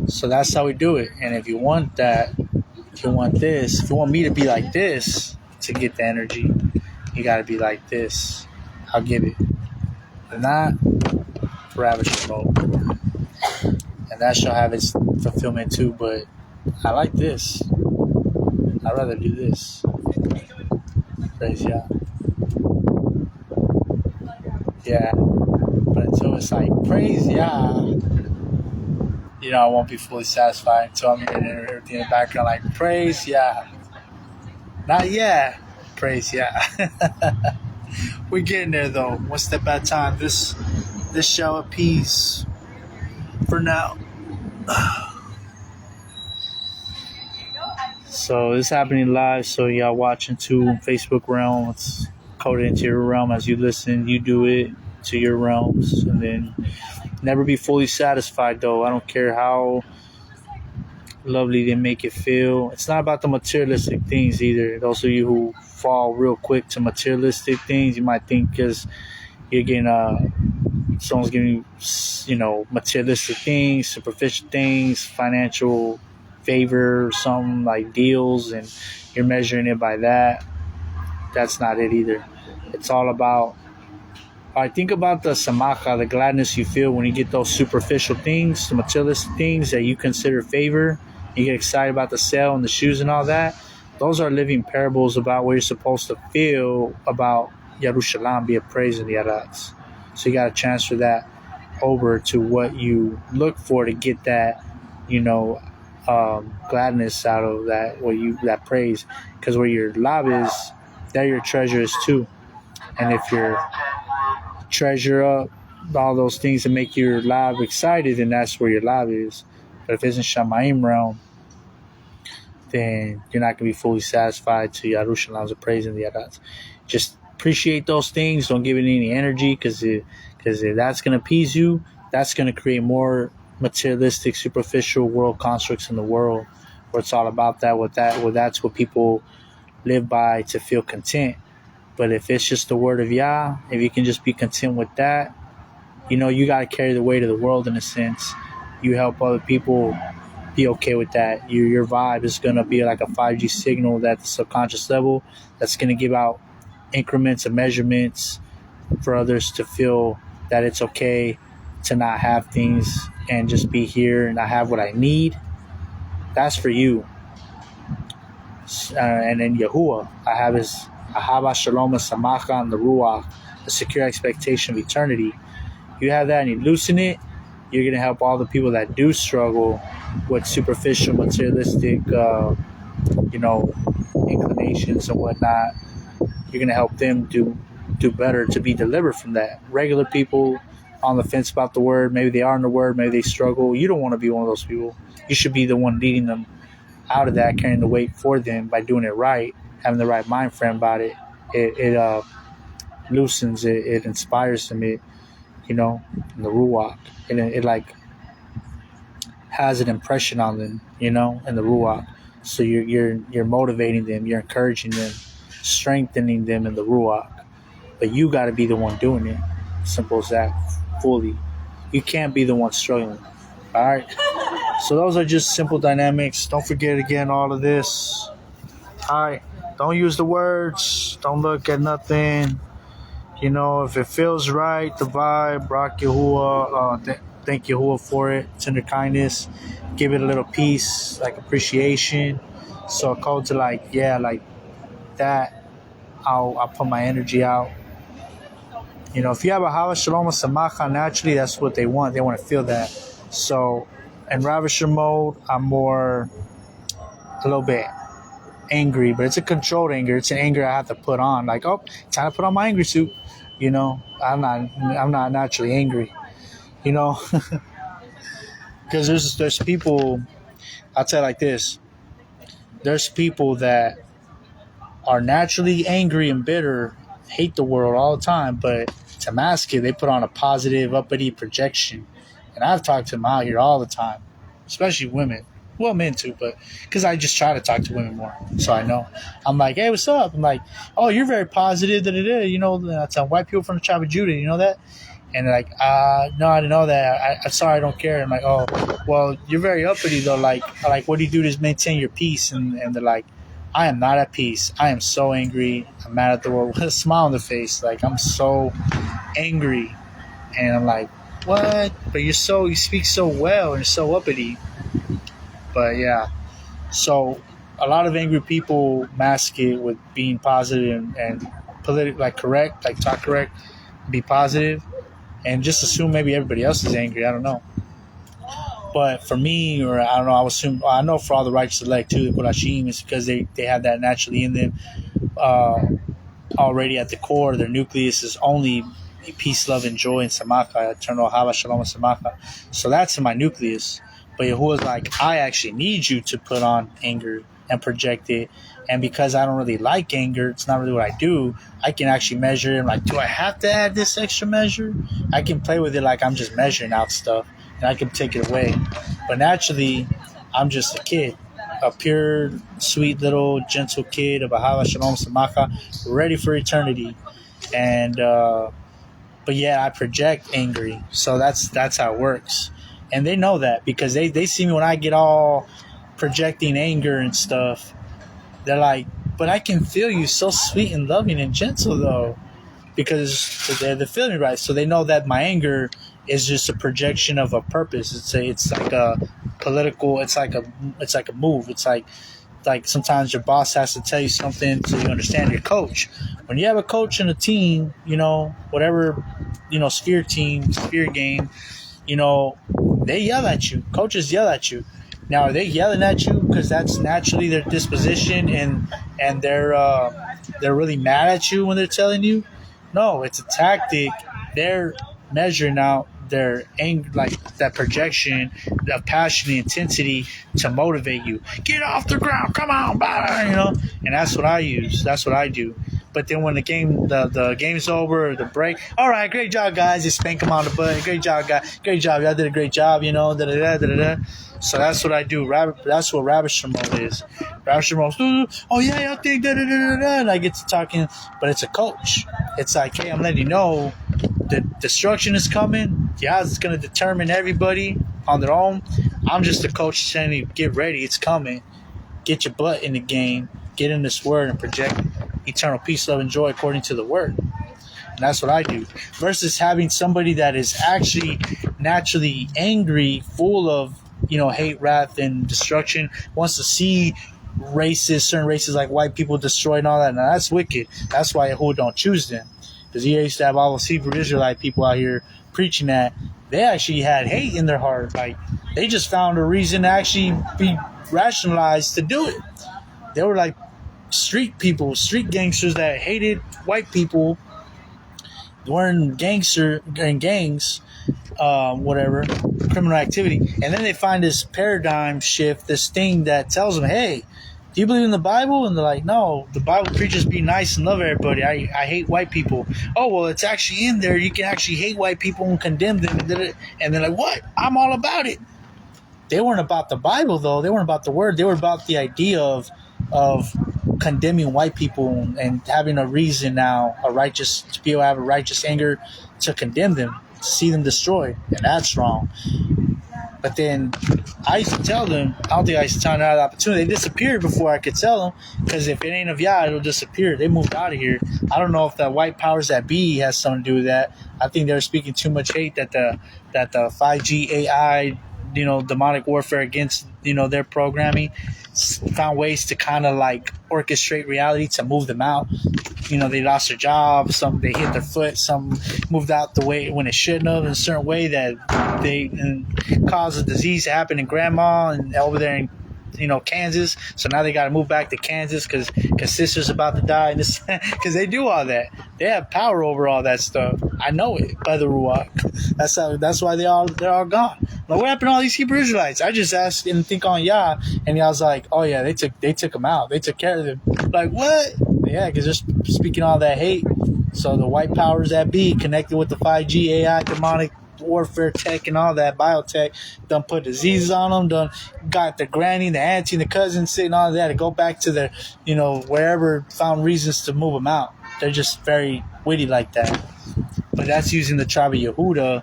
So that's how we do it. And if you want that, if you want this, if you want me to be like this, to get the energy. You got to be like this. I'll give it. If not, Ravisher Mode. And that shall have its fulfillment too, but I like this. I'd rather do this. Praise Yah. Yeah. But until it's like, praise Yah, I won't be fully satisfied until I'm hearing everything in the background like, praise Yah. Not yet. Praise Yah. We're getting there though, one step at a time. This shall appease for now. So this is happening live, so y'all watching too in Facebook realm. It's coded into your realm as you listen. You do it to your realms, and then never be fully satisfied though. I don't care how lovely they make it feel. It's not about the materialistic things either. Those of you who fall real quick to materialistic things, you might think because you're getting someone's giving you, materialistic things, superficial things, financial favor, something like deals, and you're measuring it by that. That's not it either. It's all about, think about the samacha, the gladness you feel when you get those superficial things, the materialistic things that you consider favor. You get excited about the sale and the shoes and all that. Those are living parables about what you're supposed to feel about Yerushalayim, be praised in the Yarats. So you got to transfer that over to what you look for to get that, gladness out of that, that praise. Because where your love is, there your treasure is too. And if your treasure up all those things that make your love excited, then that's where your love is. But if it's in Shamayim realm, then you're not going to be fully satisfied to Yerushalayim's praise in the Yarats. Just appreciate those things. Don't give it any energy, because if that's going to appease you, that's going to create more materialistic, superficial world constructs in the world, where it's all about that. That's what people live by to feel content. But if it's just the word of Yah, if you can just be content with that, you got to carry the weight of the world in a sense. You help other people be okay with that. Your vibe is going to be like a 5G signal at the subconscious level that's going to give out increments of measurements for others to feel that it's okay to not have things and just be here and I have what I need. That's for you. And then Yahuwah, I have his Ahava Shalom and Samacha and the Ruach, the secure expectation of eternity. You have that and you loosen it, you're going to help all the people that do struggle with superficial, materialistic, inclinations and whatnot. You're going to help them do better to be delivered from that. Regular people on the fence about the word, maybe they are in the word, maybe they struggle. You don't want to be one of those people. You should be the one leading them out of that, carrying the weight for them by doing it right, having the right mind frame about it. It loosens it, it inspires them, in the Ruach. It like has an impression on them, in the Ruach. So you're motivating them, you're encouraging them, strengthening them in the Ruach. But you got to be the one doing it. Simple as that, fully. You can't be the one struggling. All right? So those are just simple dynamics. Don't forget, again, all of this. All right? Don't use the words. Don't look at nothing. If it feels right, the vibe, rock Yahuwah, thank Yahuwah for it, tender kindness. Give it a little peace, like appreciation. So a call to like that, I'll put my energy out. If you have a Hava Shalom and Samacha, naturally that's what they want. They want to feel that. So in Ravisher mode, I'm more a little bit angry, but it's a controlled anger. It's an anger I have to put on. Like, oh, time to put on my angry suit. I'm not naturally angry. Because there's people. I'll tell you like this. There's people that are naturally angry and bitter, hate the world all the time, but to mask it, they put on a positive, uppity projection. And I've talked to them out here all the time, especially women. Well, men too, but because I just try to talk to women more, so I know. I'm like, hey, what's up? I'm like, oh, you're very positive. I tell white people from the tribe of Judah, you know that? And they're like, no, I didn't know that. I'm sorry, I don't care. I'm like, oh, well, you're very uppity though. Like, what do you do to maintain your peace? And they're like, I am not at peace. I am so angry. I'm mad at the world with a smile on the face. Like, I'm so angry. And I'm like, what? But you speak so well and you're so uppity. But yeah. So a lot of angry people mask it with being positive and like correct, like talk correct, be positive, and just assume maybe everybody else is angry. I don't know. But for me, or I don't know, I know for all the righteous elect too, the Qurashim, is because they have that naturally in them. Already at the core, their nucleus is only peace, love, and joy, and samaka, eternal hava, shalom, and samaka. So that's in my nucleus. But Yahuwah's like, I actually need you to put on anger and project it. And because I don't really like anger, it's not really what I do, I can actually measure it. I'm like, do I have to add this extra measure? I can play with it like I'm just measuring out stuff, and I can take it away. But naturally, I'm just a kid. A pure, sweet little, gentle kid of Ahava Shalom Samaka, ready for eternity. And, but yeah, I project angry. So that's how it works. And they know that because they see me when I get all projecting anger and stuff. They're like, but I can feel you so sweet and loving and gentle, though. Because they're feeling me right. So they know that my anger is just a projection of a purpose. It's like a political. It's like a move. It's like sometimes your boss has to tell you something so you understand your coach. When you have a coach and a team, whatever, sphere team, sphere game, they yell at you. Coaches yell at you. Now, are they yelling at you because that's naturally their disposition and they're really mad at you when they're telling you? No, it's a tactic. They're measuring out their anger, like that projection of passion and intensity to motivate you. Get off the ground, come on, and that's what I use. That's what I do. But then when the game's over, or the break, all right, great job, guys. You spank them on the butt. Great job, guys. Great job. Y'all did a great job, da-da-da. So that's what I do. That's what Rabbi Shimon is. Rabbi Shimon, oh yeah, y'all think da-da-da-da-da. And I get to talking, but it's a coach. It's like, hey, I'm letting you know the destruction is coming. Yeah, it's going to determine everybody on their own. I'm just a coach telling you, get ready. It's coming. Get your butt in the game. Get in this word and project eternal peace, love, and joy according to the word. And that's what I do. Versus having somebody that is actually naturally angry, full of, hate, wrath, and destruction, wants to see certain races like white people destroyed and all that. Now, that's wicked. That's why Yahuwah don't choose them. Because he used to have all those Hebrew Israelite people out here preaching that. They actually had hate in their heart. Like, they just found a reason to actually be rationalized to do it. They were like street people, street gangsters that hated white people, weren't gangster in gangs, whatever, criminal activity. And then they find this paradigm shift, this thing that tells them, hey, do you believe in the Bible? And they're like, no, the Bible preaches be nice and love everybody. I hate white people. Oh, well, it's actually in there. You can actually hate white people and condemn them. And they're like, what? I'm all about it. They weren't about the Bible, though. They weren't about the word. They were about the idea of condemning white people and having a reason now, to be able to have a righteous anger to condemn them, to see them destroyed. And that's wrong. But then I used to tell them, I don't think I used to tell them out of the opportunity. They disappeared before I could tell them, because if it ain't of Yah, it'll disappear. They moved out of here. I don't know if that white powers that be has something to do with that. I think they're speaking too much hate that the 5G AI, demonic warfare against, their programming, found ways to kind of like orchestrate reality to move them out. They lost their job, some they hit their foot, some moved out the way when it shouldn't have, in a certain way that they caused a disease to happen in grandma and over there in Kansas. So now they got to move back to Kansas because sister's about to die, and this because they do all that. They have power over all that stuff. I know it by the Ruach. That's why they're all gone. Like, what happened to all these Hebrew Israelites? I just asked and think on Yah, and Yah's like, oh yeah, they took them out. They took care of them. Like, what? Yeah, because they're speaking all that hate. So the white powers that be connected with the 5G AI demonic warfare tech and all that biotech done put diseases on them, done got the granny, the auntie, and the cousin sitting all that to go back to their wherever, found reasons to move them out. They're just very witty like that. But that's using the tribe of Yehuda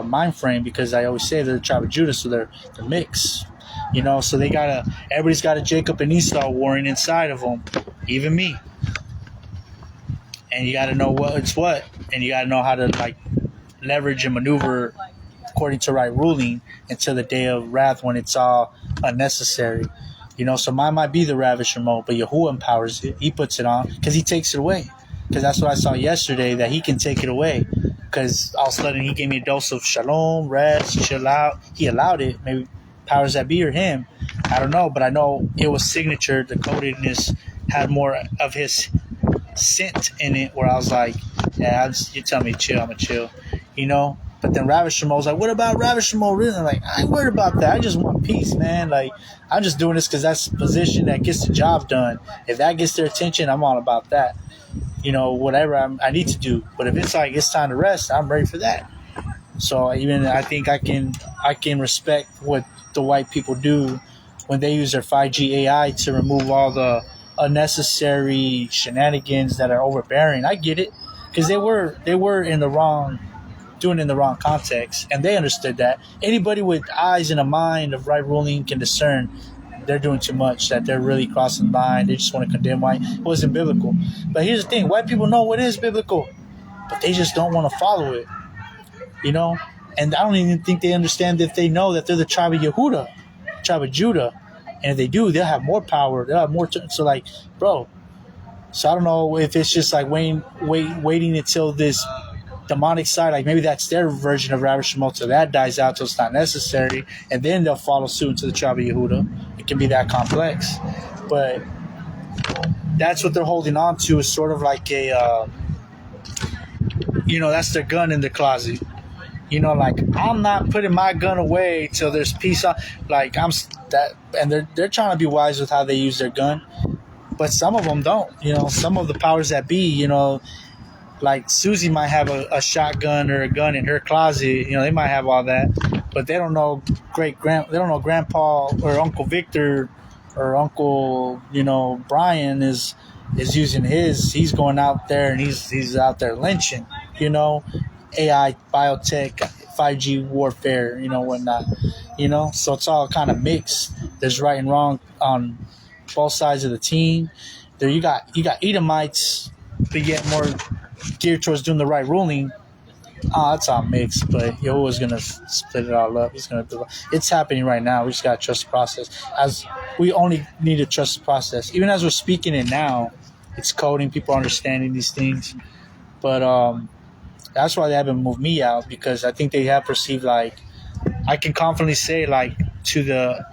mind frame, because I always say they're the tribe of Judah, so they're mixed. You know, so everybody's got a Jacob and Esau warring inside of them, even me. And you got to know what's what, and you got to know how to like leverage and maneuver according to right ruling until the day of wrath when it's all unnecessary. You know, so mine might be the Ravish remote, but Yahuwah empowers it. He puts it on because he takes it away. Because that's what I saw yesterday, that he can take it away. Because all of a sudden he gave me a dose of shalom, rest, chill out. He allowed it. Maybe powers that be or him. I don't know, but I know it was signature. The codedness had more of his scent in it where I was like, yeah, you tell me to chill, I'm going to chill. You know? But then Ravish Shemo was like, what about Ravish Shemo? Really? I'm like, I ain't worried about that. I just want peace, man. Like, I'm just doing this because that's the position that gets the job done. If that gets their attention, I'm all about that. You know, whatever I need to do. But if it's like it's time to rest, I'm ready for that. So even I think I can respect what the white people do when they use their 5G AI to remove all the unnecessary shenanigans that are overbearing. I get it because they were in the wrong. Doing it in the wrong context, and they understood that. Anybody with eyes and a mind of right ruling can discern they're doing too much, that they're really crossing the line. They just want to condemn white. It wasn't biblical. But here's the thing: white people know what is biblical, but they just don't want to follow it. You know, and I don't even think they understand if they know that they're the tribe of Yehuda, tribe of Judah, and if they do, they'll have more power. They'll have more. So like, bro. So I don't know if it's just like waiting until this demonic side, like maybe that's their version of Ravish Shemo, so that dies out till it's not necessary, and then they'll follow suit to the tribe of Yehuda. It can be that complex, but that's what they're holding on to, is sort of like a, that's their gun in the closet. You know, like, I'm not putting my gun away till there's peace. Like, and they're trying to be wise with how they use their gun, but some of them don't. You know, some of the powers that be, you know. Like Susie might have a shotgun or a gun in her closet. You know, they might have all that, but they don't know they don't know Grandpa or Uncle Victor or Uncle, Brian is using his. He's going out there and he's out there lynching. You know, AI, biotech, 5G warfare. You know, whatnot. You know, so it's all kind of mixed. There's right and wrong on both sides of the team. There you got Edomites, but yet more geared towards doing the right ruling. It's all mixed, but Yahuwah's gonna split it all up. He's gonna do. It's happening right now. We just gotta trust the process. As we only need to trust the process. Even as we're speaking it now, it's coding. People are understanding these things, but that's why they haven't moved me out, because I think they have perceived, like, I can confidently say, like, to the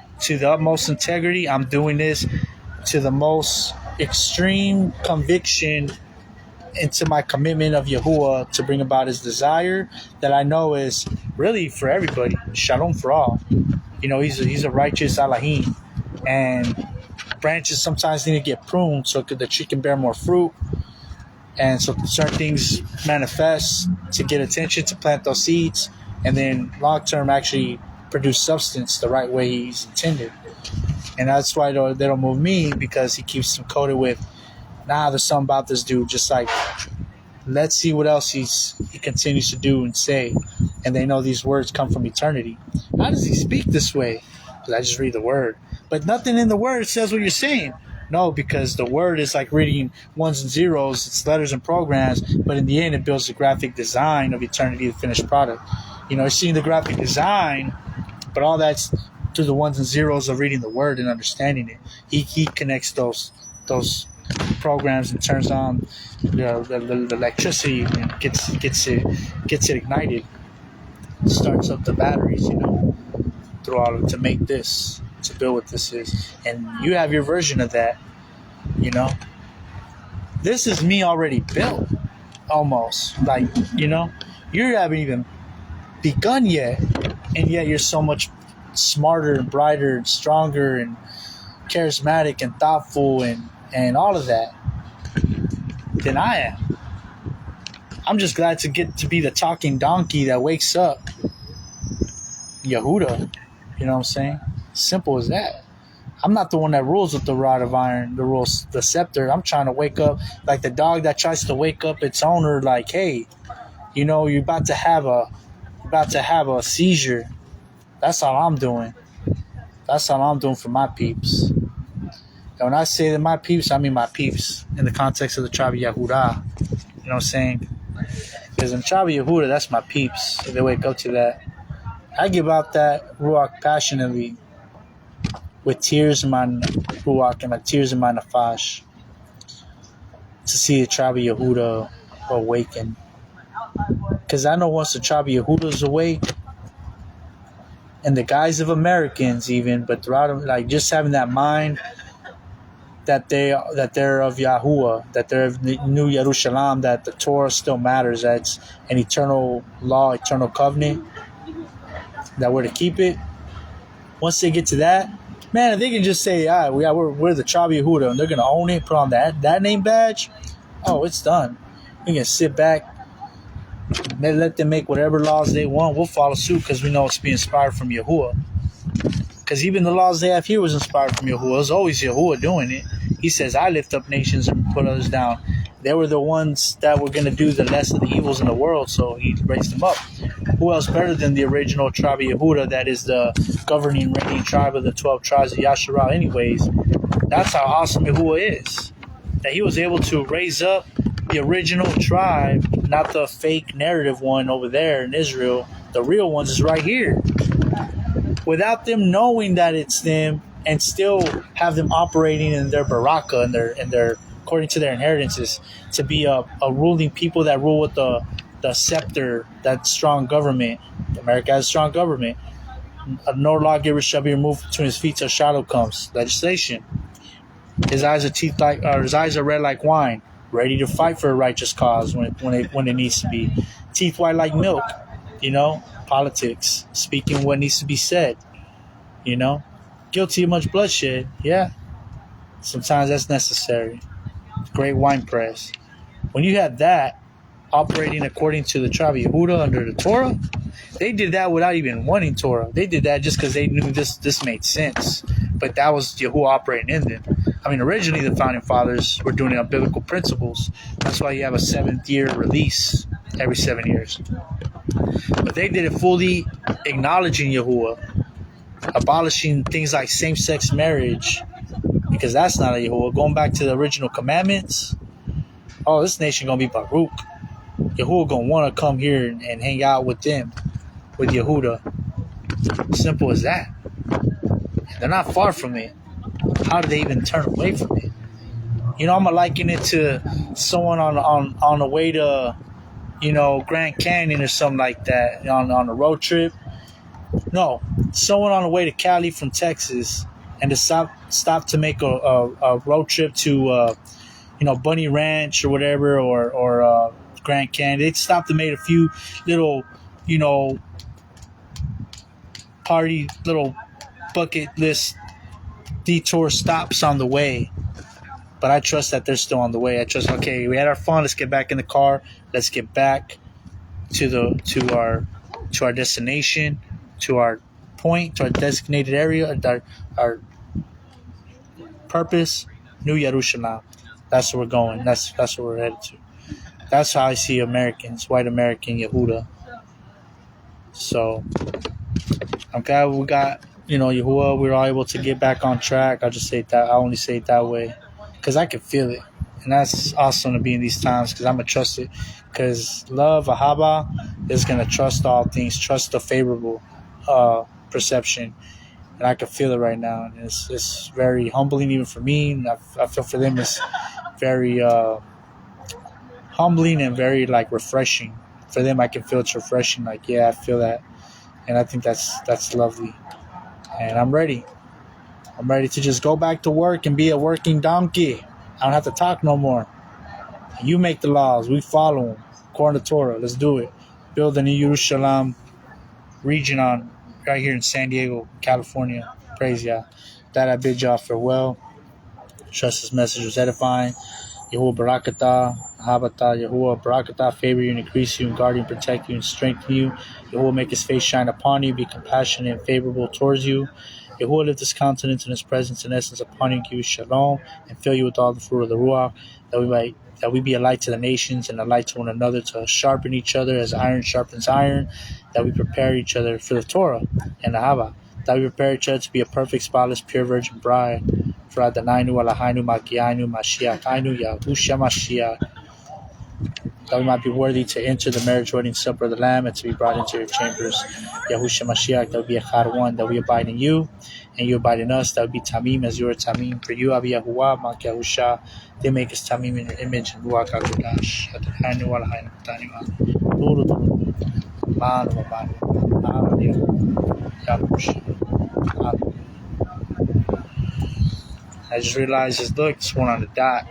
utmost integrity, I'm doing this to the most extreme conviction into my commitment of Yahuwah to bring about his desire that I know is really for everybody. Shalom for all. You know, he's a righteous Elohim, and branches sometimes need to get pruned so that the tree can bear more fruit, and so certain things manifest to get attention, to plant those seeds, and then long term actually produce substance the right way he's intended. And that's why they don't move me, because he keeps them coated with, there's something about this dude. Just like, let's see what else he continues to do and say. And they know these words come from eternity. How does he speak this way? Because I just read the word. But nothing in the word says what you're saying. No, because the word is like reading ones and zeros. It's letters and programs. But in the end, it builds the graphic design of eternity, the finished product. You know, seeing the graphic design, but all that's through the ones and zeros of reading the word and understanding it. He connects those programs and turns on the electricity and gets it ignited, starts up the batteries, through all of it to make this, to build what this is. And you have your version of that. This is me already built, almost, like, you haven't even begun yet, and yet you're so much smarter and brighter and stronger and charismatic and thoughtful and all of that than I am. I'm just glad to get to be the talking donkey that wakes up Yehuda. You know what I'm saying? Simple as that. I'm not the one that rules with the rod of iron, the scepter. I'm trying to wake up like the dog that tries to wake up its owner, like, hey, you're about to have a seizure. That's all I'm doing. That's all I'm doing for my peeps. And when I say that my peeps, I mean my peeps in the context of the tribe of Yehudah. You know what I'm saying? Because in the tribe of Yehudah, that's my peeps. They wake up to that. I give out that Ruach passionately with tears in my Ruach and my tears in my Nafash to see the tribe of Yehudah awaken. Because I know once the tribe of Yehudah is awake, in the guise of Americans even, but throughout, like, just having that mind that they're of Yahuwah, that they're of the New Yerushalayim, that the Torah still matters, that it's an eternal law, eternal covenant, that we're to keep it. Once they get to that, man, if they can just say, all right, we're the tribe of Yehudah, and they're going to own it, put on that name badge, oh, it's done. We can sit back, let them make whatever laws they want. We'll follow suit because we know it's being inspired from Yahuwah. Because even the laws they have here was inspired from Yahuwah. It was always Yahuwah doing it. He says, I lift up nations and put others down. They were the ones that were going to do the less of the evils in the world, so he raised them up. Who else better than the original tribe of Yehudah that is the governing, reigning tribe of the 12 tribes of Yasharal anyways? That's how awesome Yahuwah is. That he was able to raise up the original tribe, not the fake narrative one over there in Israel. The real ones is right here. Without them knowing that it's them, and still have them operating in their baraka and their according to their inheritances to be a ruling people that rule with the scepter, that strong government. America has a strong government. No lawgiver shall be removed between his feet till shadow comes. Legislation. His eyes are red like wine, ready to fight for a righteous cause when it needs to be. Teeth white like milk. Politics, speaking what needs to be said. Guilty of much bloodshed. Yeah, sometimes that's necessary. Great wine press. When you have that operating according to the tribe of Yehudah under the Torah, they did that without even wanting Torah. They did that just because they knew this made sense. But that was Yahuwah operating in them. I mean, originally the founding fathers were doing it on biblical principles. That's why you have a 7th-year release every 7 years. But they did it fully acknowledging Yahuwah, abolishing things like same-sex marriage, because that's not a Yahuwah. Going back to the original commandments, this nation going to be Baruch. Yahuwah going to want to come here and hang out with them, with Yehudah. Simple as that. They're not far from it. How do they even turn away from it? I'm going to liken it to someone on the way to, Grand Canyon or something like that, on a road trip. No, someone on the way to Cali from Texas and to stop to make a road trip to, Bunny Ranch or whatever, or Grand Canyon. They stopped and made a few little, party, little bucket list detour stops on the way. But I trust that they're still on the way. I trust, okay, we had our fun. Let's get back in the car. Let's get back to our destination, to our point, to our designated area, our purpose, New Yerushalayim. That's where we're going. That's where we're headed to. That's how I see Americans, white American Yehudah. So I'm glad we got, Yahuwah. We were all able to get back on track. I'll just say that. I only say it that way because I can feel it. And that's awesome to be in these times because I'm going to trust it. Because love, Ahaba, is going to trust all things, trust the favorable perception. And I can feel it right now. And it's very humbling even for me. And I feel for them it's very humbling and very, refreshing. For them, I can feel it's refreshing. I feel that. And I think that's lovely. And I'm ready. I'm ready to just go back to work and be a working donkey. I don't have to talk no more. You make the laws. We follow them. According to Torah. Let's do it. Build a new Yerushalayim region right here in San Diego, California. Praise Yah. That I bid y'all farewell. Trust this message was edifying. Yahuwah Barakatah. Habata. Yahuwah Barakatah. Favor you and increase you and guard you and protect you and strengthen you. Yahuwah make his face shine upon you. Be compassionate and favorable towards you. Yahuwah lift his countenance and his presence and essence upon you, give you shalom, and fill you with all the fruit of the Ruach, that we be a light to the nations and a light to one another, to sharpen each other as iron sharpens iron, that we prepare each other for the Torah and the Hava, That we prepare each other to be a perfect, spotless, pure virgin bride. For Adonai Eloheinu Malkeinu Mashiach Ainu Yahushua Mashiach. That we might be worthy to enter the marriage wedding supper of the Lamb and to be brought into your chambers. Yahushua Mashiach, that would be Echad one, that we abide in you and you abide in us. That would be Tamim as you are Tamim. For you, Abi Yahuwah, Malk Yahusha, they make us Tamim in your image and Ruach HaKodesh. Adonai Eloheinu Malkeinu Duru Duru Manu Manu Manu Yahushua. I just realized this look, it's one on the dot.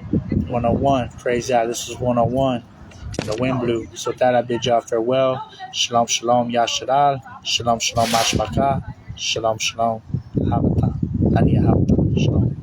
101. Praise God. This is 101. The wind blew. So with that, I bid y'all farewell. Shalom, shalom, Yasharal. Shalom, shalom, Mashmaka. Shalom, shalom, Havata. Ani Havata. Shalom.